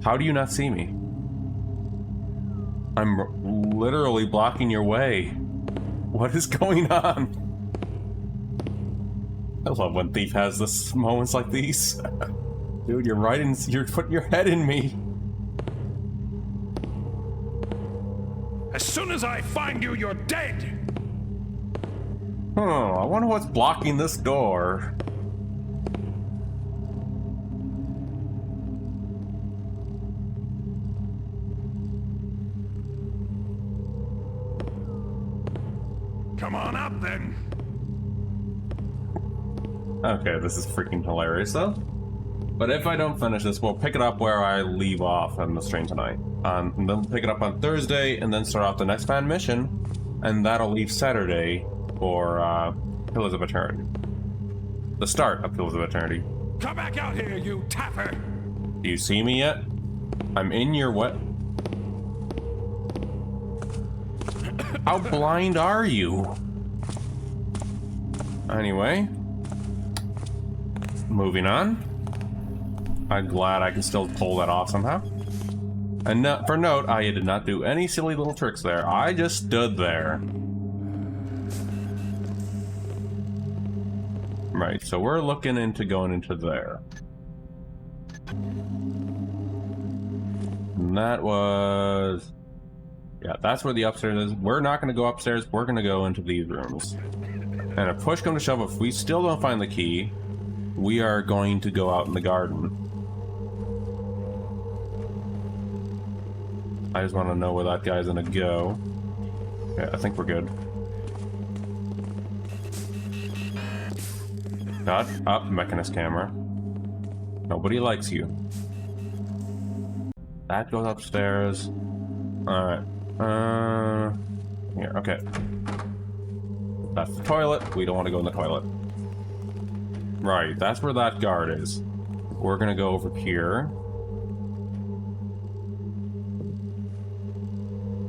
How do you not see me? I'm literally blocking your way. What is going on? I love when Thief has this moments like these. Dude, you're putting your head in me. As soon as I find you, you're dead. Oh, I wonder what's blocking this door. Come on up, then. Okay, this is freaking hilarious, though. But if I don't finish this, we'll pick it up where I leave off on the stream tonight. And then we'll pick it up on Thursday, and then start off the next fan mission. And that'll leave Saturday for Pillars of Eternity. The start of Pillars of Eternity. Come back out here, you tapper! Do you see me yet? I'm in your what? How blind are you? Anyway. Moving on. I'm glad I can still pull that off somehow. And for note, I did not do any silly little tricks there. I just stood there. Right, so we're looking into going into there. And that was... Yeah, that's where the upstairs is. We're not going to go upstairs. We're going to go into these rooms. And if push comes to shove, if we still don't find the key, we are going to go out in the garden. I just want to know where that guy's going to go. Yeah, I think we're good. Not up, Mechanist camera. Nobody likes you. That goes upstairs. Alright. Here, okay. That's the toilet. We don't want to go in the toilet. Right, that's where that guard is. We're gonna go over here.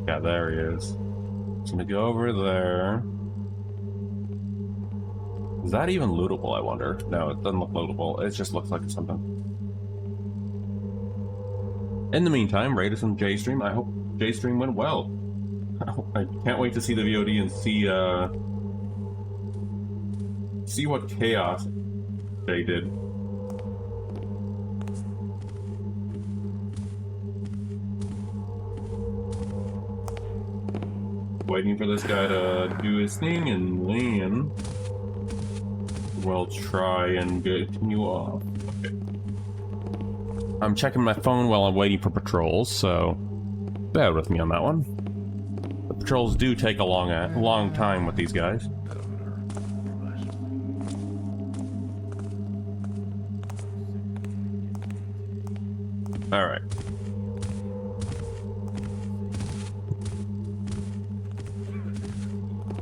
Yeah, there he is. Just gonna go over there. Is that even lootable, I wonder? No, it doesn't look lootable. It just looks like it's something. In the meantime, rate us on JStream. I hope JStream went well. I can't wait to see the VOD and see what chaos they did. Waiting for this guy to do his thing, and then we'll try and continue off. Okay. I'm checking my phone while I'm waiting for patrols, so bear with me on that one. The patrols do take a long time with these guys. All right.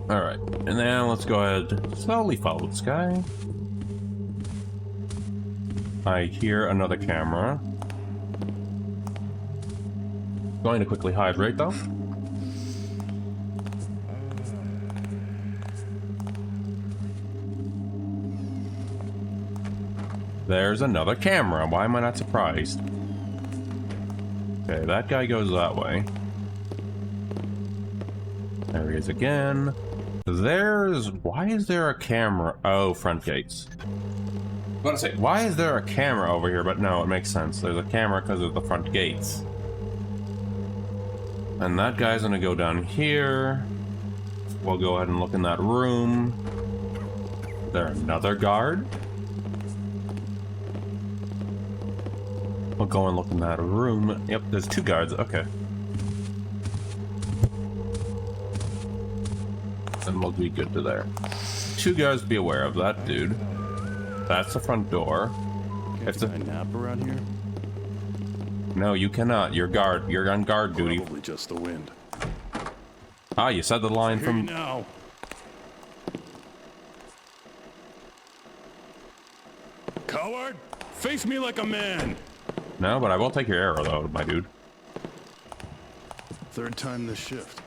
All right, and now let's go ahead, slowly follow this guy. I hear another camera. Going to quickly hydrate though. There's another camera. Why am I not surprised? Okay, that guy goes that way. There he is again. Why is there a camera? Oh, front gates. I was about to say, why is there a camera over here? But no, it makes sense. There's a camera because of the front gates. And that guy's gonna go down here. We'll go ahead and look in that room. Is there another guard? We'll go and look in that room. Yep, there's two guards. Okay. And we'll be good to there. Two guards, be aware of that dude. That's the front door. If the nap around here? No, you cannot. You're on guard duty. Probably just the wind. Ah, you said the line from. Now. Coward, face me like a man. No, but I will take your arrow though, my dude. Third time this shift.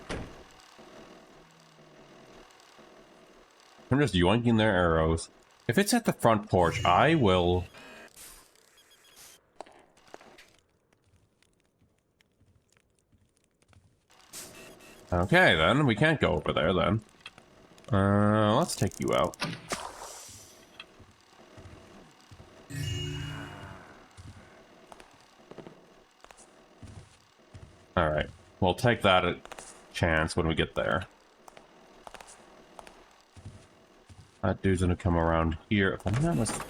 I'm just yoinking their arrows. If it's at the front porch, I will... Okay, then. We can't go over there, then. Let's take you out. Alright. We'll take that a chance when we get there. That dude's gonna come around here. If I'm not mistaken.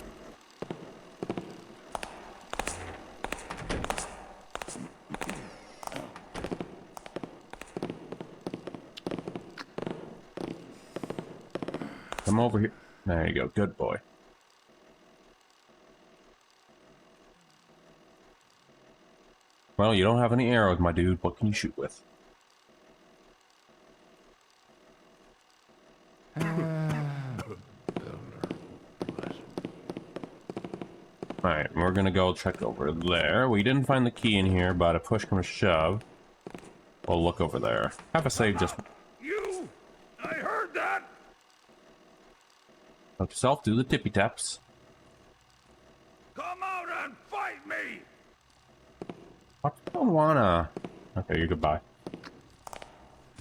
Come over here. There you go. Good boy. Well, you don't have any arrows, my dude. What can you shoot with? Alright, we're gonna go check over there. We didn't find the key in here, but a push comes to shove. We'll look over there. Have a save just... You! I heard that! Help yourself, do the tippy taps. Come out and fight me! I don't wanna... Okay, you're goodbye.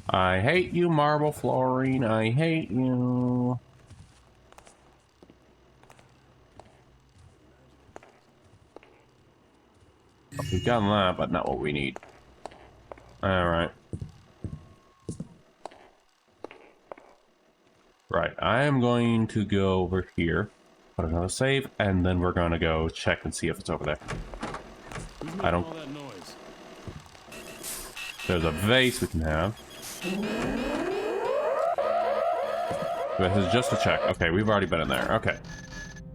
I hate you, marble flooring. I hate you. We've gotten that, but not what we need. Alright. Right, I am going to go over here, put another save, and then we're gonna go check and see if it's over there. I don't... There's a vase we can have. This is just a check. Okay, we've already been in there. Okay.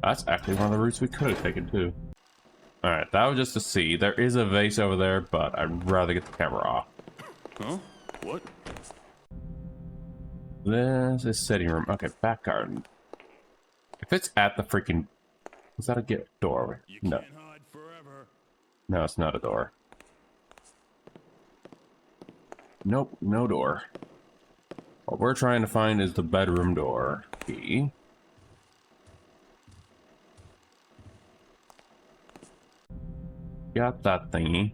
That's actually one of the routes we could have taken, too. Alright, that was just to see. There is a vase over there, but I'd rather get the camera off. Huh? What? This is sitting room. Okay, back garden. If it's at the freaking... Is that a door? No. No, it's not a door. Nope, no door. What we're trying to find is the bedroom door key. Got that thingy.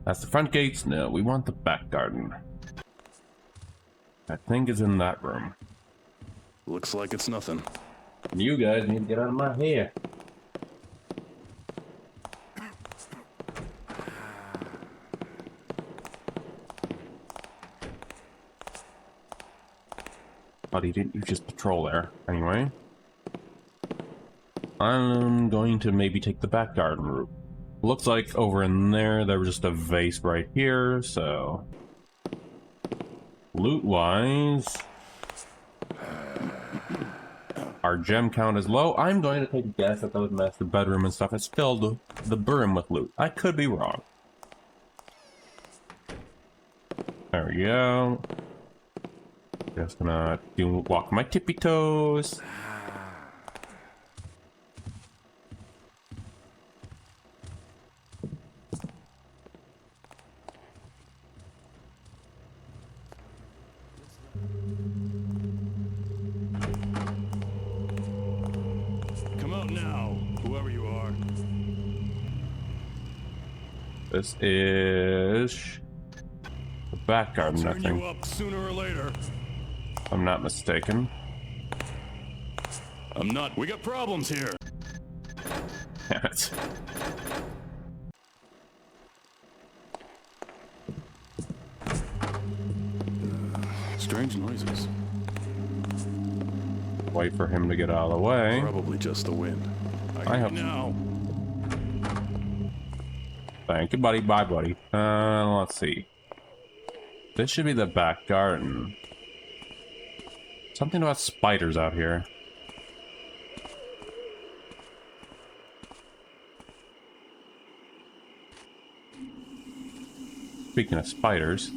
That's the front gates? No, we want the back garden. I think it's in that room. Looks like it's nothing. You guys need to get out of my hair. Buddy, didn't you just patrol there? Anyway. I'm going to maybe take the back garden route. Looks like over in there was just a vase right here, so... Loot-wise... Our gem count is low. I'm going to take a guess that the master bedroom and stuff is filled the brim with loot. I could be wrong. There we go. Just gonna walk my tippy toes. Come out now, whoever you are. This is the back garden, I Turn think. you up sooner or later. If I'm not mistaken. I'm not. We got problems here. Yes. Strange noises. Wait for him to get out of the way. Probably just the wind. I hope now. Thank you, buddy. Bye, buddy. Let's see. This should be the back garden. Something about spiders out here. Speaking of spiders.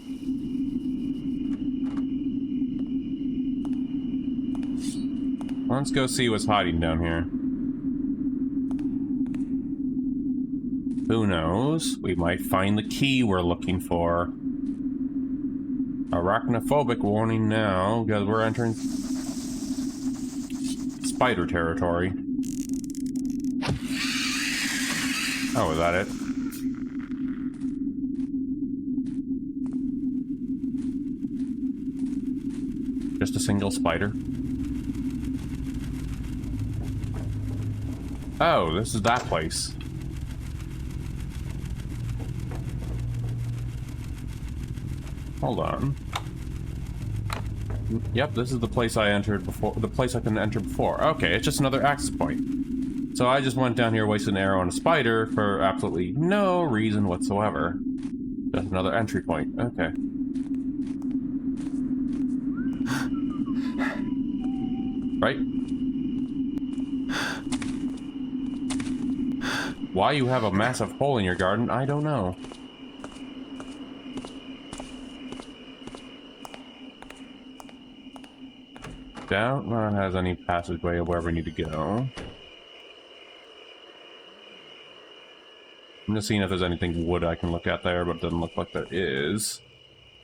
Let's go see what's hiding down here. Who knows? We might find the key we're looking for. Arachnophobic warning now, because we're entering spider territory. Oh, is that it? Just a single spider? Oh, this is that place. Hold on. Yep, this is the place I entered before. The place I couldn't enter before. Okay, it's just another access point. So I just went down here, wasted an arrow on a spider for absolutely no reason whatsoever. Just another entry point. Okay. Right? Why you have a massive hole in your garden, I don't know. Doubt that has any passageway of wherever we need to go. I'm just seeing if there's anything wood I can look at there, but it doesn't look like there is.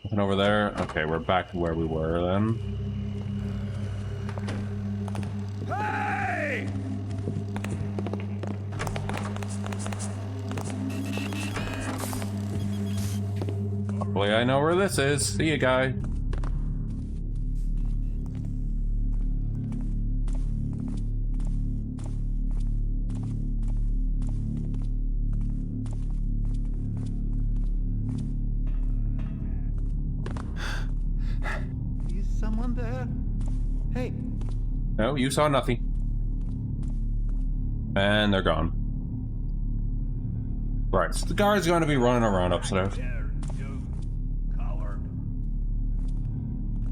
Nothing over there? Okay, we're back to where we were then. Hey! Hopefully I know where this is. See you, guy. Is someone there? Hey. No, you saw nothing. And they're gone. Right, so the guard's going to be running around upstairs.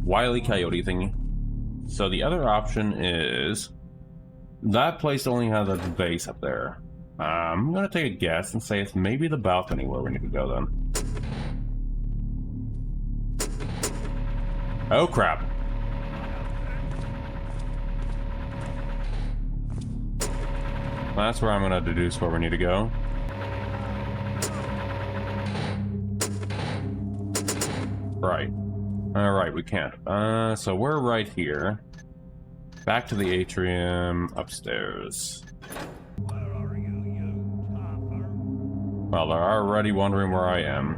Wily coyote thingy. So the other option is... That place only has a base up there. I'm gonna take a guess and say it's maybe the balcony where we need to go then. Oh crap. That's where I'm gonna deduce where we need to go. Right. Alright, we can't. So we're right here. Back to the atrium, upstairs. Well, they're already wondering where I am.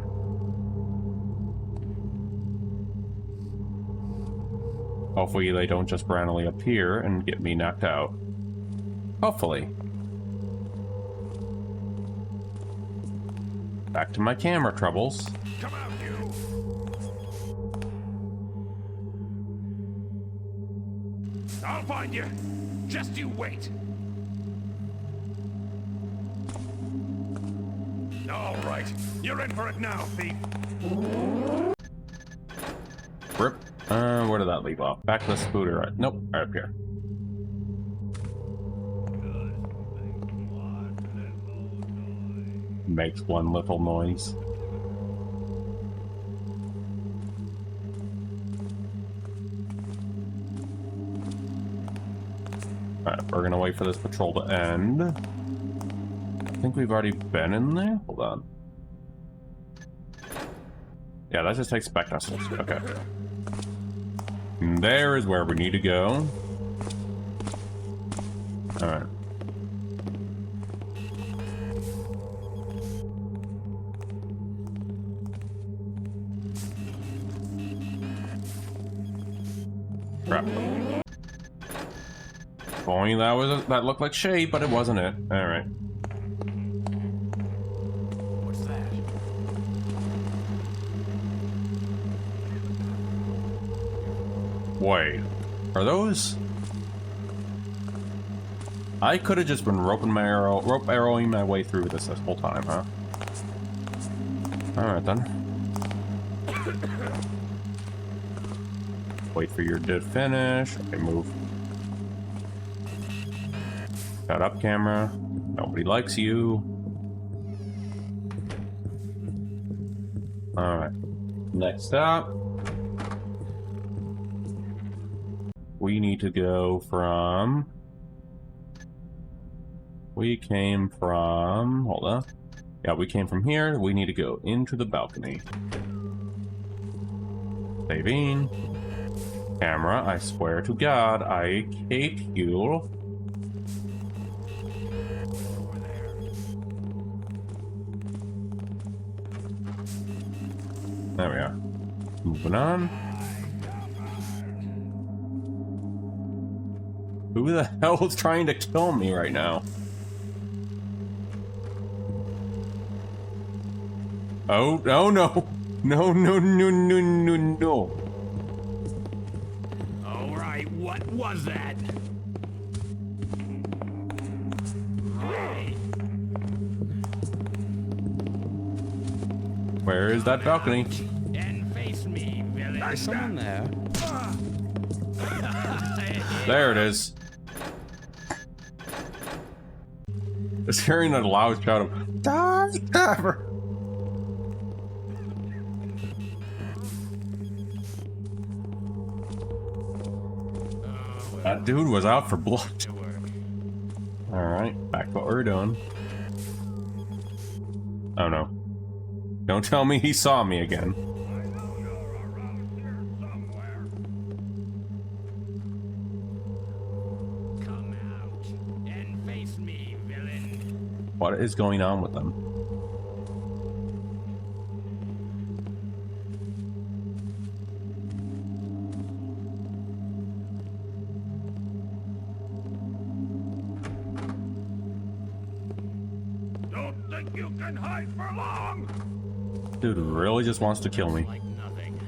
Hopefully they don't just randomly appear and get me knocked out. Hopefully. Back to my camera troubles. Come out, you! I'll find you. Just you wait. All right, you're in for it now, thief. Rip. Where did that leave off? Back to the scooter. Right. Nope, right up here. Makes one little noise. Alright, we're gonna wait for this patrol to end. I think we've already been in there? Hold on. Yeah, that just takes back us. Okay. And there is where we need to go. Alright. Crap. If only that looked like shade, but it wasn't it. Alright. What's that? Wait. Are those? I could have just been rope arrowing my way through this whole time, huh? Alright then. Wait for your to finish. Okay, move. Shut up, camera. Nobody likes you. Alright. Next up. We need to go from... We came from... Hold on. Yeah, we came from here. We need to go into the balcony. Saving. Camera, I swear to God, I hate you. There we are. Moving on. Who the hell is trying to kill me right now? Oh, no, no. No, no, no, no, no, no. All right, what was that? Where is that balcony? And face me, villain. There's someone there. There it is. Just hearing a loud shout of "Die, That dude was out for blood. Alright, back to what we're doing. Oh no. Don't tell me he saw me again. Come out and face me, villain. What is going on with them? Don't think you can hide for long. Dude really just wants to kill me. Like nothing.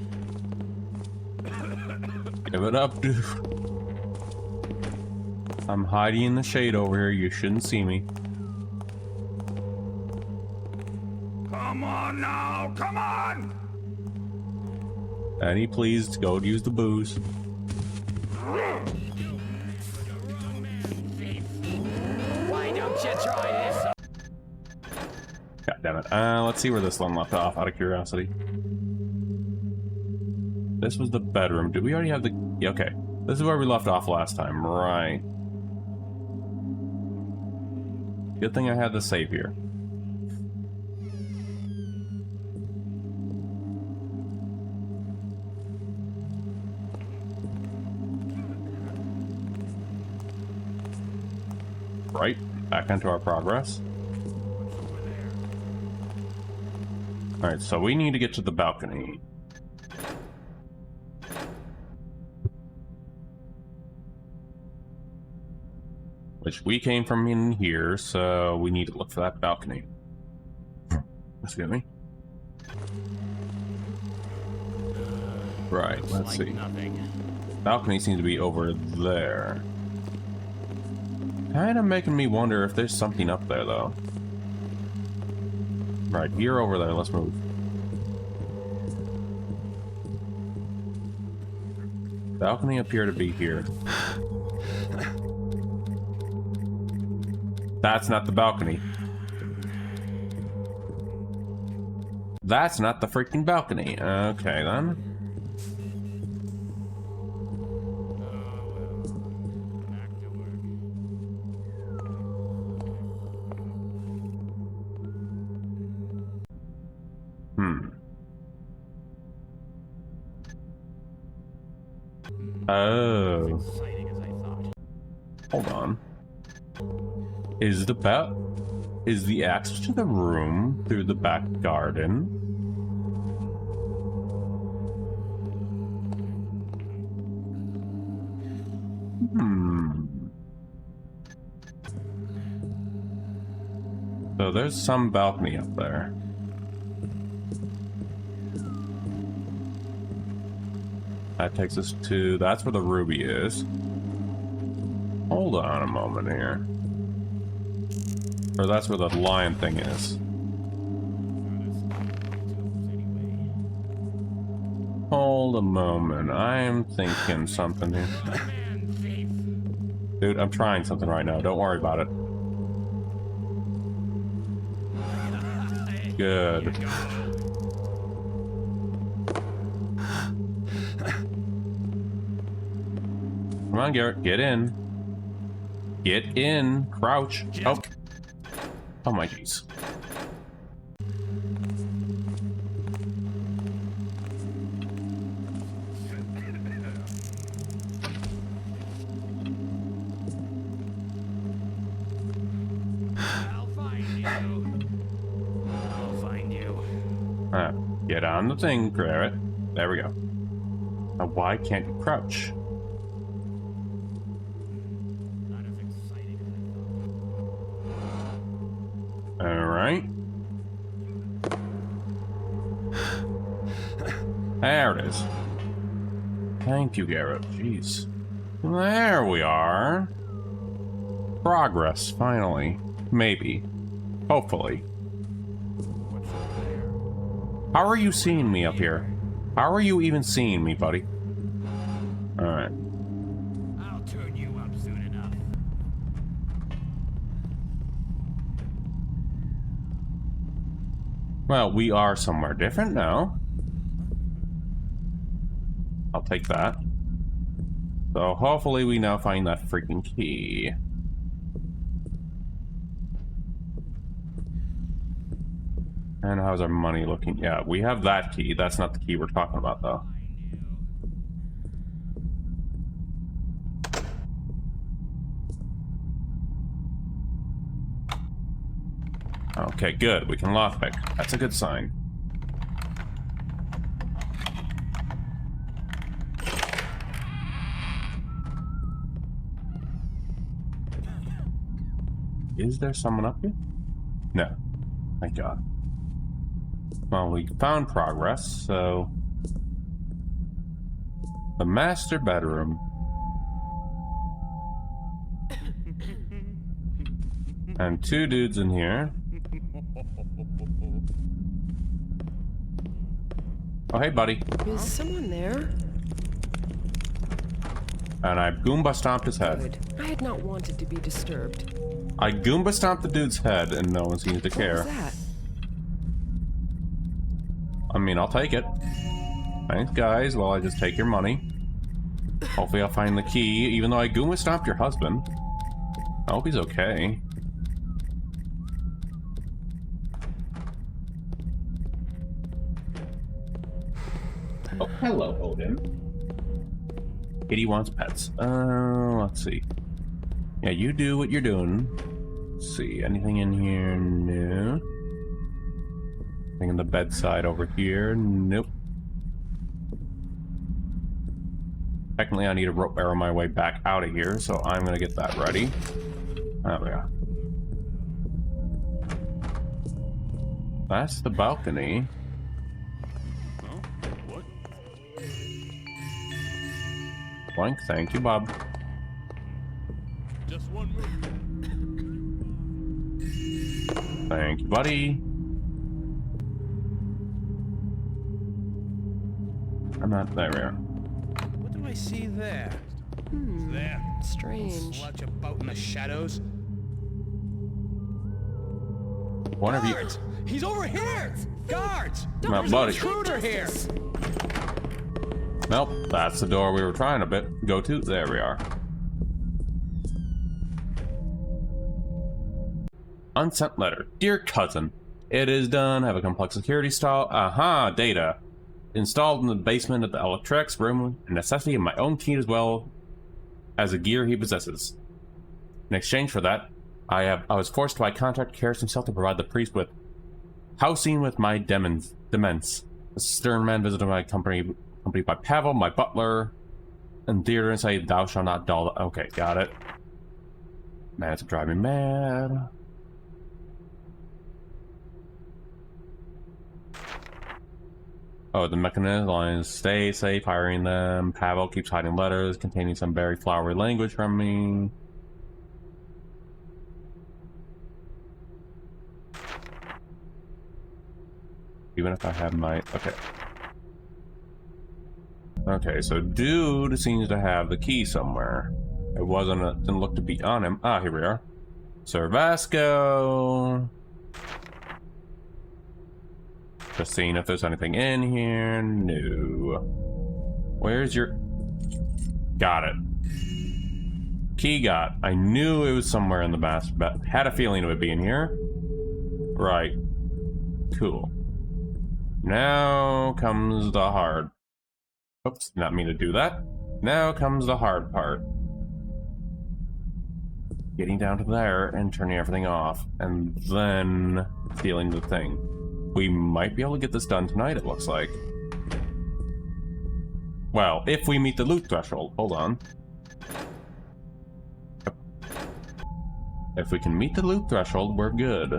Give it up, dude. I'm hiding in the shade over here. You shouldn't see me. Come on now, come on. Eddie, please go use the booze. Why don't you try this? God damn it. Let's see where this one left off, out of curiosity. This was the bedroom. Did we already have the... Yeah, okay. This is where we left off last time. Right. Good thing I had the save here. Right. Back into our progress. Alright, so we need to get to the balcony. Which we came from in here, so we need to look for that balcony. Excuse me. Right, let's see. Balcony seems to be over there. Kind of making me wonder if there's something up there, though. Right, you're over there. Let's move. Balcony appear to be here. That's not the balcony. That's not the freaking balcony. Okay, then. Oh. Hold on. Is the access to the room through the back garden? So there's some balcony up there. That takes us to... That's where the ruby is. Hold on a moment here. Or that's where the lion thing is. Hold a moment. I am thinking something here. Dude, I'm trying something right now. Don't worry about it. Good. Come on, Garrett. Get in. Get in. Crouch. Oh. Oh my jeez. Get on the thing, Garrett. There we go. Now, why can't you crouch? Alright. There it is. Thank you, Garrett. Jeez. There we are. Progress, finally. Maybe. Hopefully. How are you seeing me up here? How are you even seeing me, buddy? Alright. I'll turn you up soon enough. Well, we are somewhere different now. I'll take that. So hopefully we now find that freaking key. And how's our money looking? Yeah, we have that key. That's not the key we're talking about, though. Okay, good. We can lockpick. That's a good sign. Is there someone up here? No. Thank God. Well, we found progress, so... The master bedroom. And two dudes in here. Oh, hey, buddy. Is someone there? And I Goomba stomped his head. Good. I had not wanted to be disturbed. I Goomba stomped the dude's head, and no one seems to care. What was that? I mean, I'll take it. Thanks, guys. Well, I just take your money. Hopefully I'll find the key, even though I Goomba stopped your husband. I hope he's okay. Oh, hello, Odin. Kitty wants pets. Let's see. Yeah, you do what you're doing. Let's see, anything in here? No. Anything on the bedside over here? Nope. Technically, I need to rope arrow my way back out of here, so I'm gonna get that ready. There we are. That's the balcony. Blank, thank you, Bob. Just one move. Thank you, buddy. I'm not there. We are. What do I see there? Who's there? Strange. Slouch about in the shadows. One of you. Guards! He's over here! Guards! My There's buddy. an intruder here! Nope, that's the door we were trying to go to. There we are. Unsent letter. Dear cousin, it is done. Have a complex security stall. Aha, data. Installed in the basement of the Electrex room. A necessity of my own key as well as a gear he possesses. In exchange for that, I was forced by contract Karis himself to provide the priest with housing with my demons. The stern man visited my company, accompanied by Pavel, my butler, and theater and say, "Thou shalt not dull." Okay, got it. Man, it's driving me mad. Oh, the mechanism lines stay safe, hiring them. Pavel keeps hiding letters containing some very flowery language from me. Even if I have my... Okay. Okay, so dude seems to have the key somewhere. It didn't look to be on him. Ah, here we are. Sir Vasco. Just seeing if there's anything in here. No. Where's your... Got it. Key got. I knew it was somewhere in the master, but had a feeling it would be in here. Right. Cool. Now comes the hard. Oops, did not mean to do that. Now comes the hard part. Getting down to there and turning everything off, and then stealing the thing. We might be able to get this done tonight, it looks like. Well, if we meet the loot threshold. Hold on. If we can meet the loot threshold, we're good.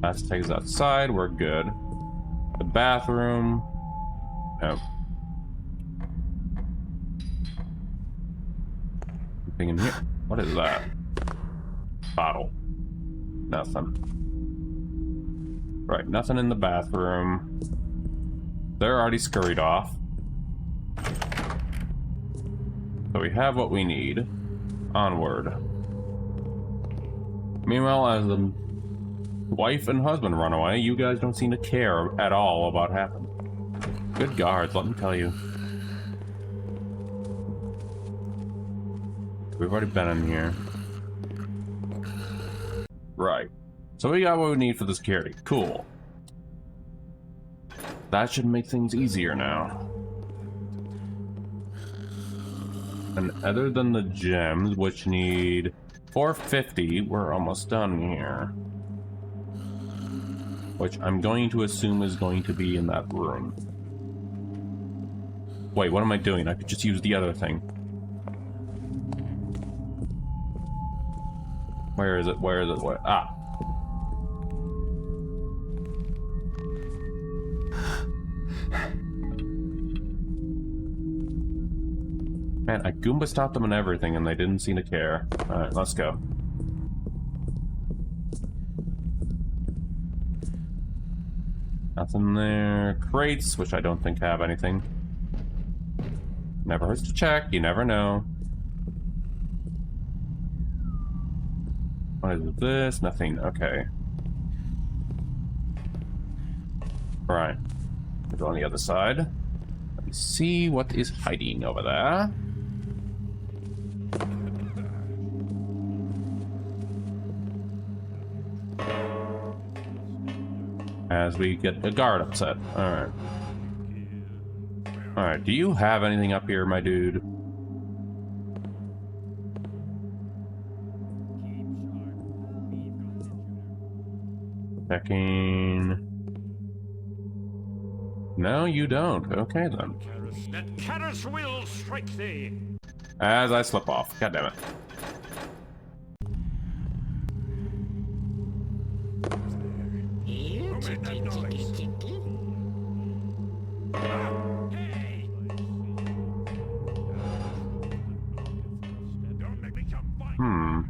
That takes us outside, we're good. The bathroom. Nope. Anything in here? What is that? Bottle. Nothing. Right, nothing in the bathroom. They're already scurried off. So we have what we need. Onward. Meanwhile, as the wife and husband run away, you guys don't seem to care at all about what happened. Good guards, let me tell you. We've already been in here. Right. So we got what we need for the security. Cool. That should make things easier now. And other than the gems, which need 450, we're almost done here. Which I'm going to assume is going to be in that room. Wait, what am I doing? I could just use the other thing. Where is it? Where is it? Where? Ah. Man, I Goomba stopped them and everything, and they didn't seem to care. Alright, let's go. Nothing there. Crates, which I don't think have anything. Never hurts to check, you never know. What is this? Nothing, okay. Right. We'll go on the other side. Let me see what is hiding over there. As we get the guard upset. Alright. Alright, do you have anything up here, my dude? Checking. No, you don't. Okay, then. Let Karis will strike thee. As I slip off. God damn it. Hmm.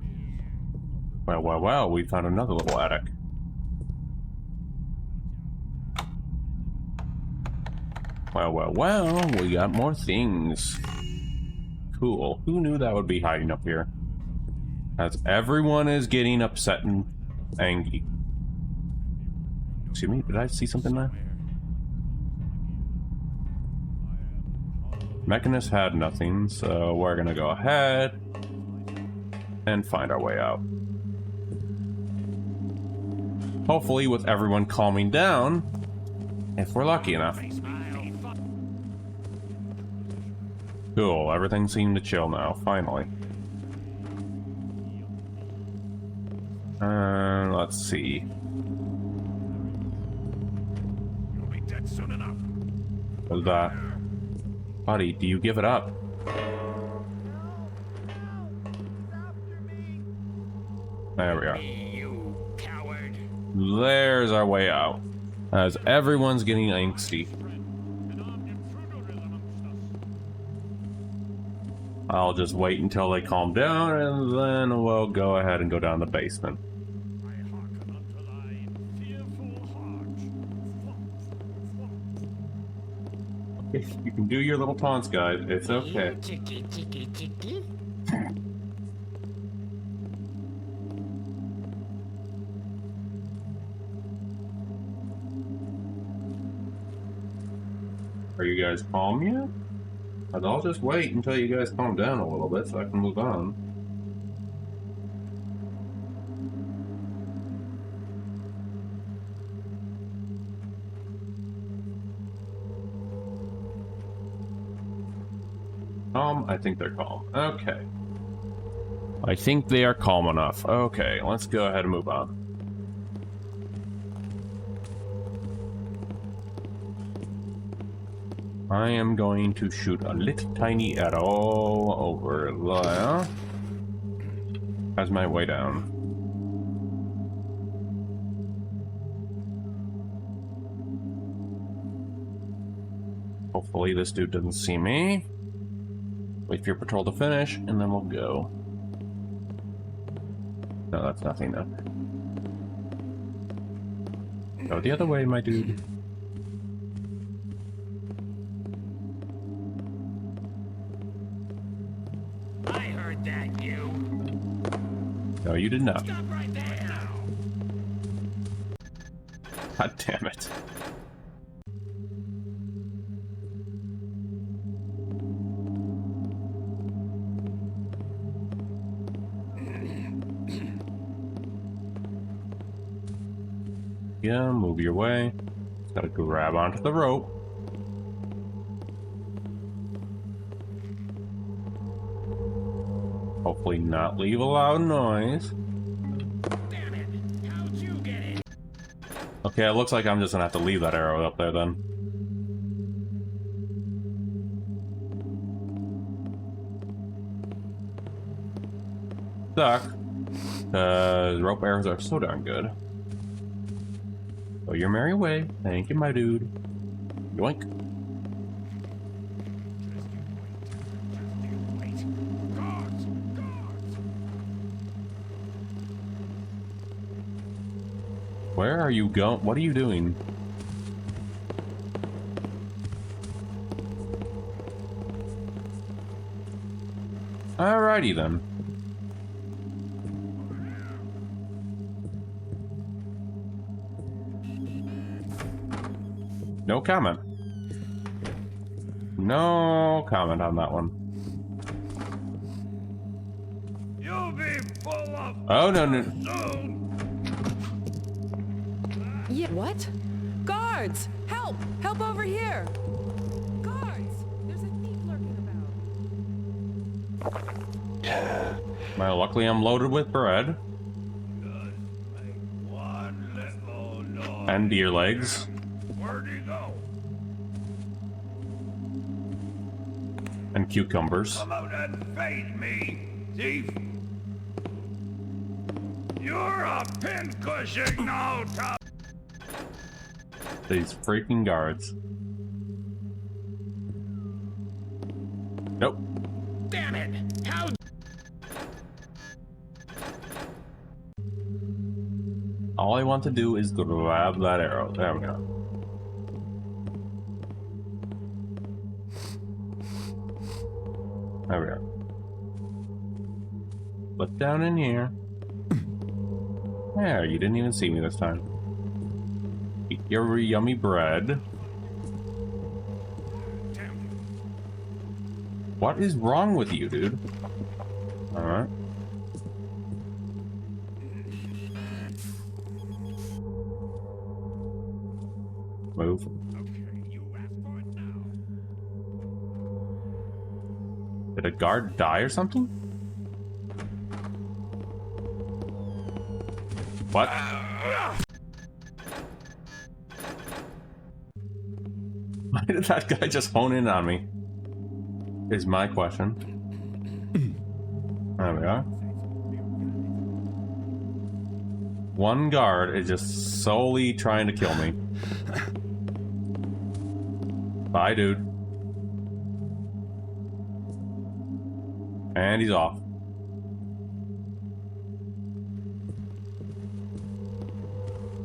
Well, we found another little attic. Well, we got more things. Cool. Who knew that would be hiding up here? As everyone is getting upset and angry. Excuse me, did I see something there? Mechanist had nothing, so we're gonna go ahead and find our way out. Hopefully with everyone calming down, if we're lucky enough. Cool, everything seemed to chill now, finally. Let's see. You'll be dead soon enough. What's that? Buddy, do you give it up? There we are. You coward. There's our way out. As everyone's getting angsty. I'll just wait until they calm down, and then we'll go ahead and go down the basement. You can do your little taunts, guys. It's okay. Are you guys calm yet? I'll just wait until you guys calm down a little bit so I can move on. Calm? I think they're calm. Okay. I think they are calm enough. Okay, let's go ahead and move on. I am going to shoot a little tiny arrow over there as my way down. Hopefully this dude doesn't see me. Wait for your patrol to finish, and then we'll go. No, that's nothing though. Go the other way, my dude. That you. No, you did not. Stop right there now. God damn it. Yeah, move your way. Just gotta grab onto the rope. Hopefully not leave a loud noise. Damn it. How'd you get it? Okay, it looks like I'm just gonna have to leave that arrow up there then. Suck. Because rope arrows are so darn good. Go your merry way. Thank you, my dude. Yoink. Where are you going? What are you doing? Alrighty then. No comment. No comment on that one. You'll be full of Oh, no, no. soon. Yeah, what? Guards! Help! Help over here! Guards! There's a thief lurking about. Well, luckily I'm loaded with bread. And deer legs. Where'd he go? And cucumbers. Come out and feed me, thief! You're a pincushion now, Tom! These freaking guards. Nope. Damn it! How? All I want to do is grab that arrow. There we go. There we go. Look down in here. There, you didn't even see me this time. Eat your yummy bread. What is wrong with you, dude? Alright. Move. Did a guard die or something? What? Why did that guy just hone in on me? Is my question. There we are. One guard is just solely trying to kill me. Bye, dude. And he's off.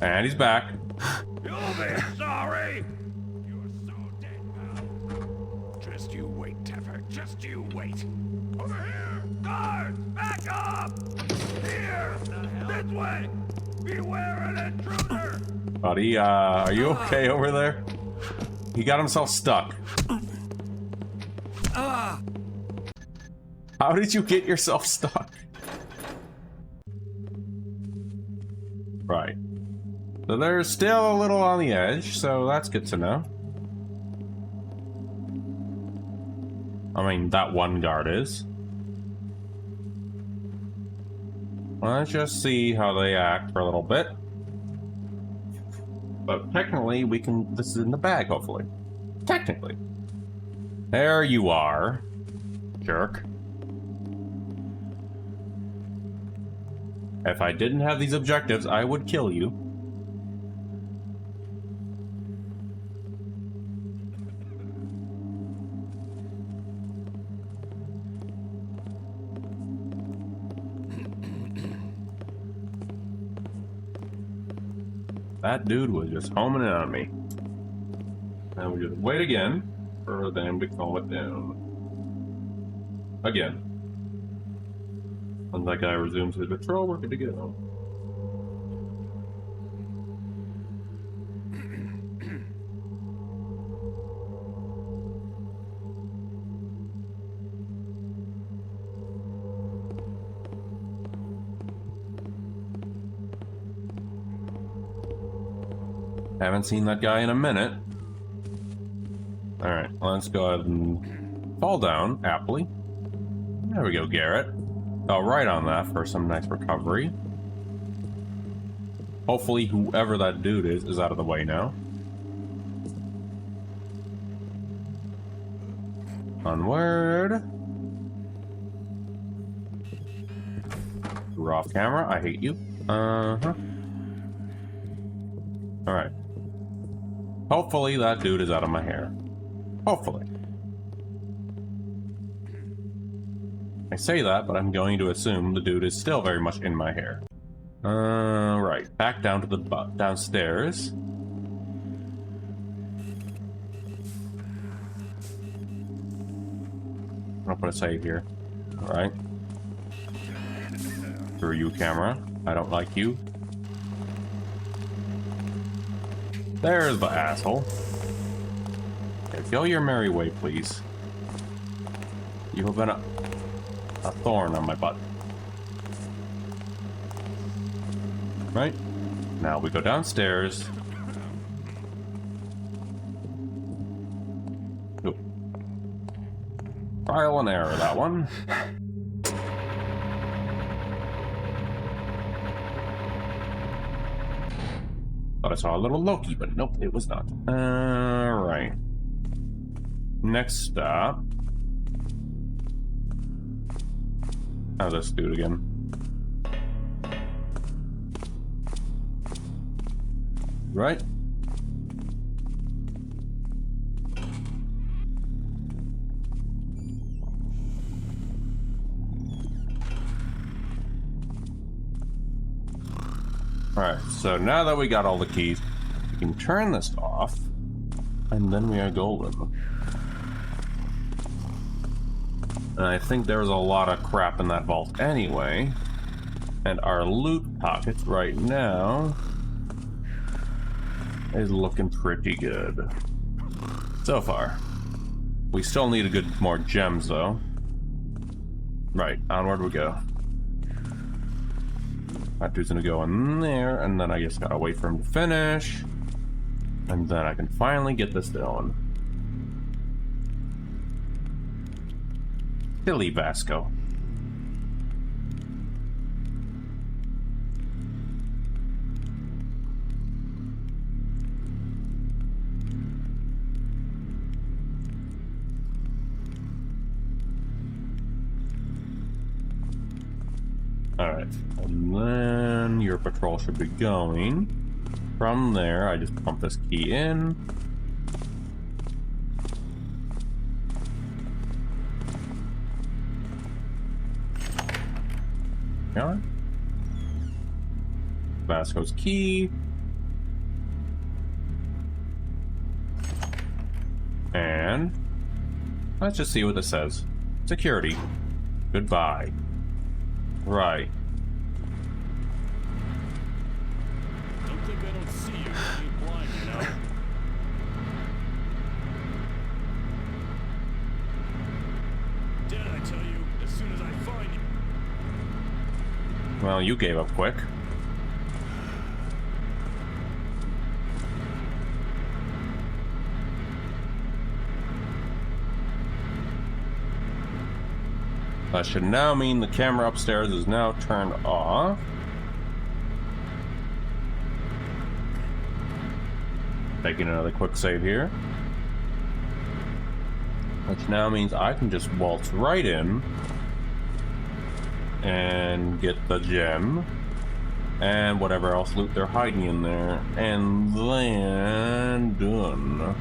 And he's back. You'll be sorry! You're so dead, pal. Just you wait, Teffer. Just you wait. Over here! Guards! Back up! Here! This way! Beware an intruder! Buddy, are you okay over there? He got himself stuck. How did you get yourself stuck? Right. So they're still a little on the edge, so that's good to know. I mean, that one guard is. Let's just see how they act for a little bit. But technically, we can... This is in the bag, hopefully. Technically. There you are. Jerk. If I didn't have these objectives, I would kill you. That dude was just homing in on me. And we just wait again for them to calm it down. Again. Once that guy resumes his patrol, we're good to go. Haven't seen that guy in a minute. Alright, let's go ahead and fall down, happily. There we go, Garrett. Oh, right on that for some nice recovery. Hopefully whoever that dude is out of the way now. Onward. You're off camera, I hate you. Uh-huh. Alright. Hopefully that dude is out of my hair. Hopefully. I say that, but I'm going to assume the dude is still very much in my hair. Right. Back down to the downstairs. I'll put a save here. Alright. Screw you, camera. I don't like you. There's the asshole. Okay, go your merry way, please. You have been a thorn on my butt. Right? Now we go downstairs. Ooh. Trial and error, that one. Thought I saw a little Loki, but nope, it was not. Alright. Next stop. How's this dude again? Right? Alright, so now that we got all the keys, we can turn this off, and then we are golden. And I think there's a lot of crap in that vault anyway. And our loot pocket right now is looking pretty good. So far. We still need a good more gems though. Right, onward we go. That dude's gonna go in there, and then I just gotta wait for him to finish. And then I can finally get this done. Silly Vasco. Alright, and then your patrol should be going. From there, I just pump this key in. Yeah. Vasco's key. And let's just see what this says. Security. Goodbye. Right. Don't think I don't see you. You're blind, you know. Did I tell you? As soon as I find you. Well, you gave up quick. That should now mean the camera upstairs is now turned off. Taking another quick save here. Which now means I can just waltz right in and get the gem and whatever else loot they're hiding in there, and then done.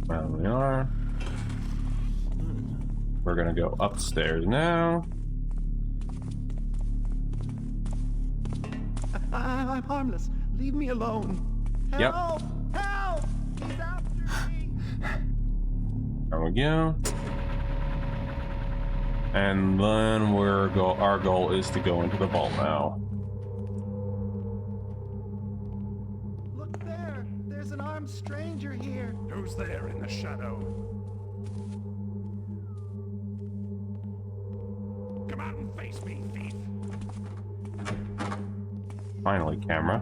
There we are. We're gonna go upstairs now. I'm harmless. Leave me alone. Yep. Help! Help! He's after me! There we go. And then our goal is to go into the vault now. Look there! There's an armed stranger here. Who's there in the shadow? Come out and face me, thief. Finally, camera.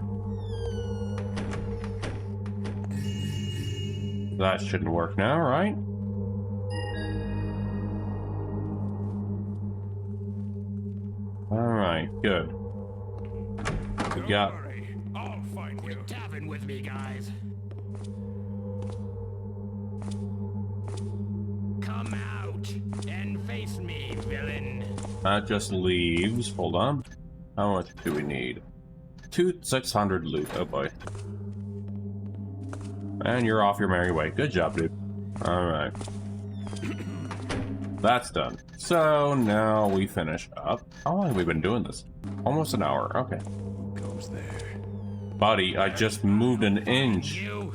That shouldn't work now, right? Alright, good. We got... I'll find you. Quit tapping with me, guys. Come out and face me, villain. That just leaves... Hold on. How much do we need? 600 loot. Oh boy. And you're off your merry way. Good job, dude. Alright. that's done. So now we finish up. How long have we been doing this? Almost an hour. Okay. Who goes there? Buddy, I just moved an inch. You.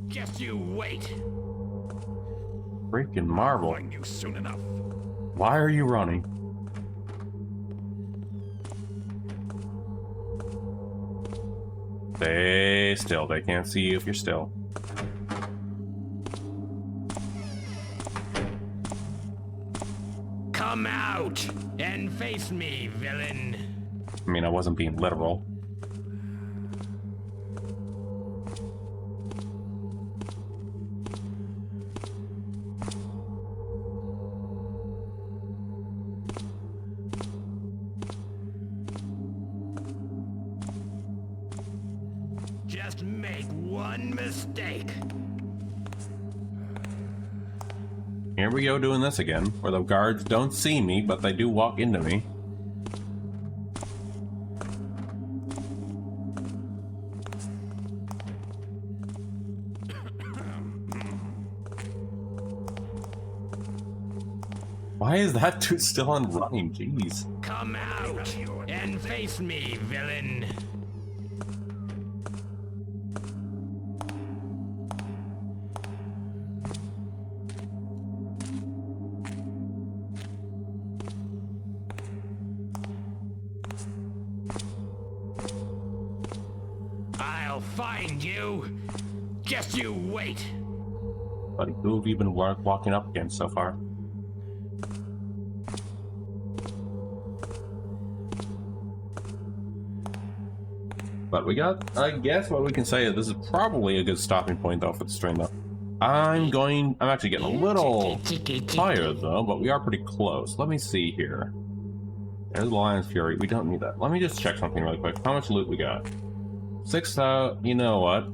Just you wait. Freaking marble. Find you soon enough. Why are you running? Stay still. They can't see you if you're still. Come out and face me, villain. I mean, I wasn't being literal. Just make one mistake. Here we go doing this again, where the guards don't see me, but they do walk into me. Why is that dude still on running? Jeez. Come out and face me, villain. I'll find you. Just you wait. Buddy, who have you been walking up against so far? But we got, I guess what we can say is this is probably a good stopping point though for the stream though. I'm actually getting a little tired though, but we are pretty close. Let me see here. There's Lion's Fury, we don't need that. Let me just check something really quick. How much loot we got? 6,000, you know what?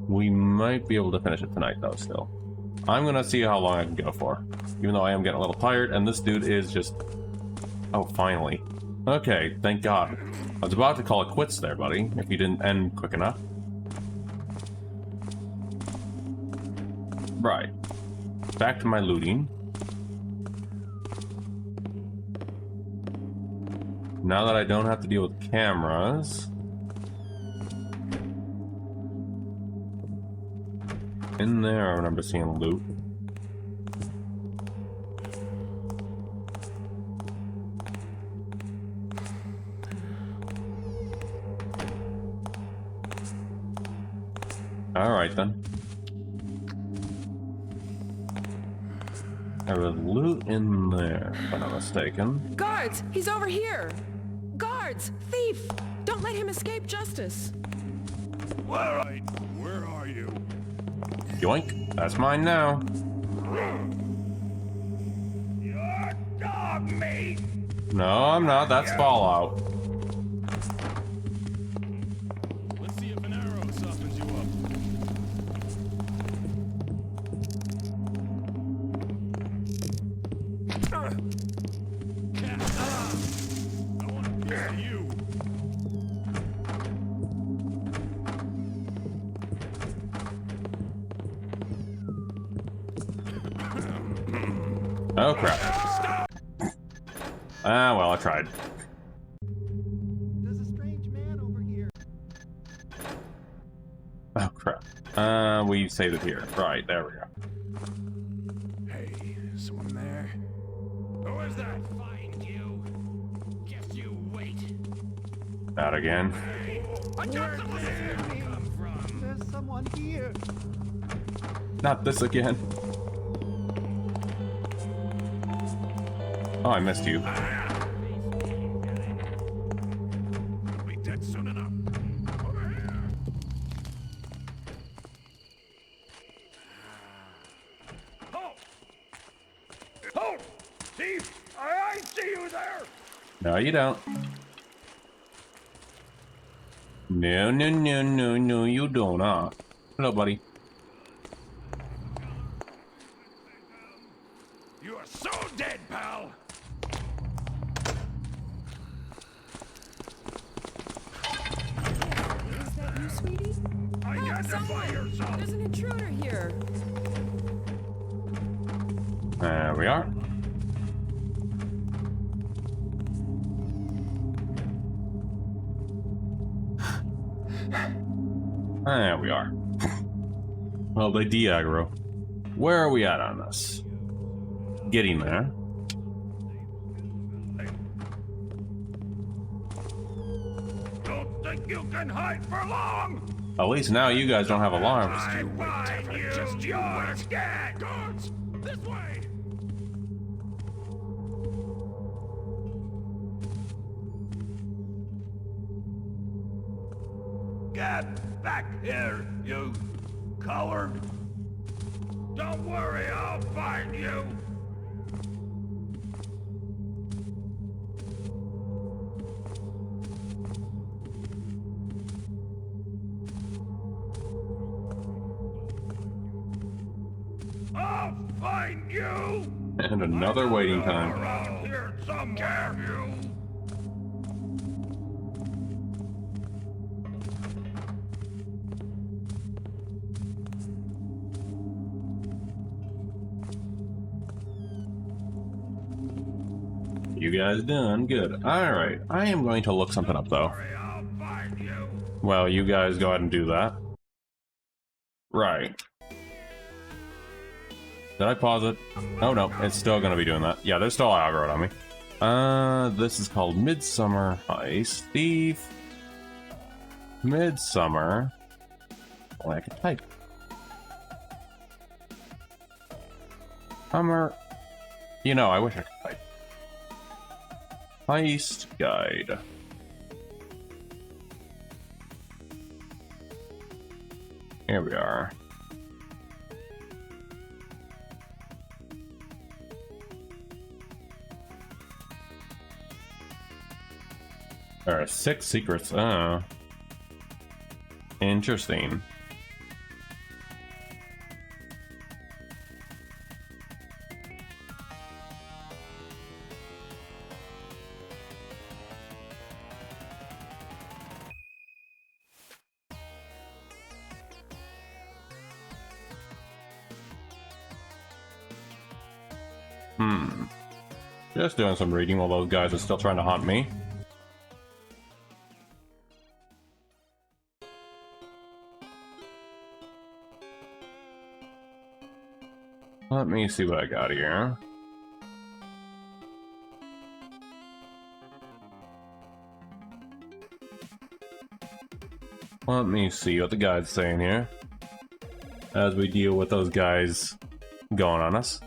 We might be able to finish it tonight though still. I'm gonna see how long I can go for. Even though I am getting a little tired, and this dude is just... Oh, finally. Okay, thank God. I was about to call it quits there, buddy, if you didn't end quick enough. Right. Back to my looting. Now that I don't have to deal with cameras... In there, I remember seeing loot. Alright then. There was loot in there, if I'm not mistaken. Guards! He's over here! Guards! Thief! Don't let him escape justice! Where are you? Yoink, that's mine now. You're dog meat! No, I'm not, that's Fallout. Let's see if an arrow softens you up. I want a piece of you. Oh crap. Ah, well, I tried. There's a strange man over here. Oh crap. We saved it here. Right, there we go. Hey, someone there? Who is that? Find you. Just you wait. Not again. I got someone here! Come from. There's someone here. Not this again. Oh, I missed you. You'll be dead soon enough. Over here! Halt! Halt! Thief! I see you there! No, you don't. No, no, no, no, no, you don't, huh? Hello, buddy. You are so dead, pal! Is that you, sweetie? Identify yourself! There's an intruder here. There we are. There we are. Well, they de-aggro. Where are we at on this? Getting there. Don't think you can hide for long! At least now you guys don't have alarms. I find you, you're dead! Guards! This way! Get back here, you coward! Don't worry, I'll find you! I'll find you! And another waiting time. Around here somewhere, you! You guys doing good. Alright, I am going to look something up though. Well, you guys go ahead and do that. Right. Did I pause it? Oh no, it's still gonna be doing that. Yeah, there's still an aggro on me. This is called Midsummer Heist Thief. Midsummer. Oh, I can type. Summer. You know, I wish I could type. Heist Guide. Here we are. There are 6 secrets. Interesting. Just doing some reading while those guys are still trying to hunt me. Let me see what I got here. Let me see what the guide's saying here. As we deal with those guys going on us.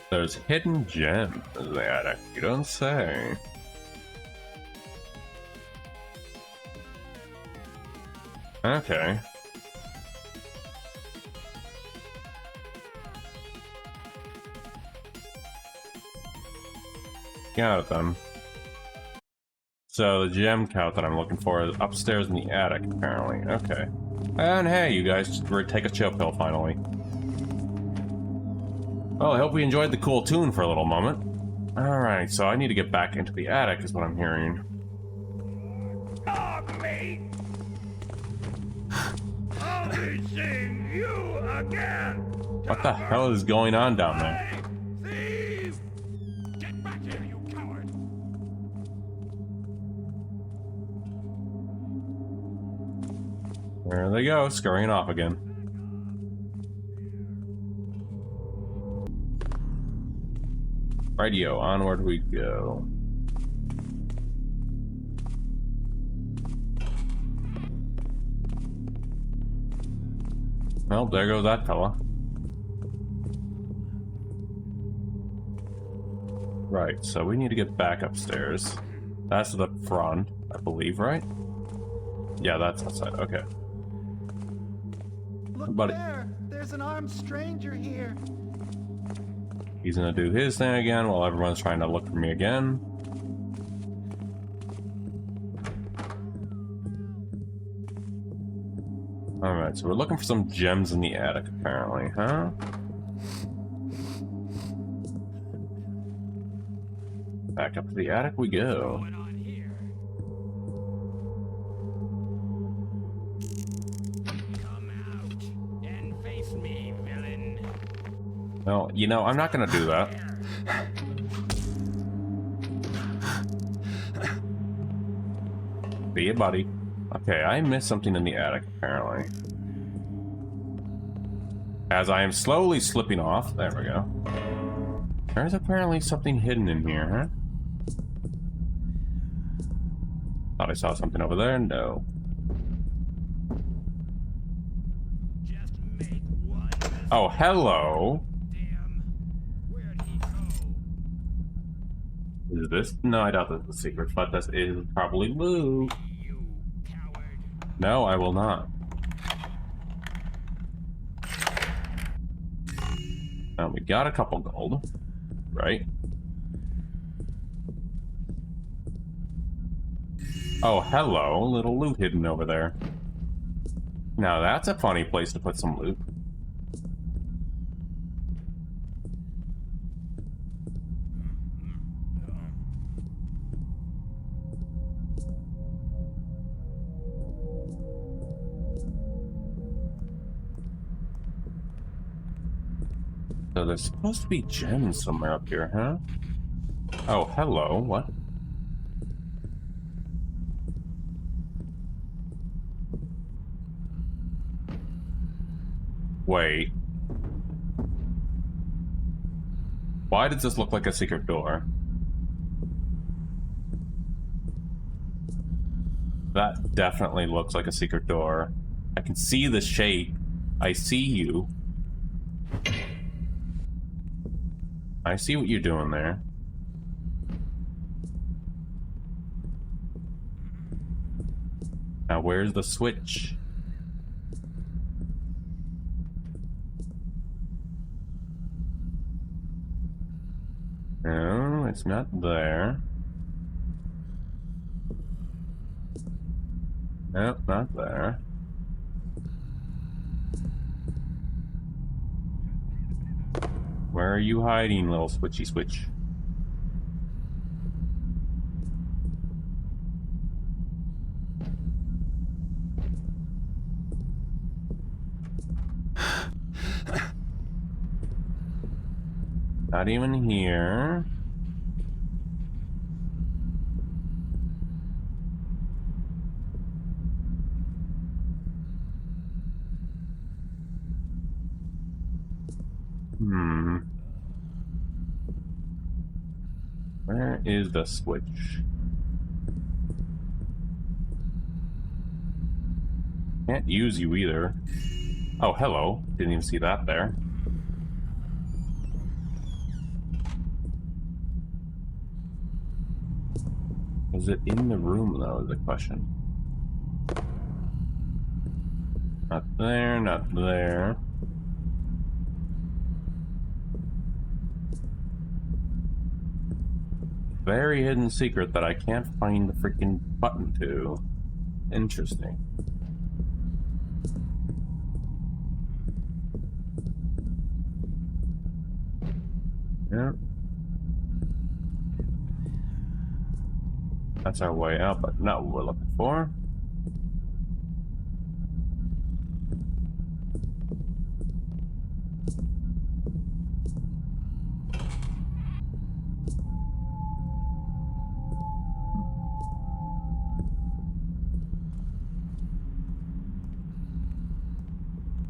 There's hidden gems in the attic, you don't say. Okay. Got it then. So the gem count that I'm looking for is upstairs in the attic, apparently. Okay. And hey, you guys, take a chill pill finally. Well, I hope we enjoyed the cool tune for a little moment. Alright, so I need to get back into the attic is what I'm hearing. Dog me! I'll be seeing you again! What the hell is going on down there? Thief! Get back here, you coward! There they go, scurrying off again. Radio, onward we go. Well, there goes that fella. Right, so we need to get back upstairs. That's the front, I believe, right? Yeah, that's outside, okay. Look Buddy. there! There's an armed stranger here! He's gonna do his thing again while everyone's trying to look for me again. Alright, so we're looking for some gems in the attic, apparently, huh? Back up to the attic we go. Well, you know, I'm not gonna do that. See you, buddy. Okay, I missed something in the attic, apparently. As I am slowly slipping off, there we go. There's apparently something hidden in here, huh? Thought I saw something over there. No. Oh, hello. Is this? No, I doubt this is a secret, but this is probably loot. No, I will not. Now we got a couple gold, right? Oh, hello, little loot hidden over there. Now that's a funny place to put some loot. So there's supposed to be gems somewhere up here, huh? Oh, hello, what? Wait. Why does this look like a secret door? That definitely looks like a secret door. I can see the shape. I see you. I see what you're doing there. Now where's the switch? No, it's not there. Nope, not there. Where are you hiding, little switchy switch? Not even here. Where is the switch? Can't use you either. Oh, hello. Didn't even see that there. Is it in the room, though, is the question. Not there, not there. Very hidden secret that I can't find the freaking button to. Interesting. Yeah. That's our way out, but not what we're looking for.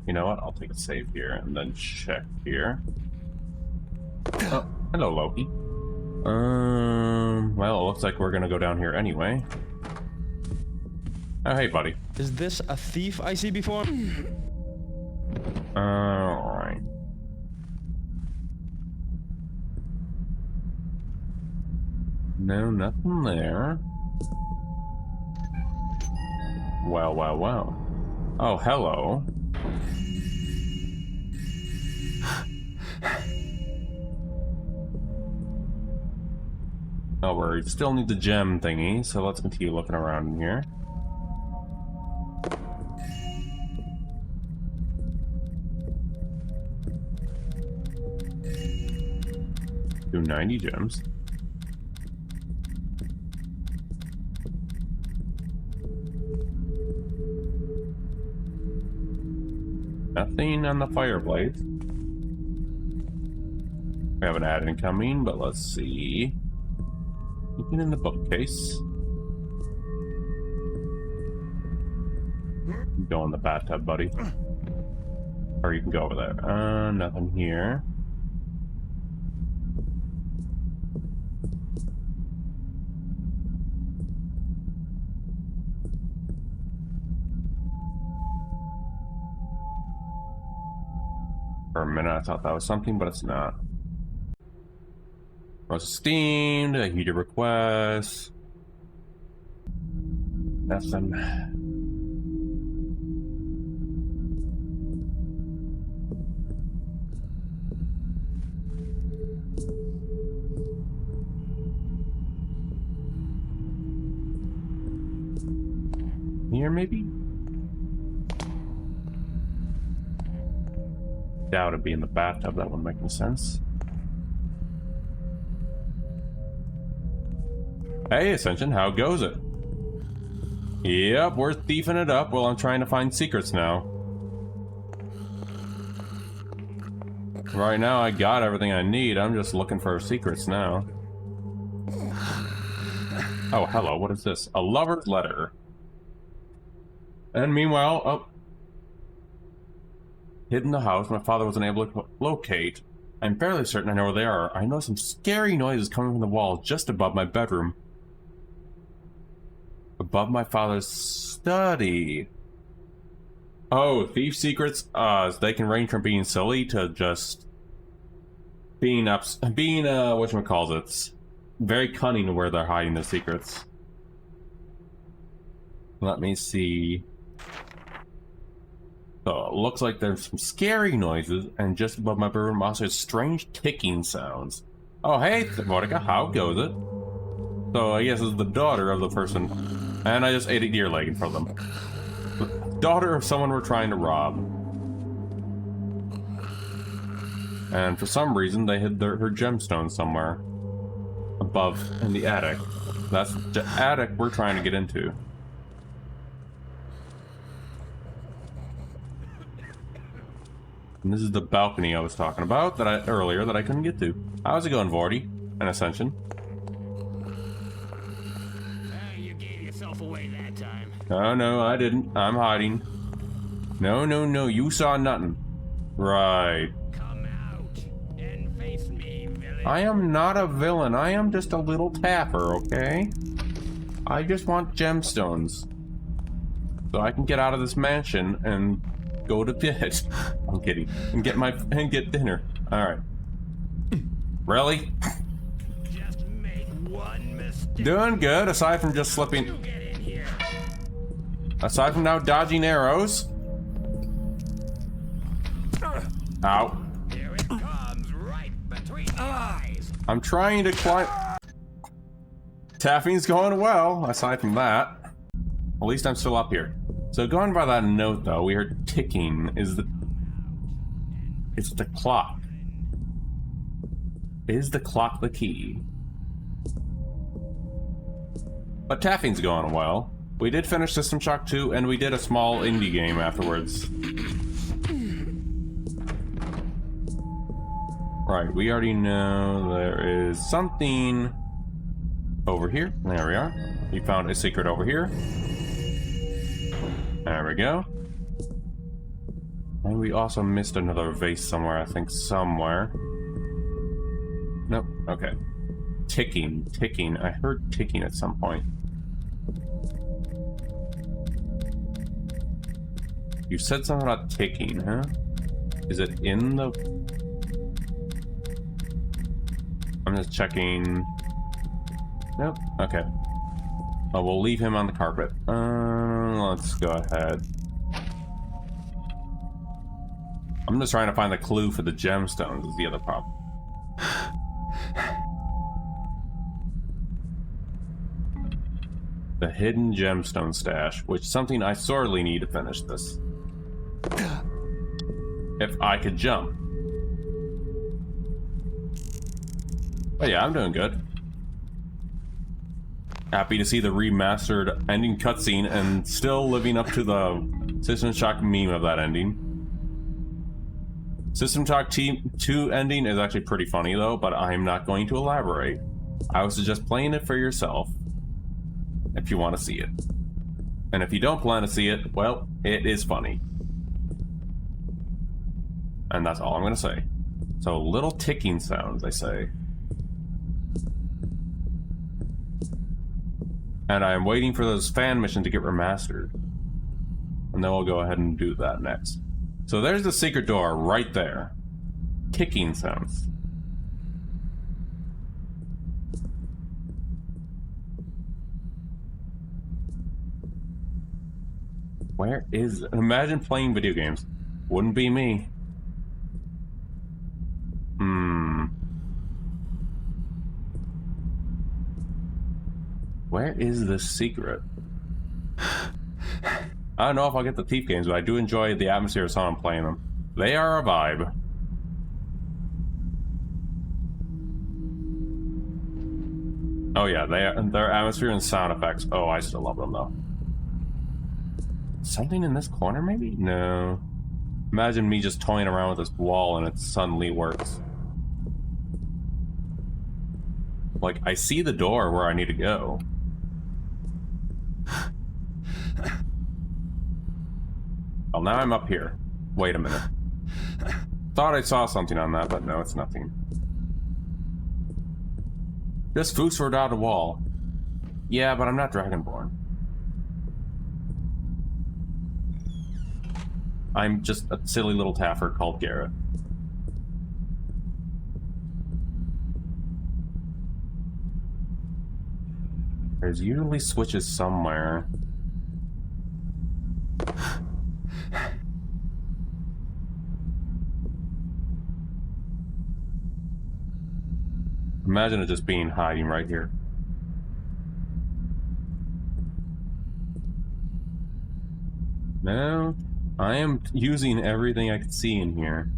You know what? I'll take a save here and then check here. Oh, hello, Loki. Well, it looks like we're gonna go down here anyway. Oh, hey, buddy. Is this a thief I see before? Alright. No, nothing there. Wow, wow, wow. Oh, hello. Oh, we still need the gem thingy, so let's continue looking around in here. Do 90 gems. Nothing on the fireplace. We have an ad incoming, but let's see. Looking in the bookcase. Go in the bathtub, buddy. Or you can go over there. Nothing here. For a minute I thought that was something, but it's not. Roast steamed, a heated request. Nothing. Here, maybe? Doubt it'd be in the bathtub, that wouldn't make any sense. Hey, Ascension, how goes it? Yep, we're thiefing it up while I'm trying to find secrets now. Right now, I got everything I need. I'm just looking for secrets now. Oh, hello, what is this? A lover's letter. And meanwhile, oh. Hidden in the house, my father wasn't able to locate. I'm fairly certain I know where they are. I know some scary noises coming from the wall just above my bedroom. Above my father's study. Oh, thief secrets? They can range from being silly to just being whatchamacallits, very cunning where they're hiding their secrets. Let me see. So it looks like there's some scary noises, and just above my bedroom also has strange ticking sounds. Oh, hey, Monica, how goes it? So I guess it's the daughter of the person, and I just ate a deer leg in front of them. The daughter of someone we're trying to rob. And for some reason, they hid her gemstone somewhere above in the attic. That's the attic we're trying to get into. And this is the balcony I was talking about earlier that I couldn't get to. How's it going, Vorty? An Ascension? You gave yourself away that time. Oh, no, I didn't. I'm hiding. No, no, no, you saw nothing. Right. Come out and face me, villain. I am not a villain. I am just a little tapper, okay? I just want gemstones. So I can get out of this mansion and go to bed. I'm kidding. And get dinner. Alright. Really? Just make one mistake. Doing good, aside from just slipping. Aside from now dodging arrows. Ow. Here it comes, right between the eyes. I'm trying to climb. Tapping's going well, aside from that. At least I'm still up here. So going by that note though, we heard ticking. It's the clock. Is the clock the key? But tapping's going well. We did finish System Shock 2 and we did a small indie game afterwards. Right, we already know there is something over here. There we are. We found a secret over here. There we go. And we also missed another vase somewhere, I think, somewhere. Nope, okay. Ticking, ticking. I heard ticking at some point. You said something about ticking, huh? Is it in the... I'm just checking... Nope, okay. Oh, we'll leave him on the carpet. Let's go ahead. I'm just trying to find the clue for the gemstones is the other problem. The hidden gemstone stash, which is something I sorely need to finish this. If I could jump. But yeah, I'm doing good. Happy to see the remastered ending cutscene and still living up to the System Shock meme of that ending. System Talk 2 ending is actually pretty funny though, but I'm not going to elaborate. I would suggest playing it for yourself if you want to see it. And if you don't plan to see it, well, it is funny. And that's all I'm going to say. So, little ticking sounds, I say. And I'm waiting for this fan mission to get remastered. And then we'll go ahead and do that next. So there's the secret door right there. Ticking sounds. Where is... Imagine playing video games. Wouldn't be me. Where is the secret? I don't know if I'll get the Thief games, but I do enjoy the atmosphere of someone playing them. They are a vibe. Oh yeah, their atmosphere and sound effects. Oh, I still love them though. Something in this corner maybe? No. Imagine me just toying around with this wall and it suddenly works. Like, I see the door where I need to go. Well, now I'm up here. Wait a minute. Thought I saw something on that, but no, it's nothing. Just Foosford out a wall. Yeah, but I'm not Dragonborn. I'm just a silly little taffer called Garrett. There's usually switches somewhere. Imagine it just being hiding right here. No, I am using everything I can see in here.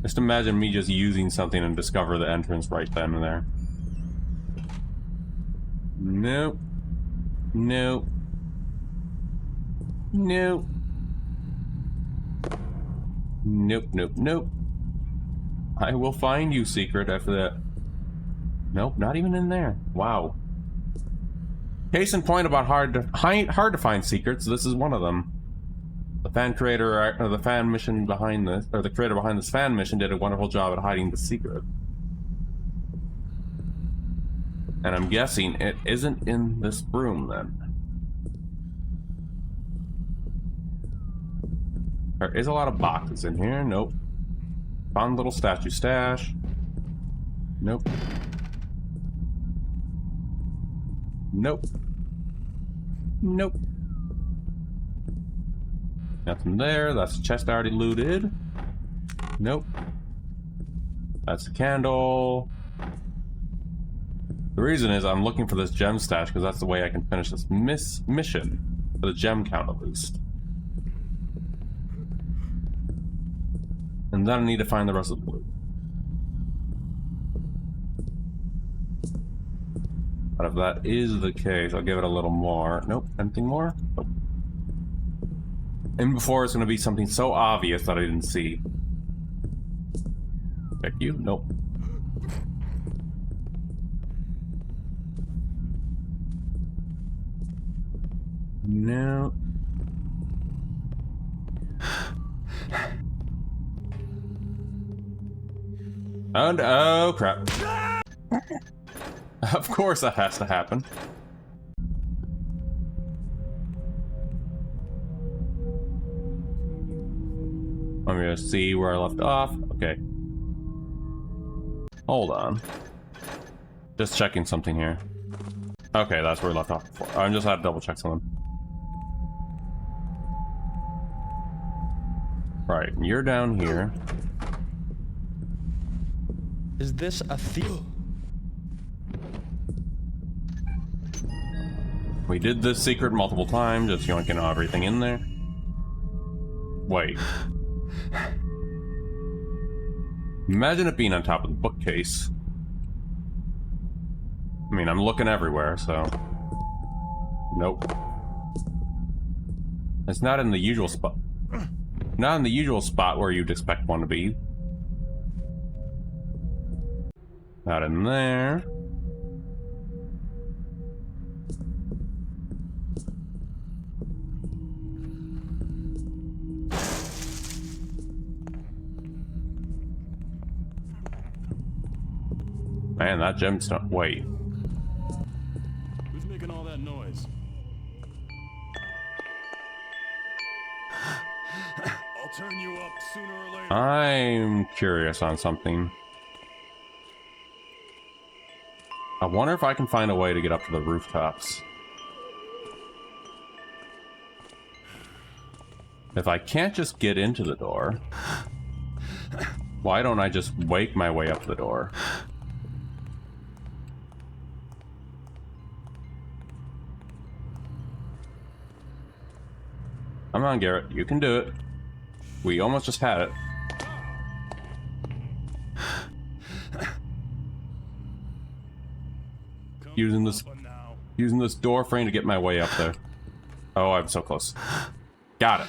Just imagine me just using something and discover the entrance right then and there. Nope. Nope. Nope. Nope, nope, nope. I will find you, secret, after that. Nope, not even in there. Wow. Case in point about hard to find secrets, this is one of them. The fan creator, or the fan mission behind this, or the creator behind this fan mission did a wonderful job at hiding the secret. And I'm guessing it isn't in this room then. There is a lot of boxes in here. Nope. Found little statue stash. Nope. Nope. Nope. Nothing there. That's the chest I already looted. Nope. That's a candle. The reason is I'm looking for this gem stash because that's the way I can finish this mission for the gem count at least. And then I need to find the rest of the loot. But if that is the case, I'll give it a little more. Nope, anything more? Nope. And before it's going to be something so obvious that I didn't see. Check you? Nope. No. And oh crap. Of course that has to happen. I'm gonna see where I left off. Okay. Hold on. Just checking something here. Okay, that's where we left off before. I just had to double check something. Right, you're down here. Is this a thief? We did this secret multiple times, just yoinking everything in there. Wait. Imagine it being on top of the bookcase. I mean, I'm looking everywhere, so... Nope. It's not in the usual spot. Not in the usual spot where you'd expect one to be. Not in there. Man, that gemstone. Wait. Who's making all that noise? I'll turn you up sooner or later. I'm curious on something. I wonder if I can find a way to get up to the rooftops. If I can't just get into the door, why don't I just wake my way up the door? Come on, Garrett, you can do it. We almost just had it. Using this door frame to get my way up there. Oh, I'm so close. Got it.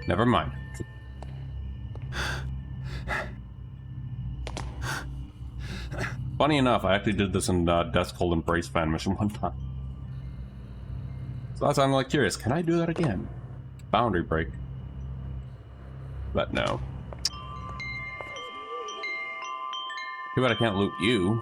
Never mind. Funny enough, I actually did this in Death Cold Embrace fan mission one time. So that's why I'm like curious, can I do that again? Boundary break. But no. Too bad I can't loot you.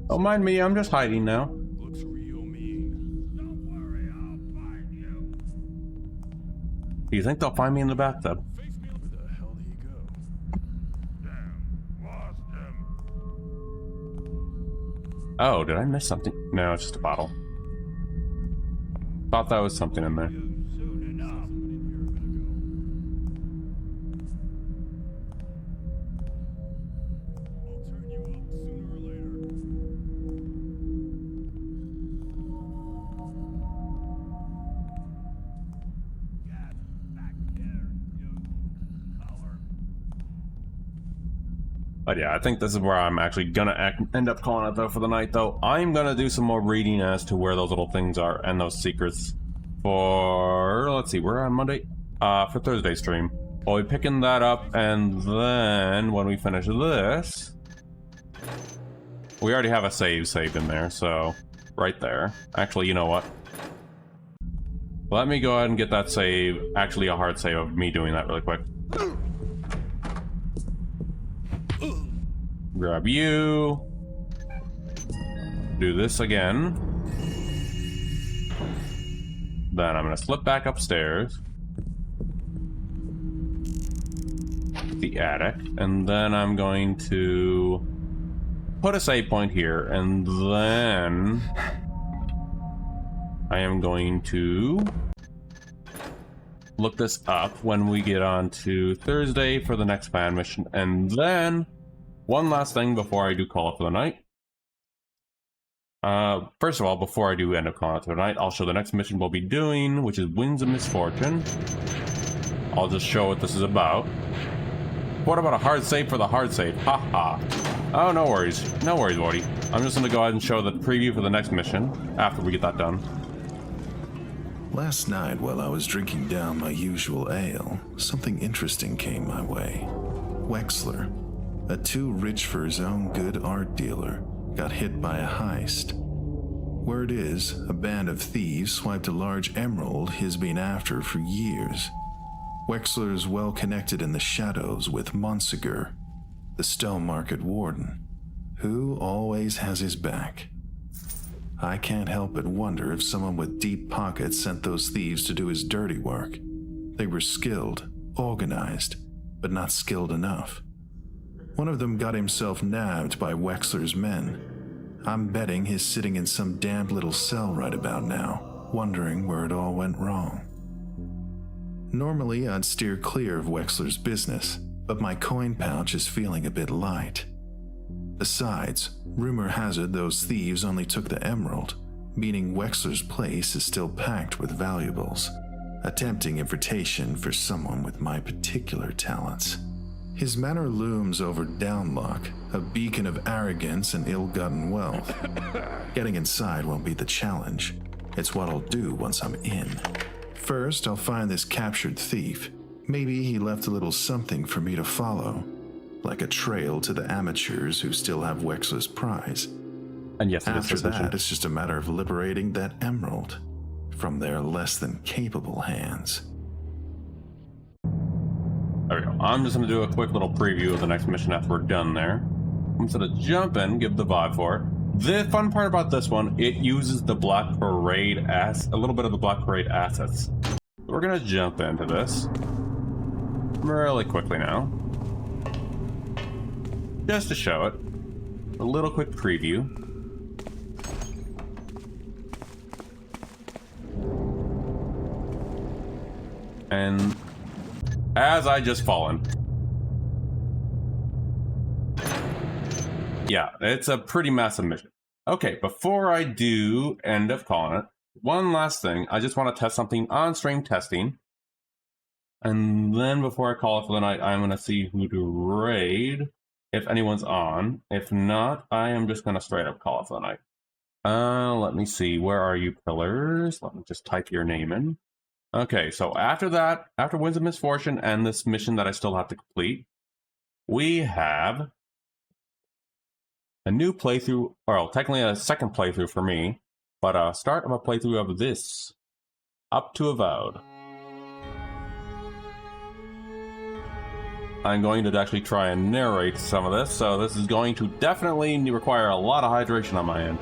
Don't mind me, I'm just hiding now. Looks real mean. Don't worry, I'll find you. Do you think they'll find me in the bathtub? Where the hell did he go? Damn, lost him. Oh, did I miss something? No, it's just a bottle. Thought that was something in there. But yeah, I think this is where I'm actually gonna end up calling it though for the night though. I'm gonna do some more reading as to where those little things are and those secrets for, let's see, we're on Monday? For Thursday stream. I'll be picking that up, and then when we finish this, we already have a save saved in there, so right there. Actually, you know what? Let me go ahead and get that save, actually a hard save of me doing that really quick. Grab you. Do this again. Then I'm gonna slip back upstairs. The attic. And then I'm going to put a save point here. And then I am going to look this up when we get on to Thursday for the next fan mission. And then one last thing before I do call it for the night. First of all, before I do end up calling it for the night, I'll show the next mission we'll be doing, which is Winds of Misfortune. I'll just show what this is about. What about a hard save for the hard save? Haha. Oh, no worries. No worries, Wardy. I'm just gonna go ahead and show the preview for the next mission after we get that done. Last night, while I was drinking down my usual ale, something interesting came my way. Wexler, a too rich for his own good art dealer, got hit by a heist. Word is, a band of thieves swiped a large emerald he's been after for years. Wexler is well connected in the shadows with Monsegur, the stone market warden, who always has his back. I can't help but wonder if someone with deep pockets sent those thieves to do his dirty work. They were skilled, organized, but not skilled enough. One of them got himself nabbed by Wexler's men. I'm betting he's sitting in some damp little cell right about now, wondering where it all went wrong. Normally, I'd steer clear of Wexler's business, but my coin pouch is feeling a bit light. Besides, rumor has it those thieves only took the emerald, meaning Wexler's place is still packed with valuables. A tempting invitation for someone with my particular talents. His manor looms over Downlock, a beacon of arrogance and ill-gotten wealth. Getting inside won't be the challenge. It's what I'll do once I'm in. First, I'll find this captured thief. Maybe he left a little something for me to follow, like a trail to the amateurs who still have Wexler's prize. And yes, after that, it's just a matter of liberating that emerald from their less than capable hands. There we go. I'm just going to do a quick little preview of the next mission after we're done there. I'm just going to jump in, give the vibe for it. The fun part about this one, it uses the Black Parade a little bit of the Black Parade assets. So we're going to jump into this really quickly now. Just to show it. A little quick preview. And as I just fallen. Yeah, it's a pretty massive mission. Okay, before I do end up calling it, one last thing. I just want to test something on stream testing. And then before I call it for the night, I'm going to see who to raid, if anyone's on. If not, I am just going to straight up call it for the night. Let me see. Where are you, pillars? Let me just type your name in. Okay, so after that, after Winds of Misfortune and this mission that I still have to complete, we have a new playthrough, well, technically a second playthrough for me, but a start of a playthrough of this, Up to Avowed. I'm going to actually try and narrate some of this, so this is going to definitely require a lot of hydration on my end.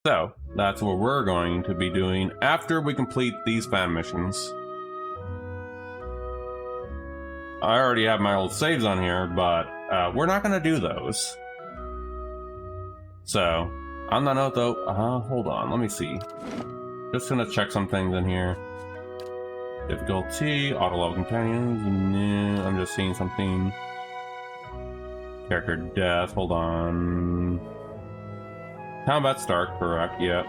So, that's what we're going to be doing after we complete these fan missions. I already have my old saves on here, but we're not going to do those. So, on that note though, hold on, let me see. Just going to check some things in here. Difficulty, auto-level companions, no, I'm just seeing something. Character death, hold on. Combat start, correct, yep.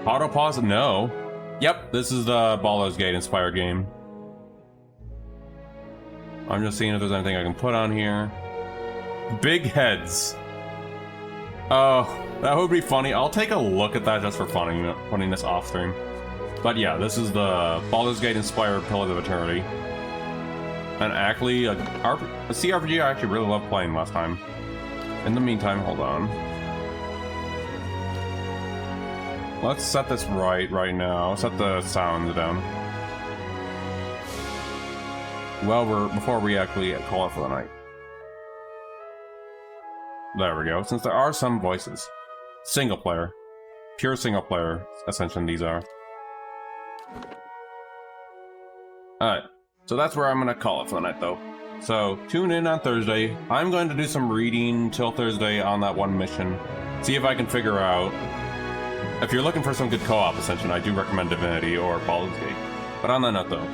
Auto pause, no. Yep, this is the Baldur's Gate inspired game. I'm just seeing if there's anything I can put on here. Big heads. Oh, that would be funny. I'll take a look at that just for fun, putting this off stream. But yeah, this is the Baldur's Gate inspired Pillars of Eternity. And actually, a CRPG I actually really loved playing last time. In the meantime, hold on. Let's set this right now. Set the sounds down. Well, before we actually call it for the night. There we go. Since there are some voices. Single player. Pure single player, essentially, these are. Alright. So that's where I'm going to call it for the night, though. So, tune in on Thursday. I'm going to do some reading till Thursday on that one mission. See if I can figure out... If you're looking for some good co-op Ascension, I do recommend Divinity or Baldur's Gate. But on that note, though,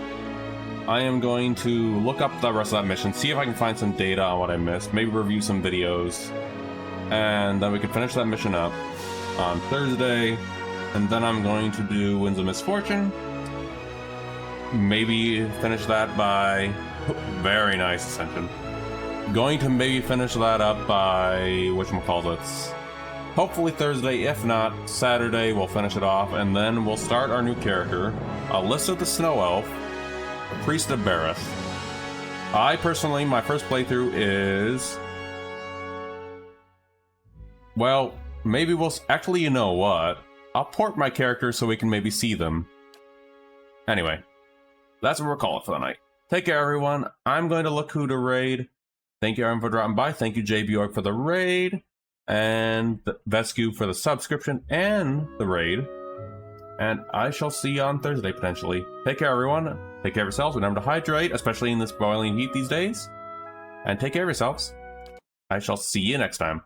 I am going to look up the rest of that mission, see if I can find some data on what I missed, maybe review some videos, and then we can finish that mission up on Thursday. And then I'm going to do Winds of Misfortune. Maybe finish that by... Very nice Ascension. Going to maybe finish that up by whatchamacallits. Hopefully Thursday, if not Saturday, we'll finish it off, and then we'll start our new character, Alyssa the Snow Elf, Priest of Bareth. I personally, my first playthrough is... Well, maybe we'll... Actually, you know what? I'll port my characters so we can maybe see them. Anyway, that's what we'll call it for the night. Take care, everyone. I'm going to look who to raid. Thank you, everyone, for dropping by. Thank you, J. Bjork, for the raid. And Vescu for the subscription and the raid. And I shall see you on Thursday, potentially. Take care, everyone. Take care of yourselves. Remember to hydrate, especially in this boiling heat these days. And take care of yourselves. I shall see you next time.